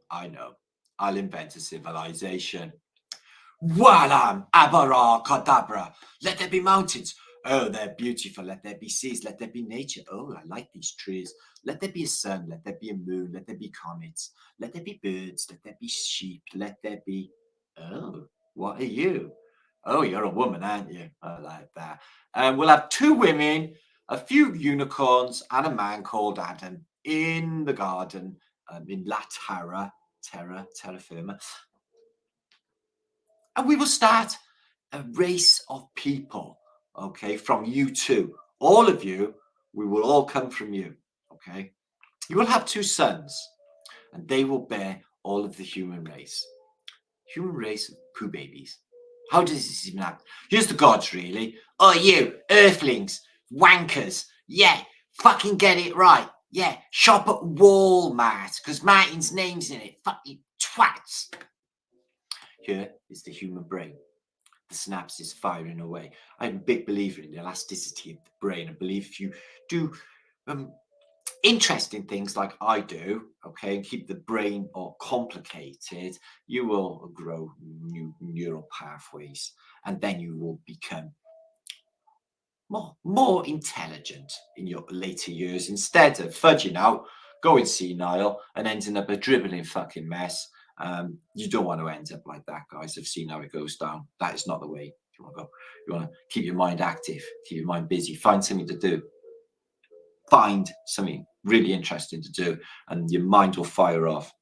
I know. I'll invent a civilization. Walam, abara, kadabra. Let there be mountains. Oh, they're beautiful. Let there be seas. Let there be nature. Oh, I like these trees. Let there be a sun. Let there be a moon. Let there be comets. Let there be birds. Let there be sheep. Let there be... Oh, what are you? Oh, you're a woman, aren't you? I like that. And we'll have 2 women, a few unicorns, and a man called Adam in the garden in La terra firma. And we will start a race of people, okay, from you two. All of you, we will all come from you, okay? You will have 2 sons, and they will bear all of the human race. Human race of poo babies. How does this even happen? Here's the gods, really. Oh, you, earthlings, wankers. Yeah, fucking get it right. Yeah, shop at Walmart, because Martin's name's in it. Fucking twats. Here is the human brain. The synapses firing away. I'm a big believer in the elasticity of the brain. I believe if you do interesting things like I do, okay, and keep the brain all complicated, you will grow new neural pathways, and then you will become more intelligent in your later years instead of fudging out, going senile, and ending up a dribbling fucking mess. You don't want to end up like that, guys. I've seen how it goes down. That is not the way you want to go. You want to keep your mind active, keep your mind busy, find something to do. Find something really interesting to do, and your mind will fire off.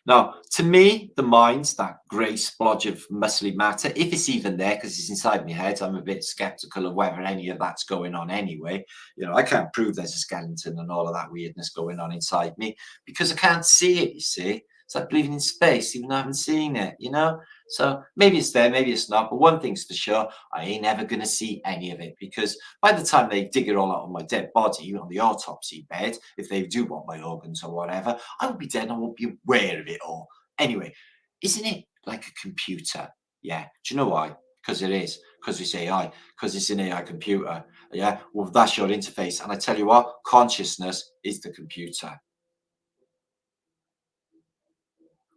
Now, to me, the mind's that grey splodge of muscly matter, if it's even there, because it's inside my head. I'm a bit skeptical of whether any of that's going on anyway. You know, I can't prove there's a skeleton and all of that weirdness going on inside me because I can't see it, you see. It's like believing in space, even though I haven't seen it, you know? So maybe it's there, maybe it's not. But one thing's for sure, I ain't ever going to see any of it, because by the time they dig it all out of my dead body on the autopsy bed, if they do want my organs or whatever, I will be dead and I won't be aware of it all. Anyway, isn't it like a computer? Yeah. Do you know why? Because it is. Because it's AI. Because it's an AI computer. Yeah. Well, that's your interface. And I tell you what, consciousness is the computer.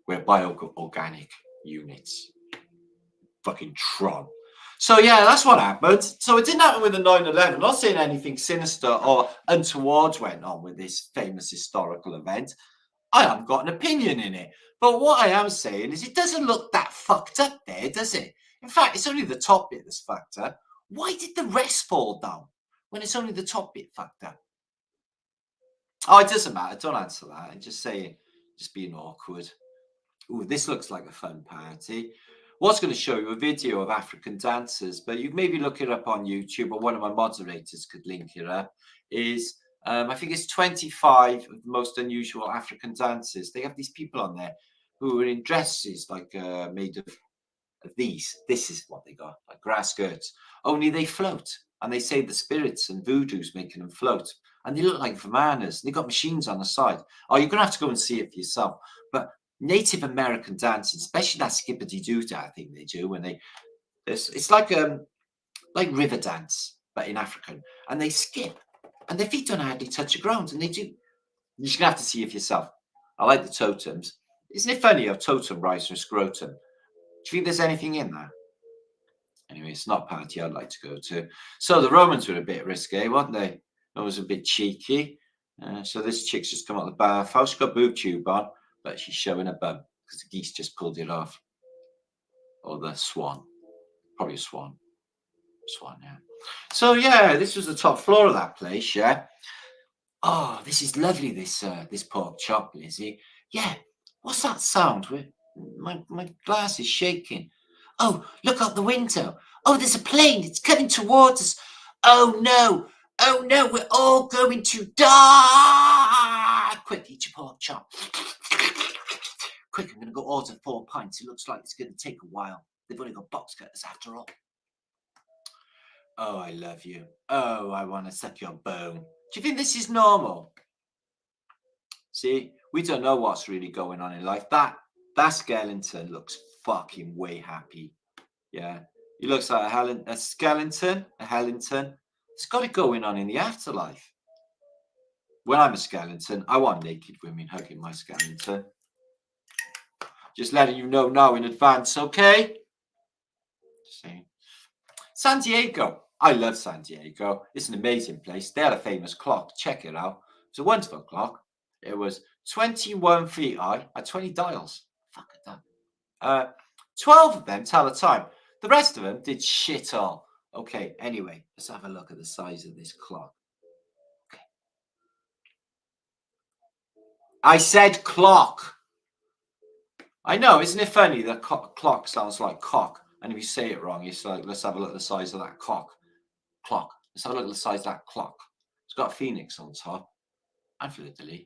We're bioorganic units. Fucking Tron. So yeah, that's what happened. So it didn't happen with the 9/11. I'm not saying anything sinister or untoward went on with this famous historical event. I haven't got an opinion in it. But what I am saying is it doesn't look that fucked up there, does it? In fact, it's only the top bit that's fucked up. Why did the rest fall down when it's only the top bit fucked up? Oh, it doesn't matter. Don't answer that. I'm just saying, just being awkward. Ooh, this looks like a fun party. Was going to show you a video of African dancers, but you maybe look it up on YouTube, or one of my moderators could link it up. Is I think it's 25 of the most unusual African dances. They have these people on there who are in dresses like made of These, this is what they got, like grass skirts, only they float. And they say the spirits and voodoo's making them float. And they look like bananas. They got machines on the side. Oh, you're going to have to go and see it for yourself. But Native American dancing, especially that skippity-doo-dah, I think they do, when they, it's like river dance, but in African. And they skip. And their feet don't hardly touch the ground. And they do. You're going to have to see it for yourself. I like the totems. Isn't it funny how totem rise from scrotum? Do you think there's anything in that? Anyway, it's not a party I'd like to go to. So the Romans were a bit risque, weren't they? It was a bit cheeky. So this chick's just come out of the bathhouse. She's got boob tube on, but she's showing her bum because the geese just pulled it off. Or the swan. Probably a swan. Swan, yeah. So yeah, this was the top floor of that place, yeah. Oh, this is lovely, this pork chop, Lizzie. Yeah, what's that sound? My glass is shaking. Oh, look out the window. Oh, there's a plane. It's coming towards us. Oh, no. Oh, no. We're all going to die. Quick, eat your pork chop. Quick, I'm going to go order 4 pints. It looks like it's going to take a while. They've only got box cutters after all. Oh, I love you. Oh, I want to suck your bone. Do you think this is normal? See, we don't know what's really going on in life. That skeleton looks fucking way happy. Yeah, he looks like a skeleton, a Hellington. It's got it going on in the afterlife. When I'm a skeleton, I want naked women hugging my skeleton. Just letting you know now in advance, okay? See. San Diego. I love San Diego. It's an amazing place. They had a famous clock. Check it out. It's a wonderful clock. It was 21 feet high at 20 dials. Fuck at that. 12 of them tell the time. The rest of them did shit all. Okay, anyway, let's have a look at the size of this clock. Okay. I said clock. I know, isn't it funny that clock sounds like cock? And if you say it wrong, it's like, let's have a look at the size of that clock. Let's have a look at the size of that clock. It's got a phoenix on top. And fleur-de-lis.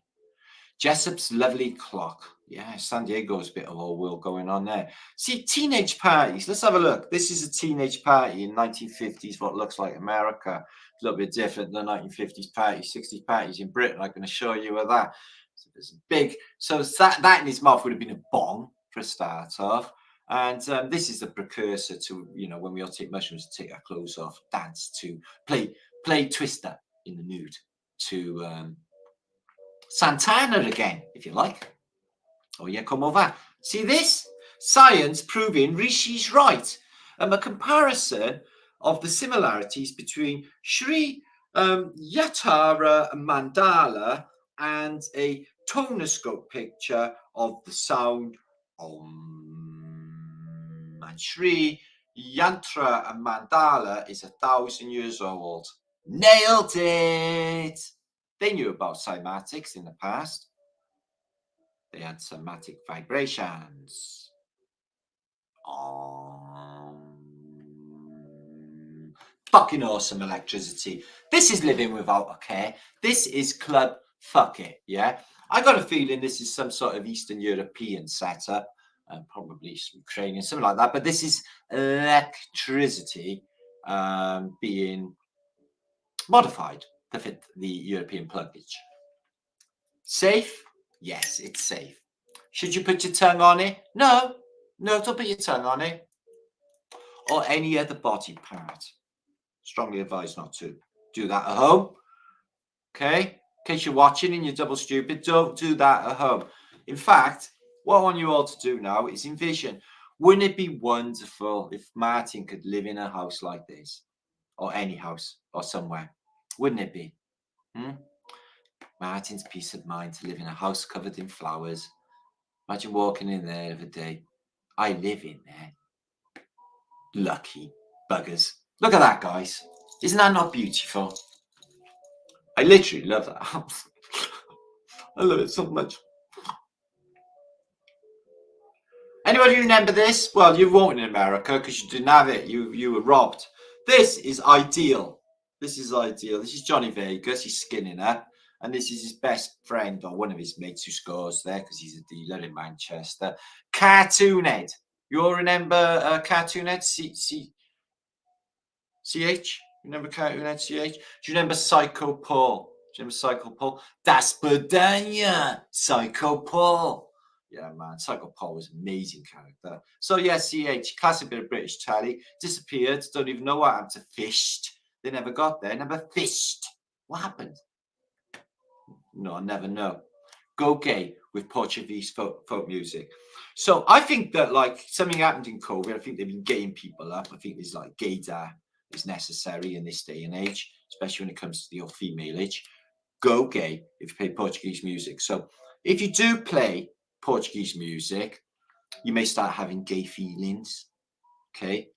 Jessup's lovely clock. Yeah, San Diego's a bit of all world going on there. See, teenage parties. Let's have a look. This is a teenage party in 1950s, what looks like America. A little bit different than 1950s parties, 60s parties in Britain. I'm going to show you of that. So there's a big, so that in his mouth would have been a bong for a start off. And this is the precursor to, you know, when we all take mushrooms to take our clothes off, dance, to play Twister in the nude, to Santana again, if you like. Oh yeah, come over. See this? Science proving Rishi's right. A comparison of the similarities between Sri Yatara Mandala and a tonoscope picture of the sound Om. And Sri Yantra Mandala is 1,000 years old. Nailed it! They knew about cymatics in the past. They had cymatic vibrations. Fucking awesome electricity. This is living without a care. This is club fuck it, yeah? I got a feeling this is some sort of Eastern European setup, and probably some Ukrainian, something like that. But this is electricity being modified to fit the European pluggage. Safe? Yes, it's safe. Should you put your tongue on it? No, don't put your tongue on it. Or any other body part. Strongly advise not to do that at home. Okay? In case you're watching and you're double stupid, don't do that at home. In fact, what I want you all to do now is envision, wouldn't it be wonderful if Martin could live in a house like this? Or any house, or somewhere. Wouldn't it be? Martin's peace of mind to live in a house covered in flowers. Imagine walking in there every day. I live in there. Lucky buggers. Look at that, guys. Isn't that not beautiful? I literally love that house. I love it so much. Anybody remember this? Well, you won't in America because you didn't have it. You were robbed. This is ideal. This is ideal. This is Johnny Vegas. He's skinning her. And this is his best friend or one of his mates who scores there because he's a dealer in Manchester. Cartoon Head. You all remember Cartoonhead CH? Remember Cartoonhead CH? Do you remember Psycho Paul? Do you remember Psycho Paul? Das Bedanya, Psycho Paul. Yeah, man, Psycho Paul was an amazing character. So yeah, CH, classic bit of British telly, disappeared. Don't even know what happened to Fished. They never got there, never fished. What happened? No, I never know. Go gay with Portuguese folk music. So I think that like something happened in COVID. I think they've been gaying people up. I think there's like gaydar is necessary in this day and age, especially when it comes to the old female age. Go gay if you play Portuguese music. So if you do play Portuguese music, you may start having gay feelings. Okay,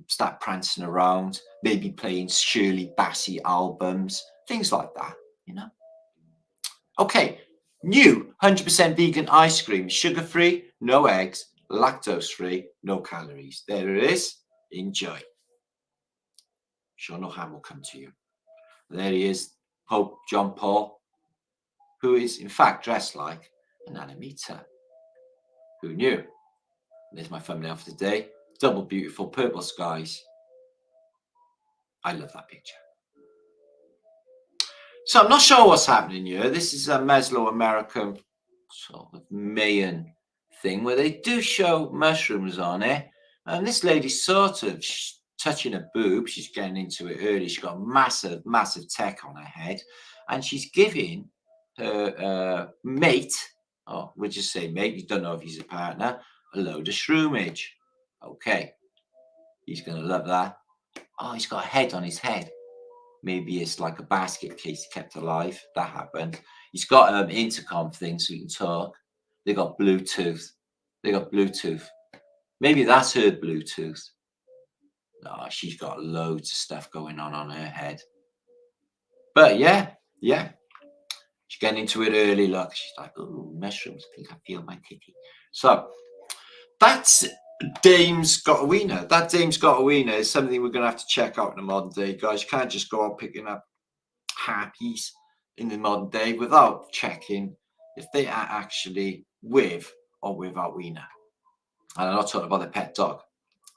start prancing around, maybe playing Shirley Bassey albums, things like that, you know. Okay, new 100% vegan ice cream, sugar-free, no eggs, lactose-free, no calories. There it is. Enjoy. Sure no harm will come to you. There he is, Pope John Paul, who is in fact dressed like an animator. Who knew? There's my thumbnail for today. Double beautiful purple skies. I love that picture. So I'm not sure what's happening here. This is a Mesoamerican sort of Mayan thing where they do show mushrooms on it. And this lady's sort of touching her boob. She's getting into it early. She's got massive, massive tech on her head. And she's giving her mate, or we'll just say mate, you don't know if he's a partner, a load of shroomage. Okay. He's going to love that. Oh, he's got a head on his head. Maybe it's like a basket case he kept alive. That happened. He's got intercom thing so he can talk. They got Bluetooth. Maybe that's her Bluetooth. No, she's got loads of stuff going on her head. But yeah. She's getting into it early. Look, she's like, oh, mushrooms. I think I feel my titty. So that's Dame's Got a Wiener. That Dame's Got a Wiener is something we're going to have to check out in the modern day, guys. You can't just go out picking up harpies in the modern day without checking if they are actually with or without wiener. And I'm not talking about the pet dog.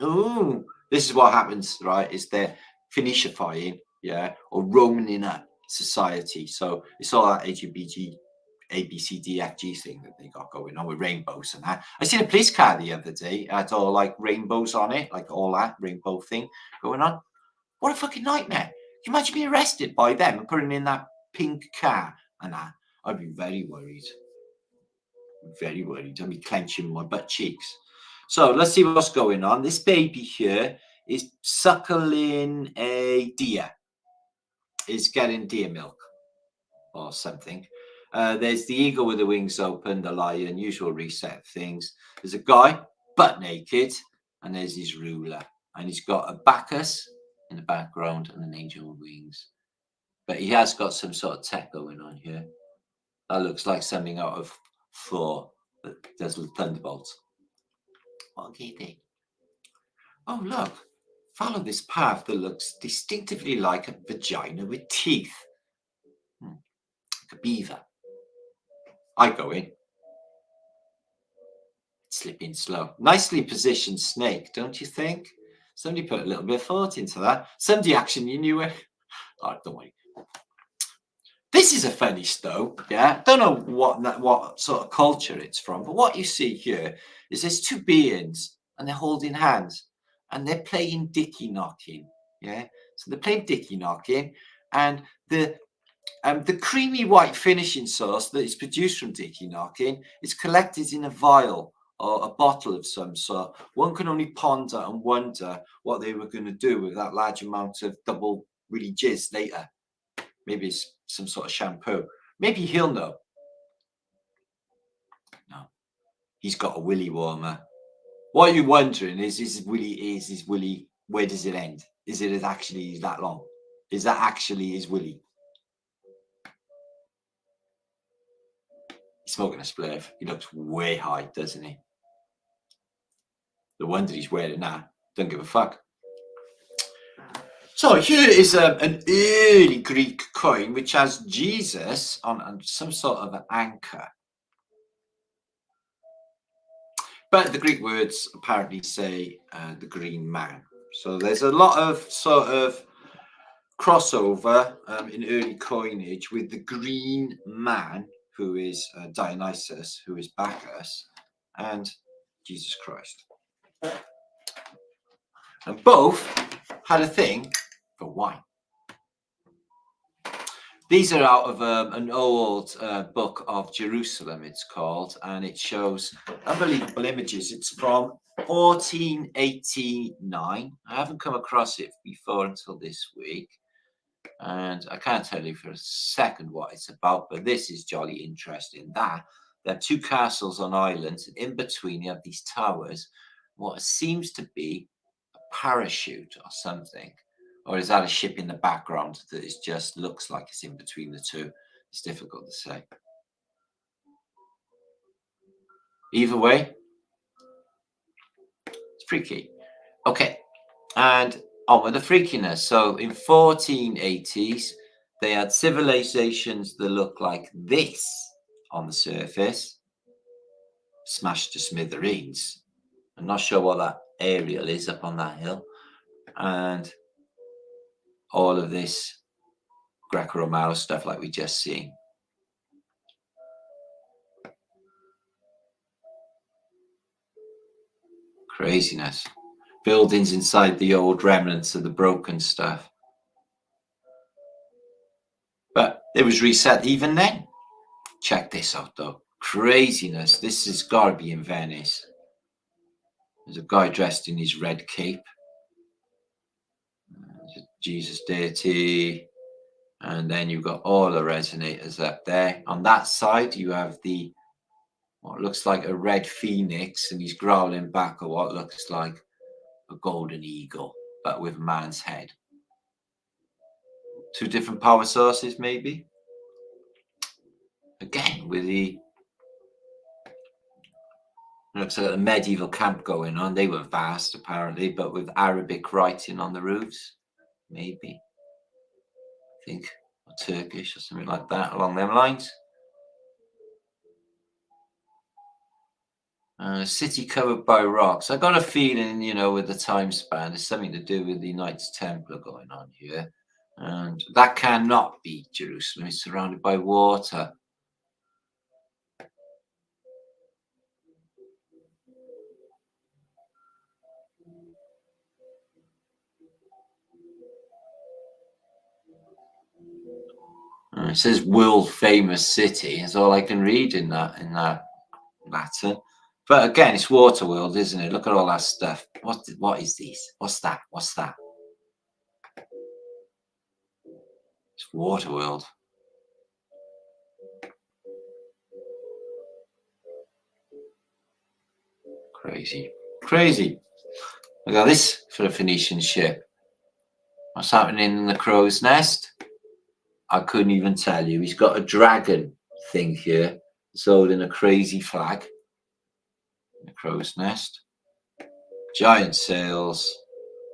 Ooh, this is what happens, right? Is they're Phoeniciafying, yeah, or Romaning up society. So it's all that LGBT, ABCDFG thing that they got going on with rainbows and that. I seen a police car the other day. It had all like rainbows on it, like all that rainbow thing going on. What a fucking nightmare. Can you imagine being arrested by them and putting in that pink car and that? I'd be very worried. Very worried. I'd be clenching my butt cheeks. So let's see what's going on. This baby here is suckling a deer. Is getting deer milk or something. There's the eagle with the wings open, the lion, usual reset of things. There's a guy butt naked, and there's his ruler. And he's got a Bacchus in the background and an angel with wings. But he has got some sort of tech going on here. That looks like something out of Thor that does with thunderbolts. Okay. Oh, look. Follow this path that looks distinctively like a vagina with teeth. Like a beaver. I go in. Slip in slow. Nicely positioned snake, don't you think? Somebody put a little bit of thought into that. Somebody actually knew it. Oh, don't worry. This is a funny stove, yeah. Don't know what sort of culture it's from, but what you see here is there's two beings and they're holding hands and they're playing dicky knocking, yeah. So they're playing dicky knocking, and the creamy white finishing sauce that is produced from dicky knocking is collected in a vial or a bottle of some sort. One can only ponder and wonder what they were going to do with that large amount of double really jizz later. Maybe it's some sort of shampoo. Maybe he'll know. No, he's got a willy warmer. What you're wondering is his willy, where does it end? Is it actually that long? Is that actually his willy? He's smoking a spliff. He looks way high, doesn't he? No wonder he's wearing that. Don't give a fuck. So here is an early Greek coin which has Jesus on some sort of an anchor. But the Greek words apparently say the green man. So there's a lot of sort of crossover in early coinage with the green man, who is Dionysus, who is Bacchus, and Jesus Christ. And both had a thing for wine. These are out of an old book of Jerusalem, it's called, and it shows unbelievable images. It's from 1489. I haven't come across it before until this week, and I can't tell you for a second what it's about, but this is jolly interesting. There are two castles on islands, and in between you have these towers, what seems to be a parachute or something. Or is that a ship in the background that is just looks like it's in between the two? It's difficult to say. Either way, it's freaky. Okay, and on with the freakiness. So in 1480s, they had civilizations that look like this on the surface, smashed to smithereens. I'm not sure what that aerial is up on that hill. And all of this Greco-Romano stuff like we just seen. Craziness. Buildings inside the old remnants of the broken stuff. But it was reset even then. Check this out though. Craziness. This has got to be in Venice. There's a guy dressed in his red cape. Jesus deity. And then you've got all the resonators up there. On that side, you have the what looks like a red phoenix, and he's growling back at what looks like a golden eagle, but with a man's head. Two different power sources, maybe. Again, with the looks like a medieval camp going on. They were vast, apparently, but with Arabic writing on the roofs, maybe. I think, or Turkish or something like that, along them lines. City covered by rocks. I got a feeling, you know, with the time span, there's something to do with the Knights Templar going on here. And that cannot be Jerusalem. It's surrounded by water. It says world famous city. That's all I can read in that Latin. But again, it's Waterworld, isn't it? Look at all that stuff. What is this? What's that? What's that? It's Waterworld. Crazy. Crazy. Look at this for a Phoenician ship. What's happening in the crow's nest? I couldn't even tell you. He's got a dragon thing here. It's holding a crazy flag. The crow's nest. Giant sails.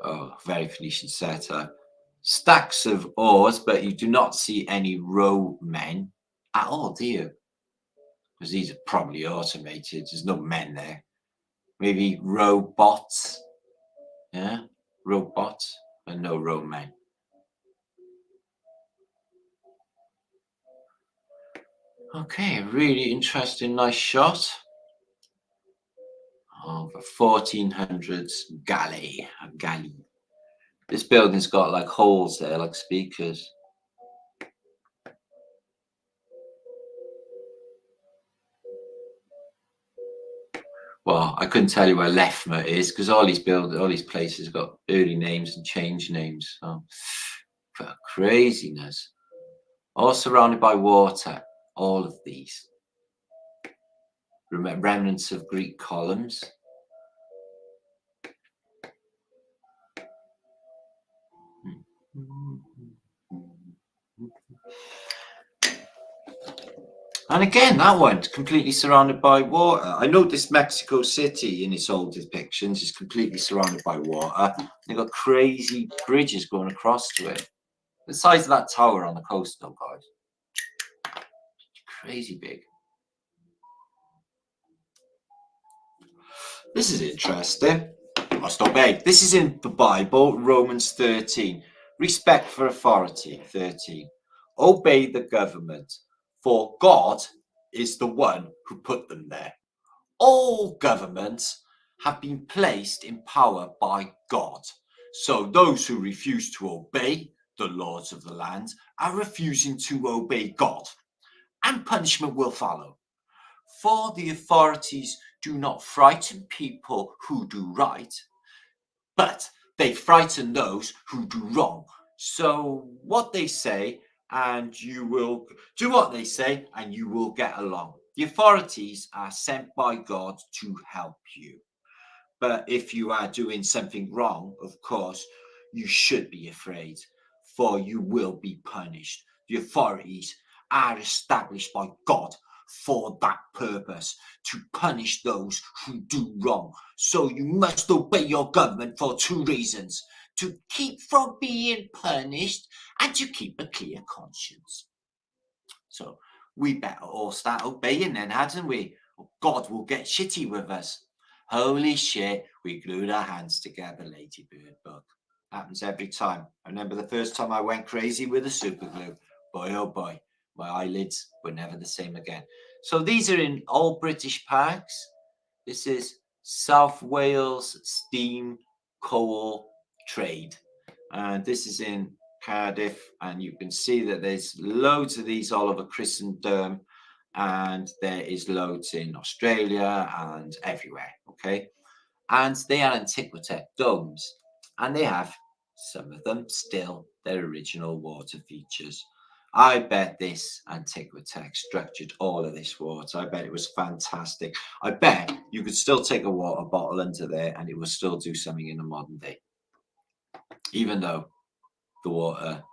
Oh, very Phoenician setup. Stacks of oars, but you do not see any row men at all, do you? Because these are probably automated. There's no men there. Maybe robots. Yeah, robots, but no row men. Okay, really interesting, nice shot. Of a 1400s galley. This building's got like holes there, like speakers. Well, I couldn't tell you where Lefma is because all these places got early names and changed names. So, but craziness. All surrounded by water. All of these. Remnants of Greek columns. And again, that one's completely surrounded by water. I noticed Mexico City in its old depictions is completely surrounded by water. They've got crazy bridges going across to it. The size of that tower on the coast, though, guys. Crazy big. This is interesting. You must obey. This is in the Bible, Romans 13. Respect for authority, 13. Obey the government, for God is the one who put them there. All governments have been placed in power by God. So those who refuse to obey the laws of the land are refusing to obey God, and punishment will follow. For the authorities do not frighten people who do right, but they frighten those who do wrong. So what they say, and you will do what they say, and you will get along. The authorities are sent by God to help you. But if you are doing something wrong, of course, you should be afraid, for you will be punished. The authorities are established by God for that purpose, to punish those who do wrong. So you must obey your government for two reasons: to keep from being punished and to keep a clear conscience. So we better all start obeying then, hadn't we? Or God will get shitty with us. Holy shit, we glued our hands together, Ladybird book. Happens every time. I remember the first time I went crazy with the super glue. Boy, oh boy, my eyelids were never the same again. So these are in all British parks. This is South Wales Steam Coal Trade. And this is in Cardiff, and you can see that there's loads of these all over Christendom, and there is loads in Australia and everywhere. Okay, and they are Antiquitech domes, and they have some of them still their original water features. I bet this Antiquitech structured all of this water. I bet it was fantastic. I bet you could still take a water bottle into there and it will still do something in the modern day, even though the water,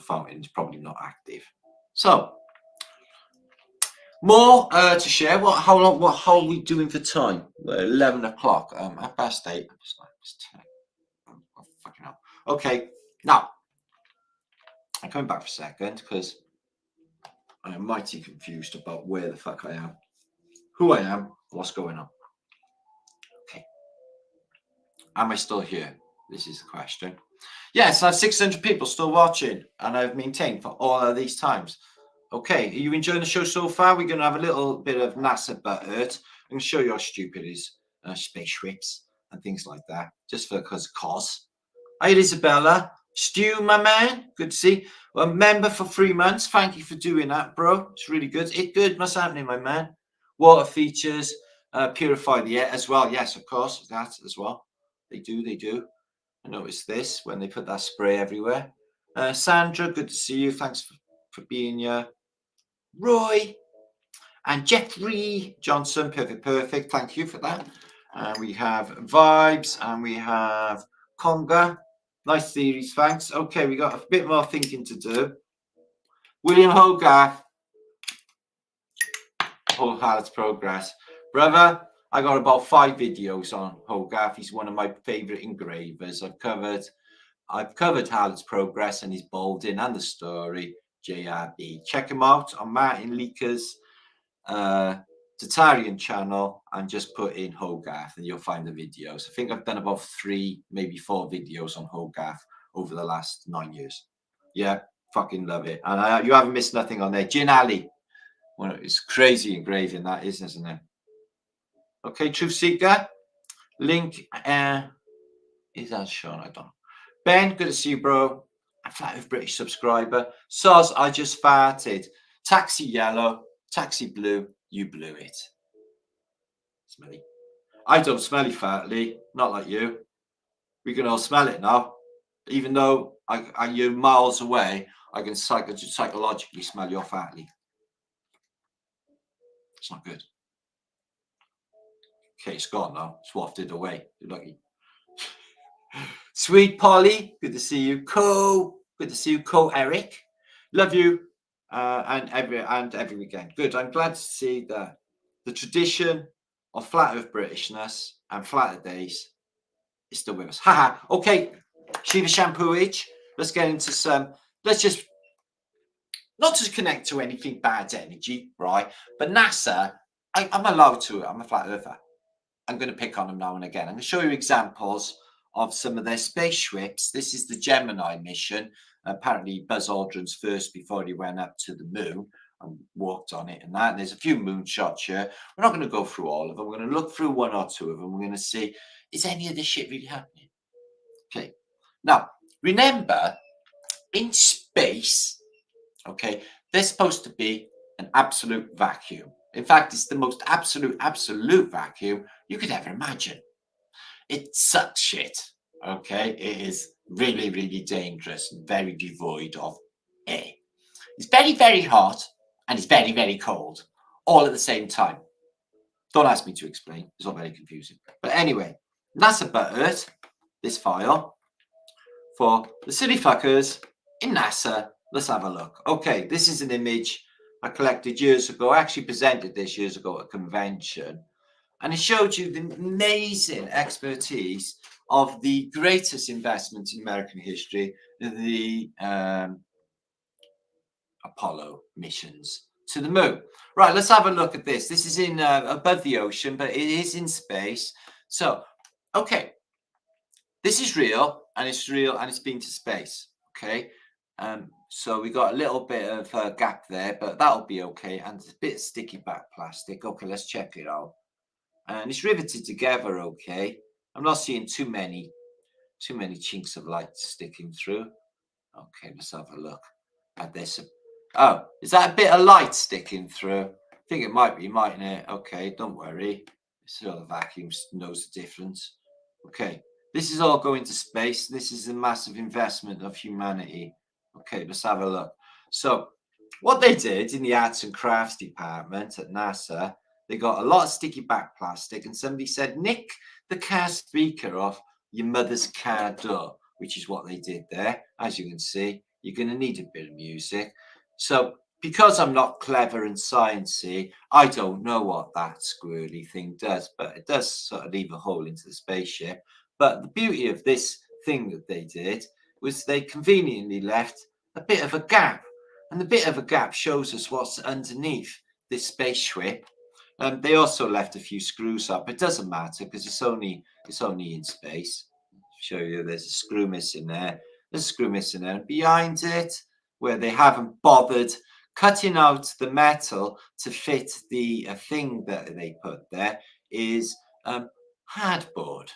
fountain is probably not active. So more to share. How are we doing for time? 11 o'clock. At past 8. Oh, fucking hell. Okay, now I'm coming back for a second because I am mighty confused about where the fuck I am, who I am, what's going on. Okay, am I still here? This is the question. Yes, I have 600 people still watching, and I've maintained for all of these times. Okay, are you enjoying the show so far? We're going to have a little bit of NASA butthurt. I'm going to show you how stupid it is, spaceships and things like that, just for cause. Hi, Isabella. Stu, my man. Good to see. Well, member for 3 months. Thank you for doing that, bro. It's really good. It's good. What's happening, my man? Water features, purify the air as well. Yes, of course, that as well. They do. I noticed this when they put that spray everywhere. Sandra, good to see you. Thanks for being here. Roy and Jeffrey Johnson, perfect. Thank you for that. We have Vibes and we have Conga. Nice series, thanks. Okay, we got a bit more thinking to do. William Hogarth. Hogarth's progress. Brother, I got about 5 videos on Hogarth. He's one of my favorite engravers. I've covered Harlot's progress and his bolding and the story. JRB. Check him out on Martin Leaker's Tatarian channel and just put in Hogarth and you'll find the videos. I think I've done about 3, maybe 4 videos on Hogarth over the last 9 years. Yeah, fucking love it. And you haven't missed nothing on there. Gin Alley. Well, it's crazy engraving that is, isn't it? Okay, Truth Seeker. Link is that shown? I don't know. Ben, good to see you, bro. I'm Flat Earth British subscriber. Soz, I just farted. Taxi yellow, taxi blue, you blew it. Smelly. I don't smell fat, Lee. Not like you. We can all smell it now. Even though you're miles away, I can psychologically smell your fat, Lee. It's not good. Okay, it's gone now. It's wafted away. You're lucky. Sweet Polly, good to see you. Good to see you. Eric, love you. And every weekend. Good. I'm glad to see that the tradition of Flat Earth Britishness and Flaterdays is still with us. Haha. Okay, Shiva Shampooage. Let's get into some. Let's just not to connect to anything bad energy, right? But NASA, I'm allowed to. I'm a flat earther. I'm going to pick on them now and again. I'm going to show you examples of some of their spaceships. This is the Gemini mission. Apparently Buzz Aldrin's first before he went up to the moon and walked on it and that. And there's a few moonshots here. We're not going to go through all of them. We're going to look through one or two of them. We're going to see, is any of this shit really happening? Okay. Now, remember, in space, okay, there's supposed to be an absolute vacuum. In fact, it's the most absolute vacuum you could ever imagine. It sucks shit, okay? It is really, really dangerous and very devoid of air. It's very, very hot and it's very, very cold all at the same time. Don't ask me to explain. It's all very confusing. But anyway, that's about it. This file for the silly fuckers in NASA. Let's have a look. Okay, this is an image I collected years ago. I actually presented this years ago at a convention. And it showed you the amazing expertise of the greatest investment in American history, the Apollo missions to the moon. Right, let's have a look at this. This is in above the ocean, but it is in space. So, okay, this is real, and it's been to space. Okay, so we got a little bit of a gap there, but that'll be okay. And it's a bit of sticky back plastic. Okay, let's check it out. And it's riveted together. Okay, I'm not seeing too many chinks of light sticking through. Okay, let's have a look at this. Oh, is that a bit of light sticking through? I think it might be, mightn't it? Okay, don't worry. So the vacuum knows the difference. Okay, this is all going to space. This is a massive investment of humanity. Okay, let's have a look. So what they did in the arts and crafts department at NASA, they got a lot of sticky back plastic, and somebody said, nick the car speaker off your mother's car door, which is what they did there. As you can see, you're going to need a bit of music. So because I'm not clever and sciencey, I don't know what that squirrely thing does, but it does sort of leave a hole into the spaceship. But the beauty of this thing that they did was they conveniently left a bit of a gap. And the bit of a gap shows us what's underneath this spaceship. They also left a few screws up. It doesn't matter because it's only in space. I'll show you there's a screw missing there. There's a screw missing there. And behind it, where they haven't bothered cutting out the metal to fit the thing that they put there, is hardboard.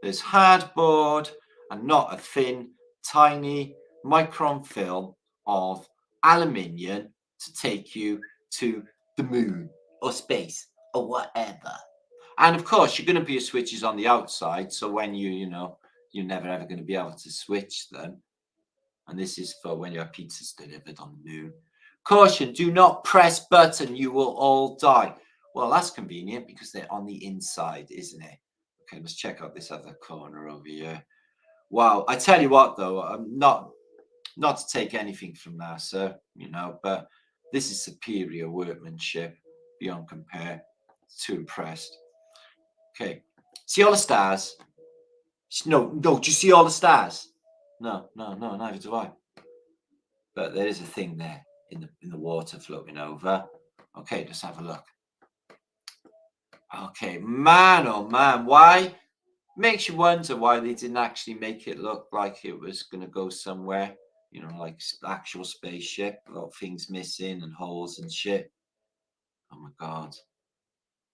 There's hardboard and not a thin, tiny micron film of aluminium to take you to the moon or space or whatever. And of course, you're going to put your switches on the outside, so when you're never ever going to be able to switch them. And this is for when your pizza's delivered on the moon. Caution, do not press button, you will all die. Well, that's convenient because they're on the inside, isn't it? Okay, let's check out this other corner over here. Wow, I tell you what though, I'm not to take anything from NASA, but this is superior workmanship beyond compare. Too impressed. Okay, see all the stars? No, do you see all the stars? No, neither do I. But there is a thing there in the water floating over. Okay, let's have a look. Okay, man, oh man, why? Makes you wonder why they didn't actually make it look like it was going to go somewhere, like actual spaceship. A lot of things missing and holes and shit. Oh my God.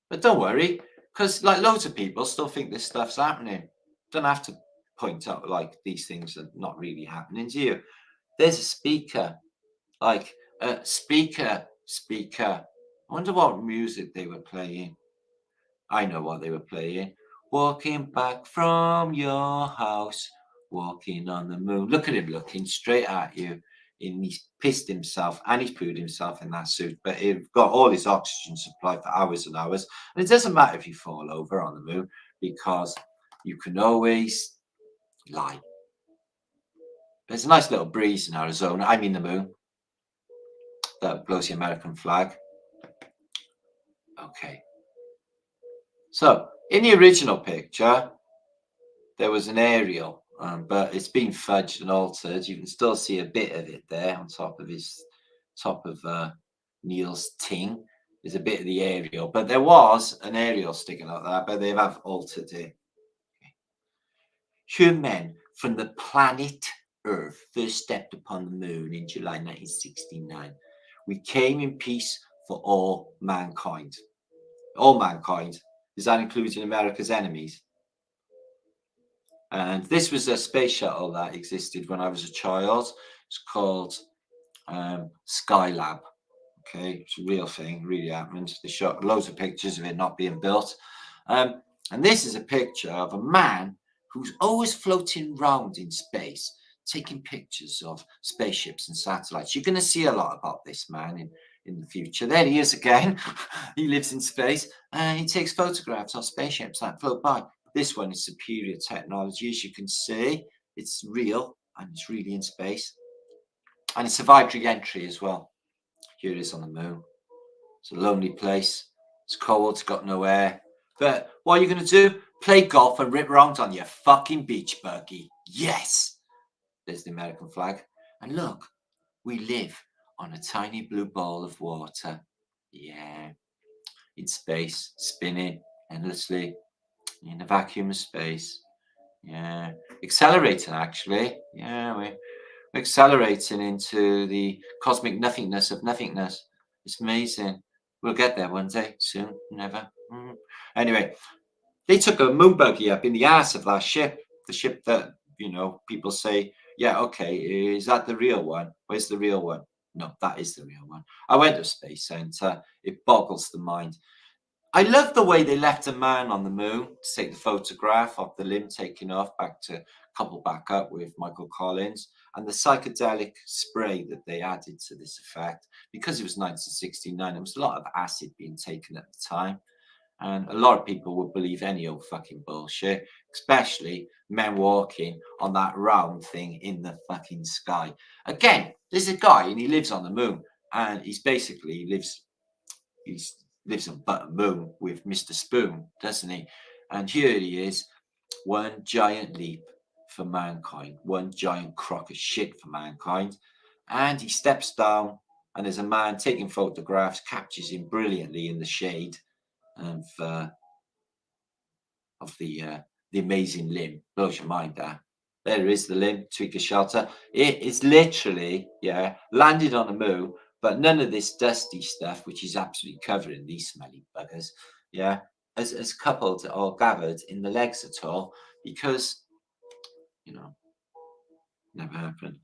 But don't worry, because like loads of people still think this stuff's happening. Don't have to point out like these things are not really happening to you. There's a speaker, like a speaker. I wonder what music they were playing. I know what they were playing. Walking back from your house, walking on the moon. Look at him looking straight at you. And he's pissed himself and he's pooed himself in that suit, but he's got all his oxygen supply for hours and hours. And it doesn't matter if you fall over on the moon because you can always lie. There's a nice little breeze in Arizona. I mean the moon. That blows the American flag. Okay. So in the original picture, there was an aerial, but it's been fudged and altered. You can still see a bit of it there on top of Neil's ting. There's a bit of the aerial, but there was an aerial sticking out there, but they have altered it. Human from the planet Earth first stepped upon the moon in July 1969. We came in peace for all mankind. All mankind. Does that include America's enemies? And this was a space shuttle that existed when I was a child. It's called Skylab. Okay, it's a real thing, really happened. They shot loads of pictures of it not being built. And this is a picture of a man who's always floating around in space, taking pictures of spaceships and satellites. You're going to see a lot about this man in the future. There he is again. He lives in space and he takes photographs of spaceships that float by. This one is superior technology, as you can see. It's real and it's really in space. And it survived re-entry as well. Here it is on the moon. It's a lonely place. It's cold. It's got no air. But what are you going to do? Play golf and rip around on your fucking beach buggy. Yes. There's the American flag. And look, we live on a tiny blue ball of water. Yeah. In space, spinning endlessly in a vacuum of space. Yeah. Accelerating, actually. Yeah, we're accelerating into the cosmic nothingness of nothingness. It's amazing. We'll get there one day, soon, never. Anyway, they took a moon buggy up in the ass of that ship, the ship that, you know, people say, yeah, okay, is that the real one? Where's the real one? No, that is the real one. I went to Space Center. It boggles the mind. I love the way they left a man on the moon to take the photograph of the limb taken off, back to couple back up with Michael Collins, and the psychedelic spray that they added to this effect. Because it was 1969, there was a lot of acid being taken at the time. And a lot of people would believe any old fucking bullshit, especially men walking on that round thing in the fucking sky. Again, there's a guy and he lives on the moon, and he's basically lives on but moon with Mr. Spoon, doesn't he? And here he is, one giant leap for mankind, one giant crock of shit for mankind. And he steps down, and there's a man taking photographs, captures him brilliantly in the shade of the amazing limb. Blows your mind, that. There is the limb, tweaker shelter. It is literally, landed on the moon, but none of this dusty stuff, which is absolutely covering these smelly buggers, has coupled or gathered in the legs at all, because, never happened.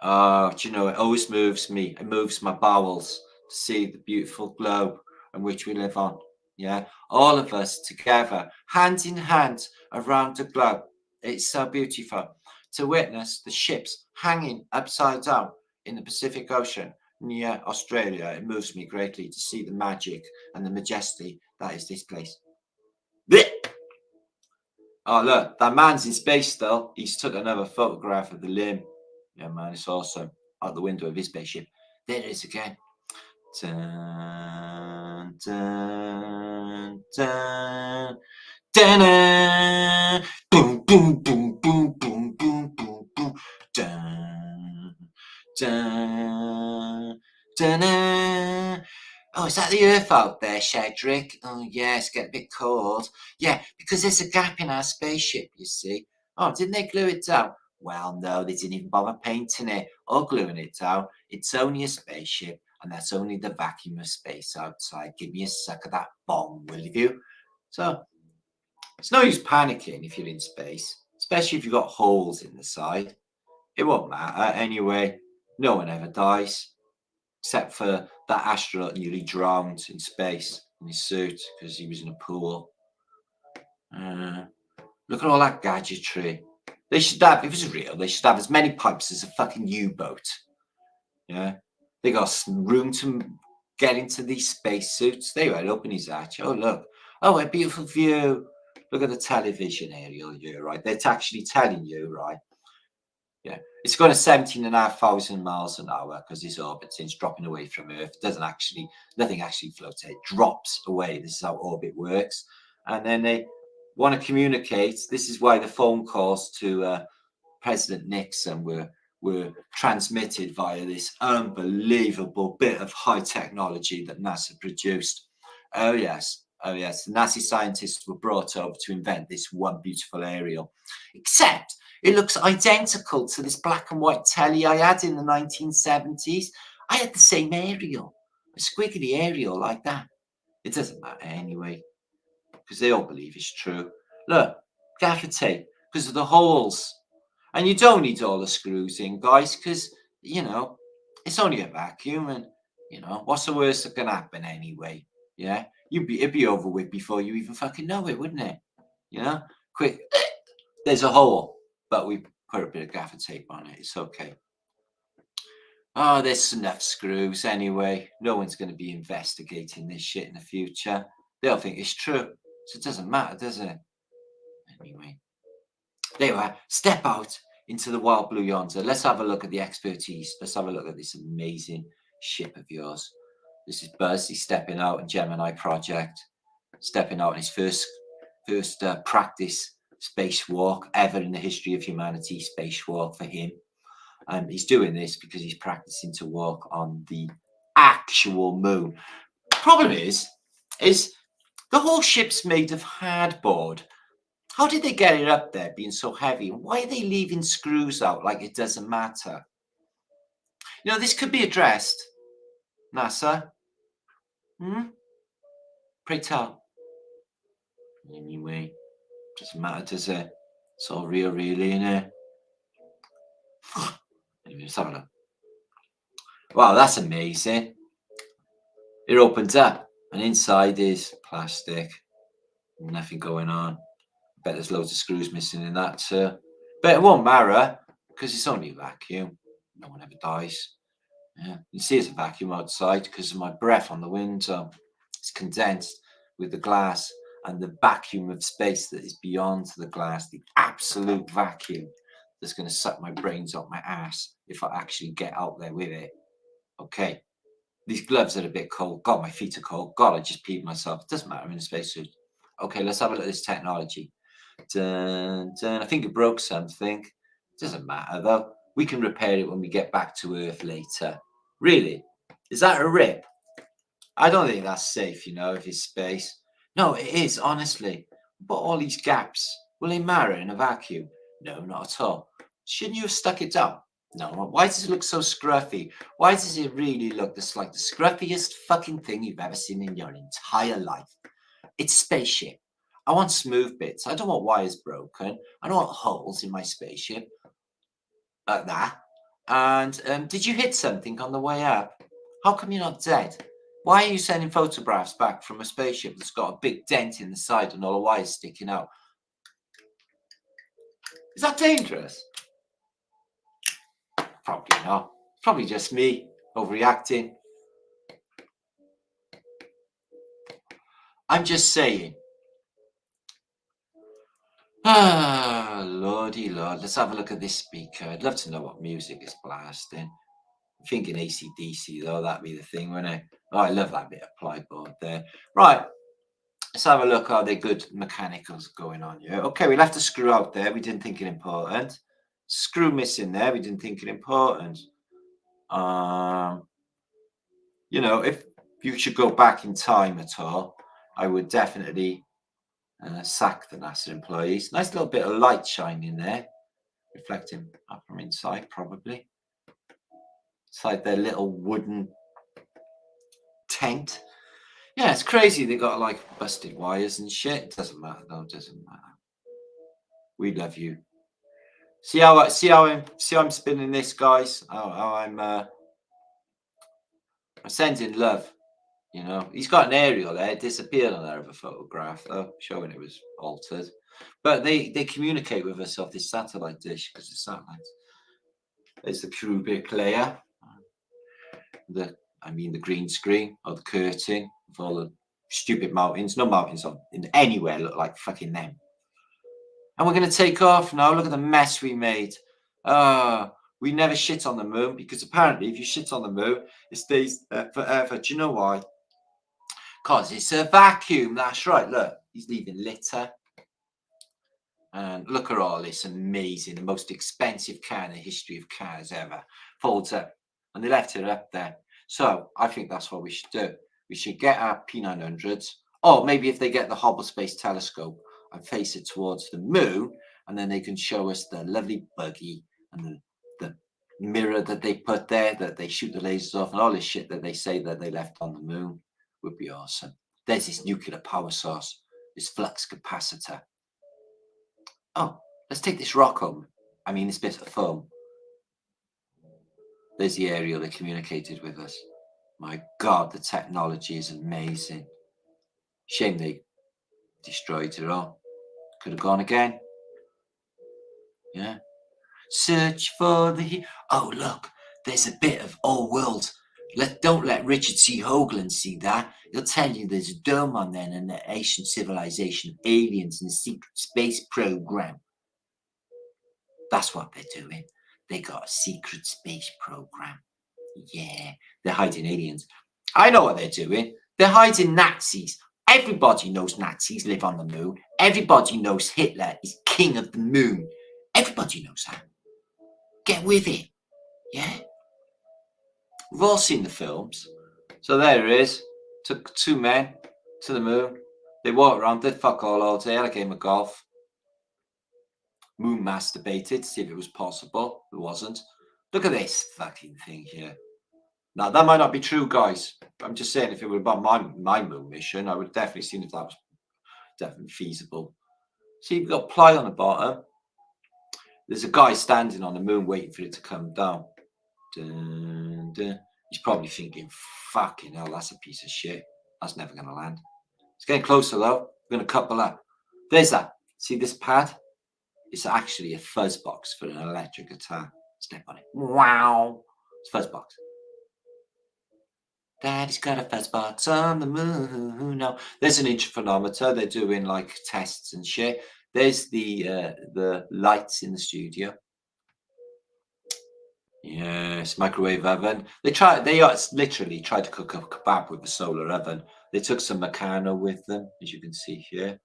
Oh, do you know, it always moves me. It moves my bowels to see the beautiful globe on which we live on. Yeah, all of us together, hand in hand around the globe. It's so beautiful to witness the ships hanging upside down in the Pacific Ocean near Australia. It moves me greatly to see the magic and the majesty that is this place. Blech! Oh, look, that man's in space still. He's took another photograph of the limb. Yeah, man, it's awesome. Out the window of his spaceship. There it is again. Dun, dun, dun, dun, dun, boom, boom, boom, boom, boom, boom, boom, boom, dun, dun, dun, dun. Oh, is that the Earth out there, Shedrick? Oh, yeah, it's getting a bit cold. Yeah, because there's a gap in our spaceship, you see. Oh, didn't they glue it down? Well, no, they didn't even bother painting it or gluing it down. It's only a spaceship, and that's only the vacuum of space outside. Give me a suck of that bomb, will you? So, it's no use panicking if you're in space, especially if you've got holes in the side. It won't matter anyway. No one ever dies, except for that astronaut nearly drowned in space in his suit because he was in a pool. Look at all that gadgetry. They should have, if it's real, they should have as many pipes as a fucking U-boat. Yeah, they got some room to get into these spacesuits. They went open his hatch. Oh, look. Oh, a beautiful view. Look at the television aerial here, right? They're actually telling you, right? Yeah, it's going at 17,500 miles an hour because it's orbiting, it's dropping away from Earth. It doesn't actually, nothing actually floats. It drops away. This is how orbit works. And then they want to communicate. This is why the phone calls to President Nixon were were transmitted via this unbelievable bit of high technology that NASA produced. Oh yes, the NASA scientists were brought over to invent this one beautiful aerial, except it looks identical to this black and white telly I had in the 1970s. I had the same aerial, a squiggly aerial like that. It doesn't matter anyway, because they all believe it's true. Look, gaffer tape, because of the holes. And you don't need all the screws in, guys, because, you know, it's only a vacuum, and, you know, what's the worst that can happen anyway? Yeah, it'd be over with before you even fucking know it, wouldn't it? You know, quick, there's a hole, but we put a bit of gaffer tape on it. It's okay. Oh, there's enough screws anyway. No one's going to be investigating this shit in the future. They'll think it's true. So it doesn't matter, does it? Anyway, there you are. Step out into the wild blue yonder. Let's have a look at the expertise. Let's have a look at this amazing ship of yours. This is Buzz. He's stepping out in Gemini Project. Stepping out on his first practice spacewalk ever in the history of humanity. Spacewalk for him. He's doing this because he's practicing to walk on the actual moon. Problem is the whole ship's made of hardboard. How did they get it up there being so heavy? Why are they leaving screws out like it doesn't matter? You know, this could be addressed. NASA? Pray tell. Anyway, doesn't matter, does it? It's all real, really, innit? Anyway, let's have a look. Wow, that's amazing. It opens up, and inside is plastic. Nothing going on. I bet there's loads of screws missing in that too. But it won't matter because it's only a vacuum. No one ever dies. Yeah, you see it's a vacuum outside because of my breath on the window. It's condensed with the glass and the vacuum of space that is beyond the glass, the absolute vacuum that's going to suck my brains up my ass if I actually get out there with it. Okay. These gloves are a bit cold. God, my feet are cold. God, I just peed myself. It doesn't matter, I'm in a spacesuit. Okay, let's have a look at this technology. Dun, dun. I think it broke something. It doesn't matter, though. We can repair it when we get back to Earth later. Really? Is that a rip? I don't think that's safe, you know, if it's space. No, it is, honestly. But all these gaps, will they matter in a vacuum? No, not at all. Shouldn't you have stuck it down? No. Why does it look so scruffy? Why does it really look like the scruffiest fucking thing you've ever seen in your entire life? It's spaceship. I want smooth bits. I don't want wires broken. I don't want holes in my spaceship. Like that. And did you hit something on the way up? How come you're not dead? Why are you sending photographs back from a spaceship that's got a big dent in the side and all the wires sticking out? Is that dangerous? Probably not. Probably just me overreacting. I'm just saying. Ah, lordy lord. Let's have a look at this speaker. I'd love to know what music is blasting. I'm thinking AC/DC though. That'd be the thing, wouldn't it? Oh, I love that bit of plyboard there. Right. Let's have a look. Are there good mechanicals going on here? Okay, we left a screw out there. We didn't think it important. Screw missing there. We didn't think it important. You know, if you should go back in time at all, I would definitely sack the NASA employees. Nice little bit of light shining there, reflecting up from inside, probably. Inside their little wooden tent. Yeah, it's crazy. They got like busted wires and shit. It doesn't matter though. It doesn't matter. We love you. See how I'm spinning this, guys. How I'm sending love. You know, he's got an aerial there. It disappeared on that other photograph, though, showing it was altered. But they communicate with us off this satellite dish because the satellites. There's the cubic layer. The green screen or the curtain with all the stupid mountains. No mountains in anywhere look like fucking them. And we're going to take off now. Look at the mess we made. We never shit on the moon because apparently if you shit on the moon, it stays there forever. Do you know why? Because it's a vacuum. That's right. Look, he's leaving litter. And look at all this amazing, the most expensive car in the history of cars ever. Folds up. And they left it up there. So I think that's what we should do. We should get our P900s. Or maybe if they get the Hubble Space Telescope and face it towards the moon, and then they can show us the lovely buggy and the mirror that they put there, that they shoot the lasers off, and all this shit that they say that they left on the moon would be awesome. There's this nuclear power source, this flux capacitor. Oh, let's take this rock home. I mean, this bit of foam. There's the aerial that communicated with us. My God, the technology is amazing. Shame they destroyed it all. Could have gone again. Yeah. Search for the... Oh, look, there's a bit of old world. Don't let Richard C. Hoagland see that. He'll tell you there's a dome on there and an ancient civilization of aliens in a secret space program. That's what they're doing. They got a secret space program. Yeah, they're hiding aliens. I know what they're doing. They're hiding Nazis. Everybody knows Nazis live on the moon. Everybody knows Hitler is king of the moon. Everybody knows that. Get with it. Yeah. We've all seen the films. So there it is. Took two men to the moon. They walked around, did fuck all day, had a game of golf. Moon masturbated to see if it was possible. It wasn't. Look at this fucking thing here. Now, that might not be true, guys. I'm just saying, if it were about my moon mission, I would have definitely seen if that was definitely feasible. See, you've got ply on the bottom. There's a guy standing on the moon waiting for it to come down. Dun, dun. He's probably thinking, fucking hell, that's a piece of shit. That's never going to land. It's getting closer, though. We're going to couple up. There's that. See this pad? It's actually a fuzz box for an electric guitar. Step on it. Wow. It's fuzz box. Daddy's got a fuzz box on the moon. No, there's an interferometer. They're doing like tests and shit. There's the lights in the studio. Yes, microwave oven. They literally tried to cook a kebab with a solar oven. They took some Meccano with them, as you can see here.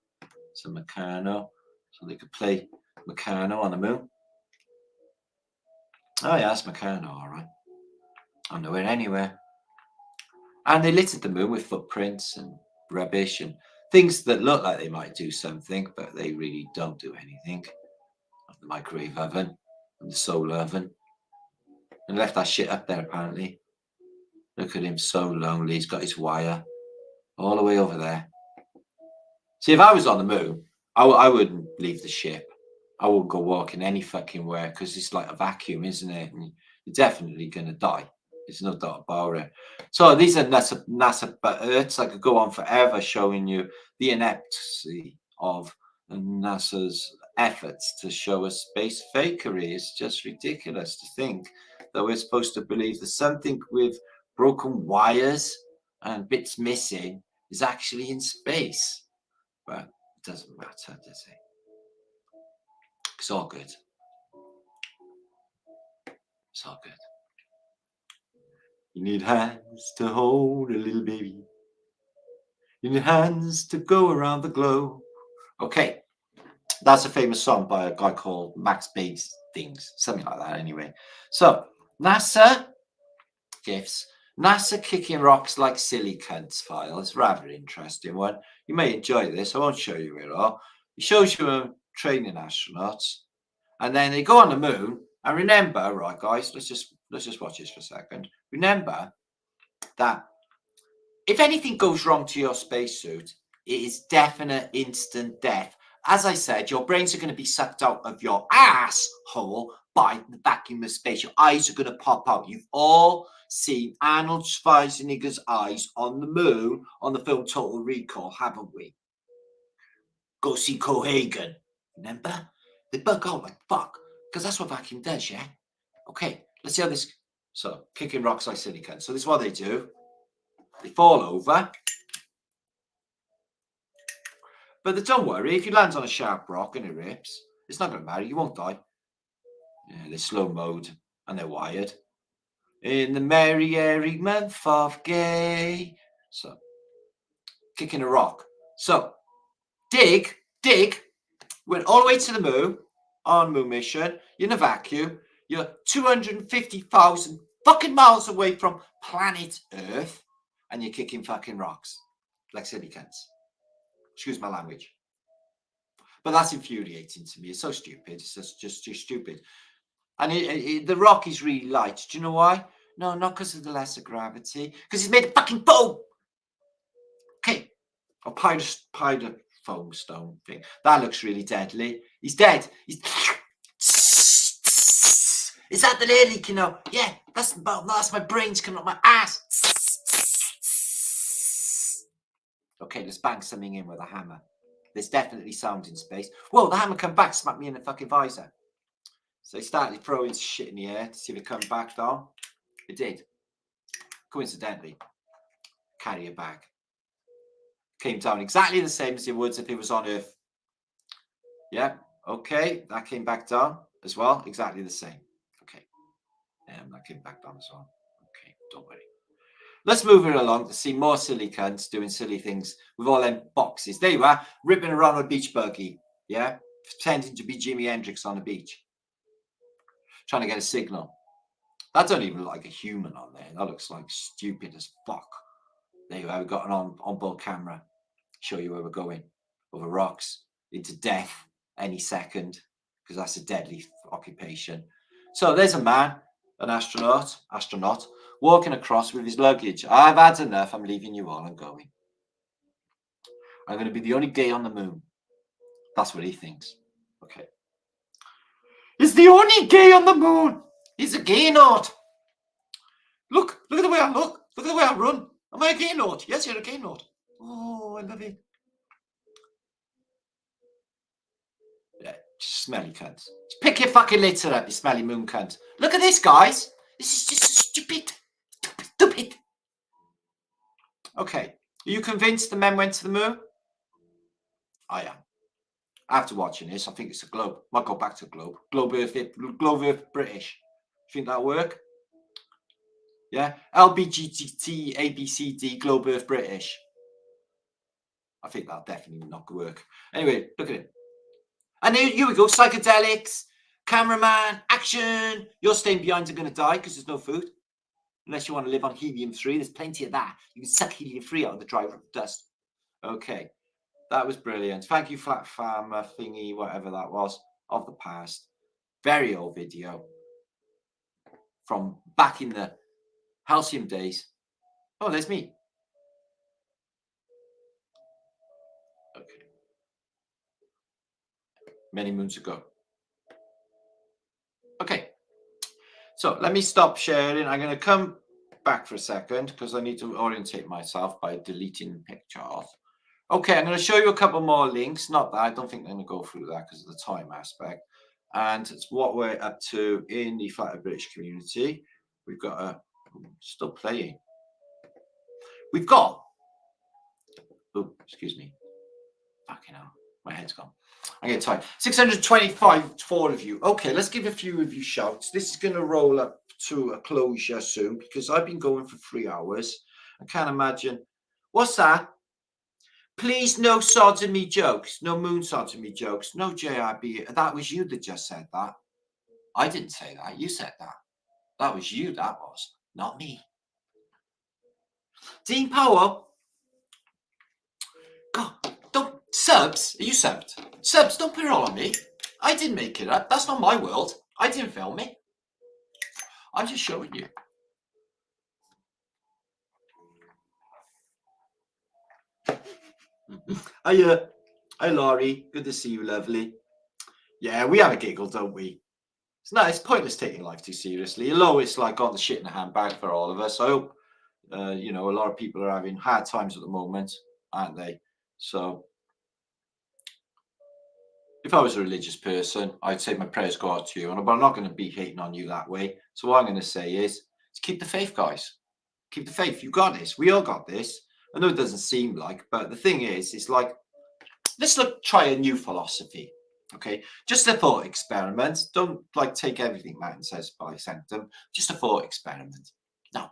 Some Meccano, so they could play Meccano on the moon. Oh yeah, that's Meccano, all right. I know it anywhere. And they littered the moon with footprints and rubbish and things that look like they might do something, but they really don't do anything. Like the microwave oven and the solar oven. And left that shit up there, apparently. Look at him, so lonely. He's got his wire all the way over there. See, if I was on the moon, I wouldn't leave the ship. I wouldn't go walking any fucking where, because it's like a vacuum, isn't it? And you're definitely going to die. There's no doubt about it. So these are NASA Earths. I could go on forever showing you the ineptity of NASA's efforts to show us space fakery. It's just ridiculous to think that we're supposed to believe that something with broken wires and bits missing is actually in space. But it doesn't matter, does it? It's all good. It's all good. You need hands to hold a little baby. You need hands to go around the globe. Okay, that's a famous song by a guy called Max Bass Things, something like that anyway. So, NASA gifts. NASA kicking rocks like silly cunts file. It's a rather interesting one. You may enjoy this. I won't show you it all. It shows you them training astronauts. And then they go on the moon. And remember, right, guys, let's just watch this for a second. Remember that if anything goes wrong to your spacesuit, it is definite instant death. As I said, your brains are going to be sucked out of your asshole by the vacuum of space. Your eyes are going to pop out. You've all seen Arnold Schwarzenegger's eyes on the moon on the film Total Recall, haven't we? Go see Cohagen. Remember? They bug out like fuck, because that's what vacuum does, yeah? Okay, let's see how this... So, kicking rocks like silicon. So this is what they do. They fall over. But don't worry, if you land on a sharp rock and it rips, it's not going to matter. You won't die. Yeah, they're slow mode and they're wired. In the merry, airy month of gay. So, kicking a rock. So, dig Went all the way to the moon on moon mission. You're in a vacuum. You're 250,000 fucking miles away from planet Earth, and you're kicking fucking rocks like silly cunts. Excuse my language. But that's infuriating to me. It's so stupid. It's just too stupid. And the rock is really light. Do you know why? No, not because of the lesser gravity. Because it's made of fucking foam. Okay. Or powder foam stone thing. That looks really deadly. He's dead. He's... Is that the air leak, you know? Yeah, that's my brains coming up my ass. Okay, let's bang something in with a hammer. There's definitely sound in space. Whoa, the hammer come back, smacked me in the fucking visor. So he started throwing shit in the air to see if it come back down. It did. Coincidentally, carrier bag. Came down exactly the same as it would if it was on Earth. Yeah, okay, that came back down as well, exactly the same. Okay, that came back down as well. Okay, don't worry. Let's move it along to see more silly cunts doing silly things with all them boxes. There you are, ripping around on a beach buggy. Yeah, pretending to be Jimi Hendrix on the beach. Trying to get a signal. That don't even look like a human on there. That looks like stupid as fuck. There you are, we've got an onboard camera. Show you where we're going. Over rocks, into death any second, because that's a deadly occupation. So there's a man, an astronaut, walking across with his luggage. I've had enough. I'm leaving you all. I'm going. I'm going to be the only gay on the moon. That's what he thinks. Okay. He's the only gay on the moon. He's a gay naut. Look at the way I look. Look at the way I run. Am I a gay naut? Yes, you're a gay naut. Oh, I love it. Yeah, smelly cunt. Just pick your fucking litter up, you smelly moon cunt. Look at this, guys. This is just stupid. Stupid. Okay. Are you convinced the men went to the moon? I am. After watching this, I think it's a globe. Might go back to globe. Globe Earth British. Think that'll work? Yeah. LBGT ABCD Globe Earth British. I think that'll definitely not work. Anyway, look at it. And here we go. Psychedelics, cameraman, action. You're staying behind, you're going to die because there's no food. Unless you want to live on helium-3. There's plenty of that. You can suck helium-3 out of the dry dust. Okay. That was brilliant. Thank you, Flat Farmer thingy, whatever that was, of the past. Very old video from back in the halcyon days. Oh, there's me. Okay. Many moons ago. Okay. So let me stop sharing. I'm going to come back for a second because I need to orientate myself by deleting pictures. Okay, I'm going to show you a couple more links. Not that I don't think I'm going to go through that because of the time aspect. And it's what we're up to in the Flathead British community. We've got a still playing. We've got. Oh, excuse me. Fucking hell, my head's gone. I'm getting tired. 625 for of you. Okay, let's give a few of you shouts. This is going to roll up to a closure soon because I've been going for 3 hours. I can't imagine. What's that? Please, no sodomy jokes. No moon sodomy jokes. No JIB. That was you that just said that. I didn't say that. You said that. That was you. That was. Not me. Dean Powell. God, don't. Subs. Are you subbed? Subs, don't put it all on me. I didn't make it up. That's not my world. I didn't film it. I'm just showing you. Hi, Laurie. Good to see you, lovely. Yeah, we have a giggle, don't we? It's pointless taking life too seriously. Although it's like got the shit in a handbag for all of us. I hope, a lot of people are having hard times at the moment, aren't they? So, if I was a religious person, I'd say my prayers go out to you, but I'm not going to be hating on you that way. So what I'm going to say is keep the faith, guys. Keep the faith. You got this. We all got this. I know it doesn't seem like, but the thing is, it's like, let's try a new philosophy. Okay, just a thought experiment. Don't take everything Martin says by sanctum. Just a thought experiment. Now,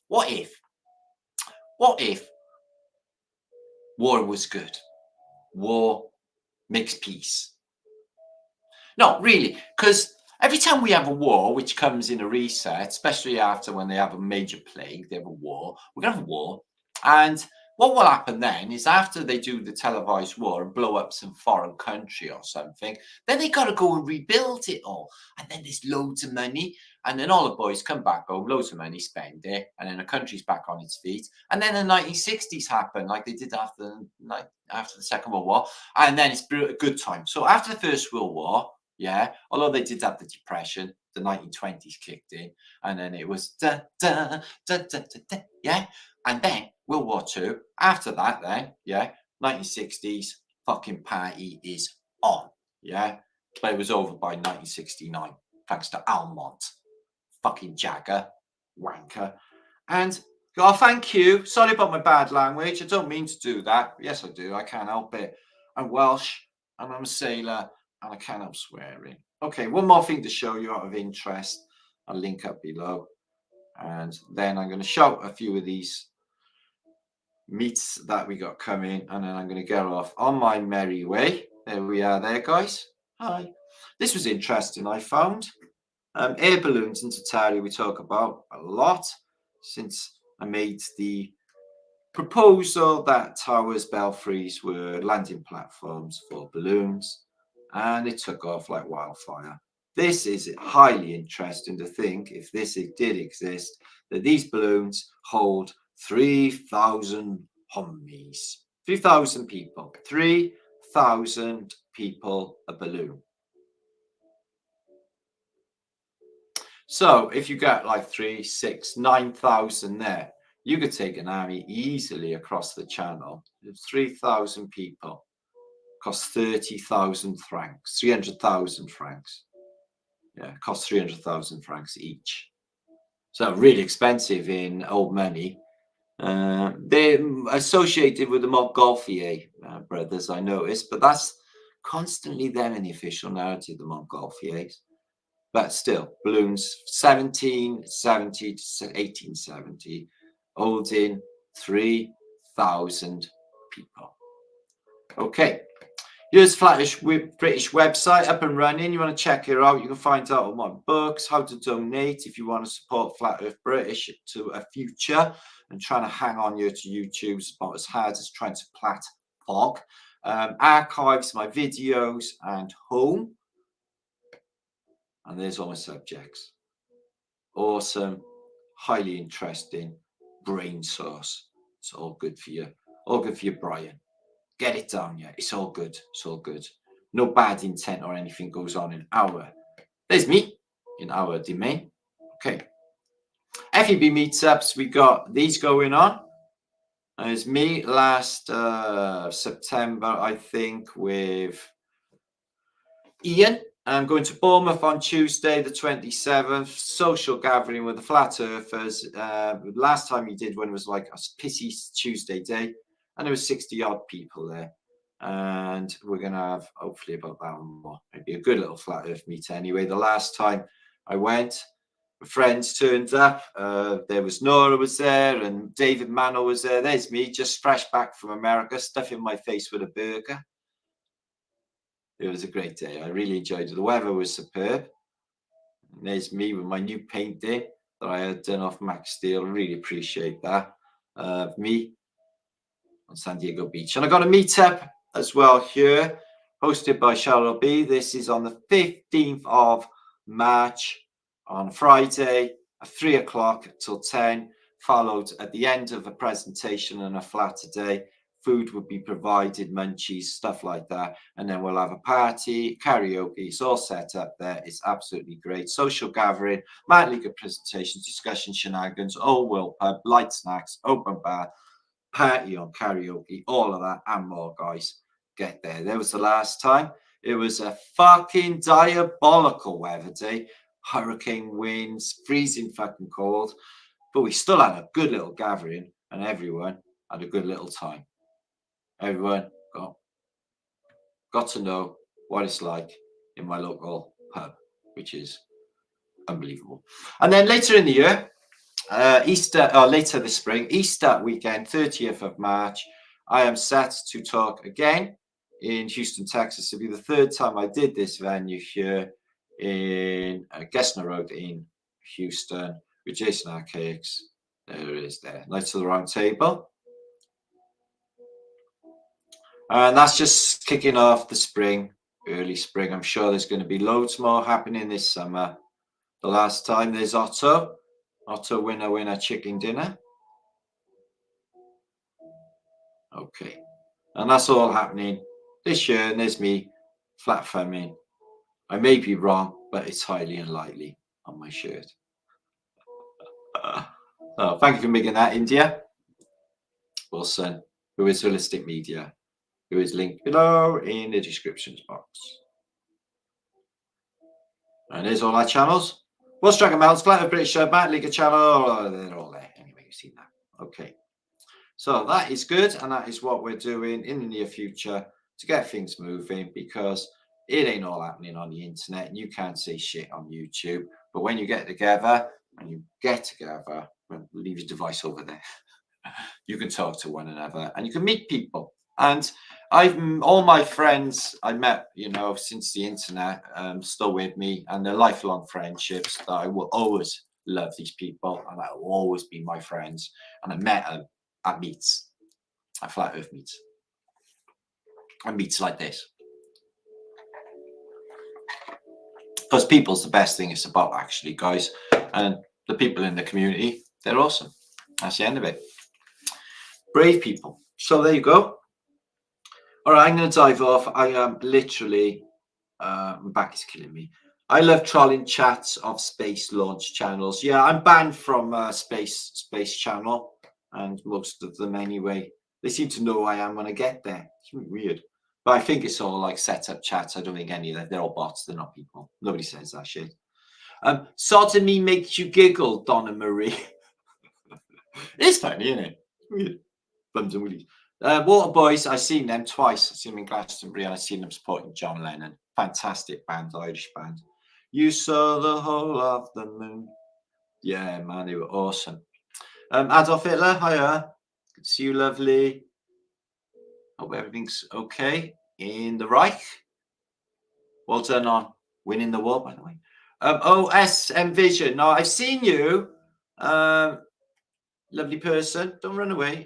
what if war was good? War makes peace. No, really, because every time we have a war, which comes in a reset, especially after when they have a major plague, they have a war, we're going to have a war. And what will happen then is after they do the televised war and blow up some foreign country or something, then they got to go and rebuild it all. And then there's loads of money. And then all the boys come back home, loads of money, spend it. And then the country's back on its feet. And then the 1960s happen like they did after the Second World War. And then it's a good time. So after the First World War, yeah, although they did have the Depression, the 1920s kicked in, and then it was da da da da da, da yeah, and then World War II. After that, then 1960s fucking party is on, yeah, but it was over by 1969 thanks to Almont, fucking Jagger, wanker, and. Oh, thank you. Sorry about my bad language. I don't mean to do that. Yes, I do. I can't help it. I'm Welsh and I'm a sailor and I can't help swearing. Okay, one more thing to show you out of interest. I'll link up below. And then I'm going to shout a few of these meets that we got coming. And then I'm going to get off on my merry way. There we are there, guys. Hi. This was interesting, I found. Air balloons in Tartary we talk about a lot since I made the proposal that towers, belfries were landing platforms for balloons, and it took off like wildfire. This is highly interesting to think, if this did exist, that these balloons hold 3,000 hummies. 3,000 people. 3,000 people a balloon. So if you get like 3, 6, 9,000 there, you could take an army easily across the channel. 3,000 people. Cost 30,000 francs, 300,000 francs. Yeah, cost 300,000 francs each. So really expensive in old money. They're associated with the Montgolfier brothers, I noticed, but that's constantly then in the official narrative, the Montgolfiers. But still, balloons 1770 to 1870, holding 3,000 people. Okay, here's British website up and running. You want to check it out. You can find out all my books, how to donate if you want to support Flat Earth British to a future. And trying to hang on here to YouTube is about as hard as trying to plat fog. Archives, my videos, and home. And there's all my subjects. Awesome, highly interesting, brain source. It's all good for you. All good for you, Brian. Get it down, yeah. It's all good. It's all good. No bad intent or anything goes on in our. There's me in our domain. Okay. FEB meetups, we got these going on. There's me last September, I think, with Ian. I'm going to Bournemouth on Tuesday, the 27th. Social gathering with the Flat Earthers. Last time you did one was like a pissy Tuesday day, and there was 60 odd people there. And we're going to have hopefully about that one more. Maybe a good little Flat Earth meet anyway. The last time I went, friends turned up. There was Nora was there, and David Manor was there. There's me, just fresh back from America, stuffing my face with a burger. It was a great day. I really enjoyed it. The weather was superb. And there's me with my new painting that I had done off Max Steel. Really appreciate that. Me on San Diego Beach. And I got a meetup as well here, hosted by Charlotte B. This is on the 15th of March on Friday at 3 o'clock till 10, followed at the end of a presentation and a Flaterday. Food would be provided, munchies, stuff like that. And then we'll have a party, karaoke. It's all set up there. It's absolutely great. Social gathering, Matt League presentations, discussion, shenanigans, old world pub, light snacks, open bar, party on karaoke, all of that and more, guys. Get there. There was the last time. It was a fucking diabolical weather day. Hurricane winds, freezing fucking cold. But we still had a good little gathering and everyone had a good little time. Everyone got to know what it's like in my local pub, which is unbelievable. And then later in the year, later this spring, Easter weekend, 30th of March, I am set to talk again in Houston, Texas. It'll be the third time I did this venue here in Gessner Road in Houston with Jason Archaics. There it is there. Knights of the Round Table. And that's just kicking off the spring, early spring. I'm sure there's going to be loads more happening this summer. The last time there's Otto. Otto winner chicken dinner. Okay. And that's all happening this year. And there's me flat thumbing. I may be wrong, but it's highly unlikely on my shirt. So thank you for making that, India. Wilson, who is Holistic Media, who is linked below in the descriptions box. And there's all our channels. What's Dragon Mounts, Flat of British Matt League channel. They're all there. Anyway, you've seen that. Okay. So that is good. And that is what we're doing in the near future to get things moving, because it ain't all happening on the internet and you can't say shit on YouTube. But when you get together, leave your device over there. You can talk to one another and you can meet people. And all my friends I met, since the internet, still with me, and they're lifelong friendships that I will always love these people and that will always be my friends. And I met them at meets, at Flat Earth meets, and meets like this. Because people's the best thing it's about, actually, guys. And the people in the community, they're awesome. That's the end of it. Brave people. So there you go. All right, I'm going to dive off. I am literally, my back is killing me. I love trolling chats of space launch channels. Yeah, I'm banned from Space Channel, and most of them anyway. They seem to know who I am when I get there. It's really weird. But I think it's all like set up chats. I don't think any of them, they're all bots. They're not people. Nobody says that shit. Sodomy makes you giggle, Donna Marie. It's funny, isn't it? Weird. Bums and willies. Water Boys, I've seen them twice. I've seen them in Glastonbury and I've seen them supporting John Lennon. Fantastic band, Irish band. You saw the whole of the moon. Yeah, man, they were awesome. Adolf Hitler, hiya. Good to see you, lovely. Hope everything's okay in the Reich. Well done on winning the war, by the way. OSM Vision. Now, I've seen you. Lovely person. Don't run away.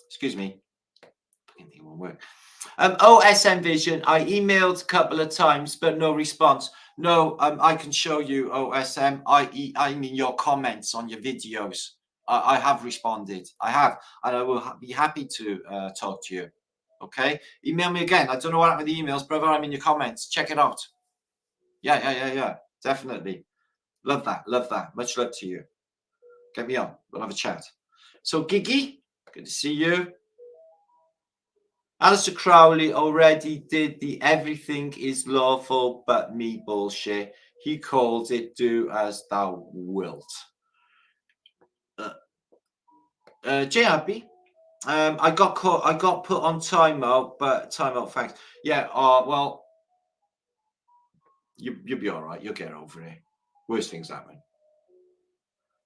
Excuse me. I think it won't work. OSM Vision. I emailed a couple of times, but no response. No, I can show you OSM. I mean your comments on your videos. I have responded. I have, and I will be happy to talk to you. Okay, email me again. I don't know what happened with the emails, brother. I'm in your comments. Check it out. Yeah. Definitely. Love that. Much love to you. Get me on. We'll have a chat. So, Giggy, good to see you. Alistair Crowley already did the everything is lawful but me bullshit. He calls it do as thou wilt. JRB, I got put on timeout, but timeout, thanks. Yeah, well, you'll be all right. You'll get over it. Worst things happen.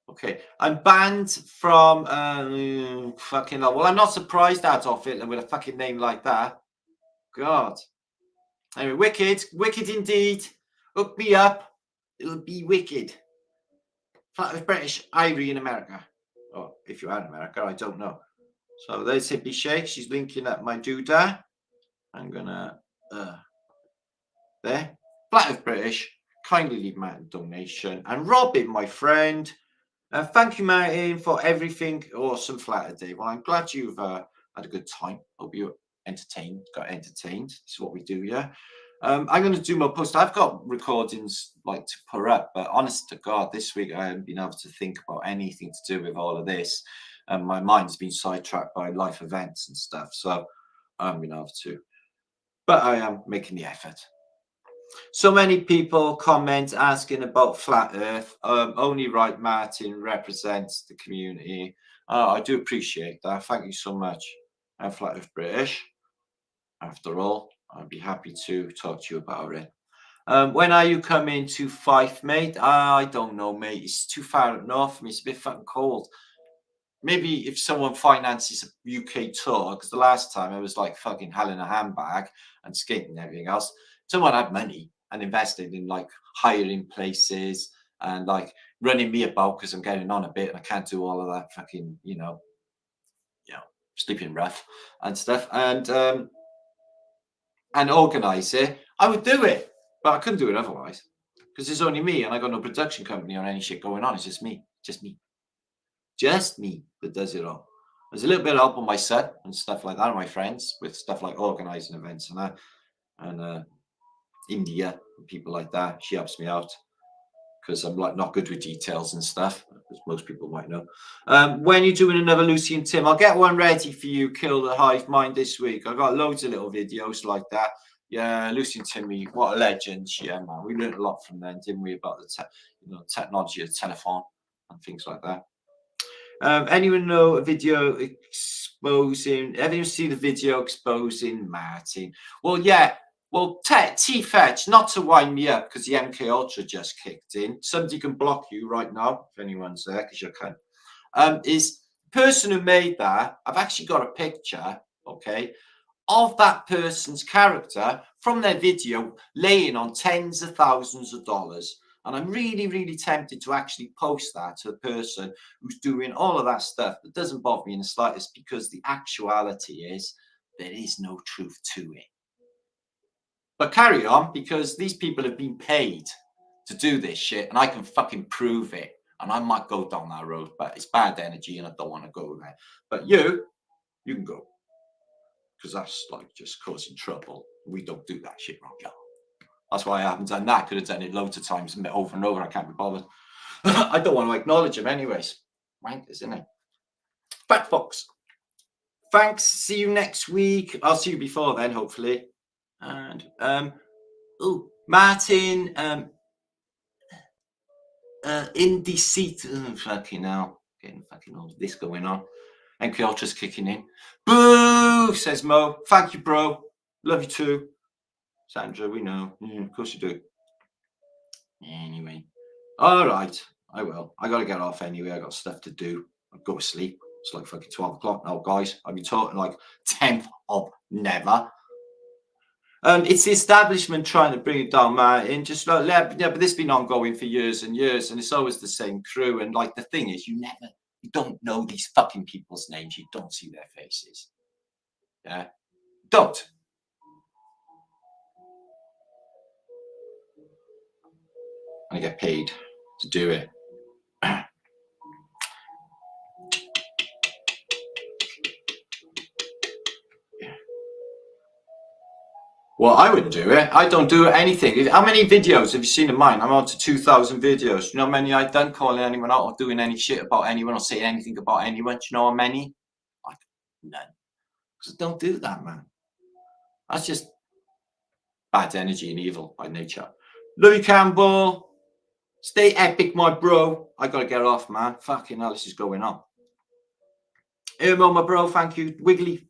Okay, I'm banned from fucking hell. Well, I'm not surprised Adolf Hitler with a fucking name like that. God. Anyway, wicked indeed. Hook me up. It'll be wicked. Flat with British Irie in America. Or if you are in America, I don't know. So there's Hippie Shake. She's linking up my doodah. I'm gonna there. Flat with British. Kindly leave Martin a donation. And Robin, my friend. Thank you, Martin, for everything. Awesome Flaterday. Well, I'm glad you've had a good time. Hope you got entertained. This is what we do, yeah. I'm going to do my post. I've got recordings like to put up, but honest to God, this week I haven't been able to think about anything to do with all of this. And my mind's been sidetracked by life events and stuff. So I haven't been able to. But I am making the effort. So many people comment asking about Flat Earth. Only right Martin represents the community. I do appreciate that. Thank you so much. I'm Flat Earth British. After all, I'd be happy to talk to you about it. When are you coming to Fife, mate? I don't know, mate. It's too far up north for me. It's a bit fucking cold. maybe if someone finances a UK tour, because the last time I was like fucking hell in a handbag and skating and everything else, someone had money and invested in like hiring places and like running me about because I'm getting on a bit and I can't do all of that fucking, sleeping rough and stuff, and organize it, I would do it, but I couldn't do it otherwise because it's only me and I got no production company or any shit going on. It's just me that does it all. There's a little bit of help on my son and stuff like that, and my friends with stuff like organizing events and that, and India and people like that. She helps me out because I'm like not good with details and stuff, as most people might know. When you're doing another Lucy and Tim, I'll get one ready for you, Kill the Hive Mind, this week. I've got loads of little videos like that. Yeah, Lucy and Timmy, what a legend. Yeah, man, we learned a lot from them, didn't we, about the technology of the telephone and things like that. Anyone know a video exposing? Have you seen the video exposing Martin? Well, yeah. Well, T-Fetch, not to wind me up because the MK Ultra just kicked in. Somebody can block you right now if anyone's there because you can. Is the person who made that? I've actually got a picture, okay, of that person's character from their video laying on tens of thousands of dollars. And I'm really, really tempted to actually post that to the person who's doing all of that stuff. That doesn't bother me in the slightest because the actuality is there is no truth to it. But carry on, because these people have been paid to do this shit and I can fucking prove it. And I might go down that road, but it's bad energy and I don't want to go there. But you can go. Because that's like just causing trouble. We don't do that shit, Roger. That's why I haven't done that. Could have done it loads of times over and over. I can't be bothered. I don't want to acknowledge him anyways. Wankers, isn't it? Fat Fox. Thanks. See you next week. I'll see you before then, hopefully. And Martin, indeceit. Fucking hell. Getting fucking all this going on. MK Ultra's kicking in. Boo, says Mo. Thank you, bro. Love you too. Sandra, we know. Yeah, of course you do. Anyway. All right. I will. I got to get off anyway. I got stuff to do. I'll go to sleep. It's like fucking 12 o'clock now, guys. I've been talking like 10th of never. It's the establishment trying to bring it down, Martin. Just like, yeah, but this has been ongoing for years and years, and it's always the same crew. And like the thing is, you don't know these fucking people's names. You don't see their faces. Yeah, don't. I get paid to do it. Well, I wouldn't do it. I don't do anything. How many videos have you seen of mine? I'm on to 2,000 videos. You know how many I've done calling anyone out or doing any shit about anyone or saying anything about anyone? Do you know how many? Like, none. Because I don't do that, man. That's just bad energy and evil by nature. Louis Campbell, stay epic, my bro. I got to get off, man. Fucking hell, this is going on. Irmo, my bro, thank you. Wiggly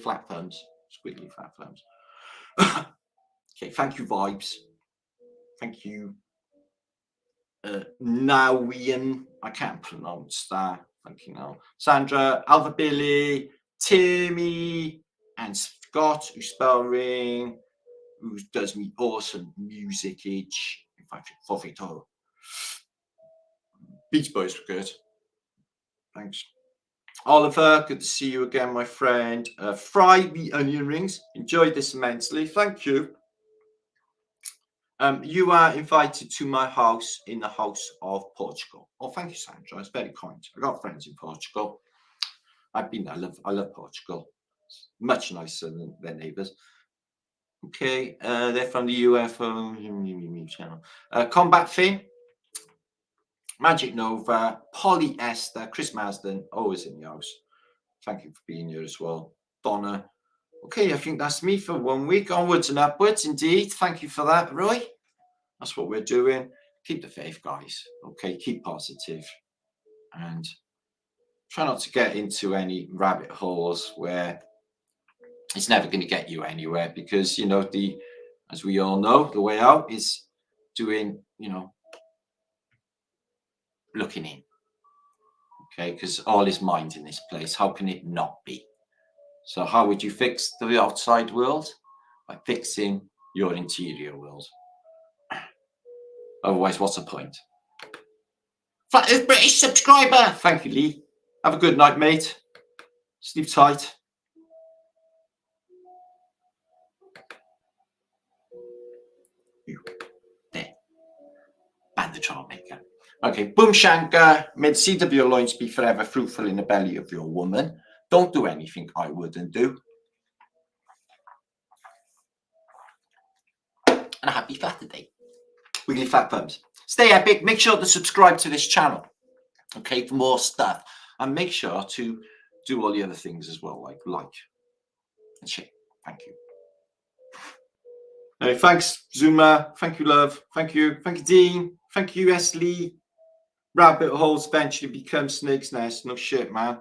flat thumbs. Squiggly flat thumbs. Okay, thank you, Vibes. Thank you. Nowian, I can't pronounce that. Thank you, now. Sandra, Alva Billy, Timmy, and Scott, who's spelling, who does me awesome music. In fact, Fofito. Beach Boys were good. Thanks. Oliver, good to see you again, my friend. Fry the onion rings. Enjoyed this immensely. Thank you. You are invited to my house in the house of Portugal. Oh, thank you, Sandra. It's very kind. I got friends in Portugal. I've been there. I love Portugal. It's much nicer than their neighbours. Okay, they're from the UFO channel. Combat Thing, Magic Nova, Polyester, Chris Masden, always in the house. Thank you for being here as well. Donna. Okay, I think that's me for 1 week. Onwards and upwards, indeed. Thank you for that, Roy. That's what we're doing. Keep the faith, guys. Okay, keep positive. And try not to get into any rabbit holes where it's never going to get you anywhere because, as we all know, the way out is doing, looking in. Okay, because all is mind in this place. How can it not be? So how would you fix the outside world? By fixing your interior world. Otherwise, what's the point? Flat Earth British subscriber. Thank you, Lee. Have a good night, mate. Sleep tight. You. There. And the trial maker. Okay. Boom Shankar. May the seed of your loins be forever fruitful in the belly of your woman. Don't do anything I wouldn't do. And a happy Flaterday. Weekly fat thumbs. Stay epic. Make sure to subscribe to this channel. Okay, for more stuff. And make sure to do all the other things as well, like and share. Thank you. Hey, thanks, Zuma. Thank you, love. Thank you. Thank you, Dean. Thank you, S. Lee. Rabbit holes eventually become snake's nest. No shit, man.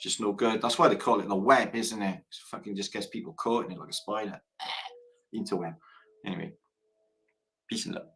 Just no good. That's why they call it the web, isn't it? It fucking just gets people caught in it like a spider. Interweb. Anyway, peace and love.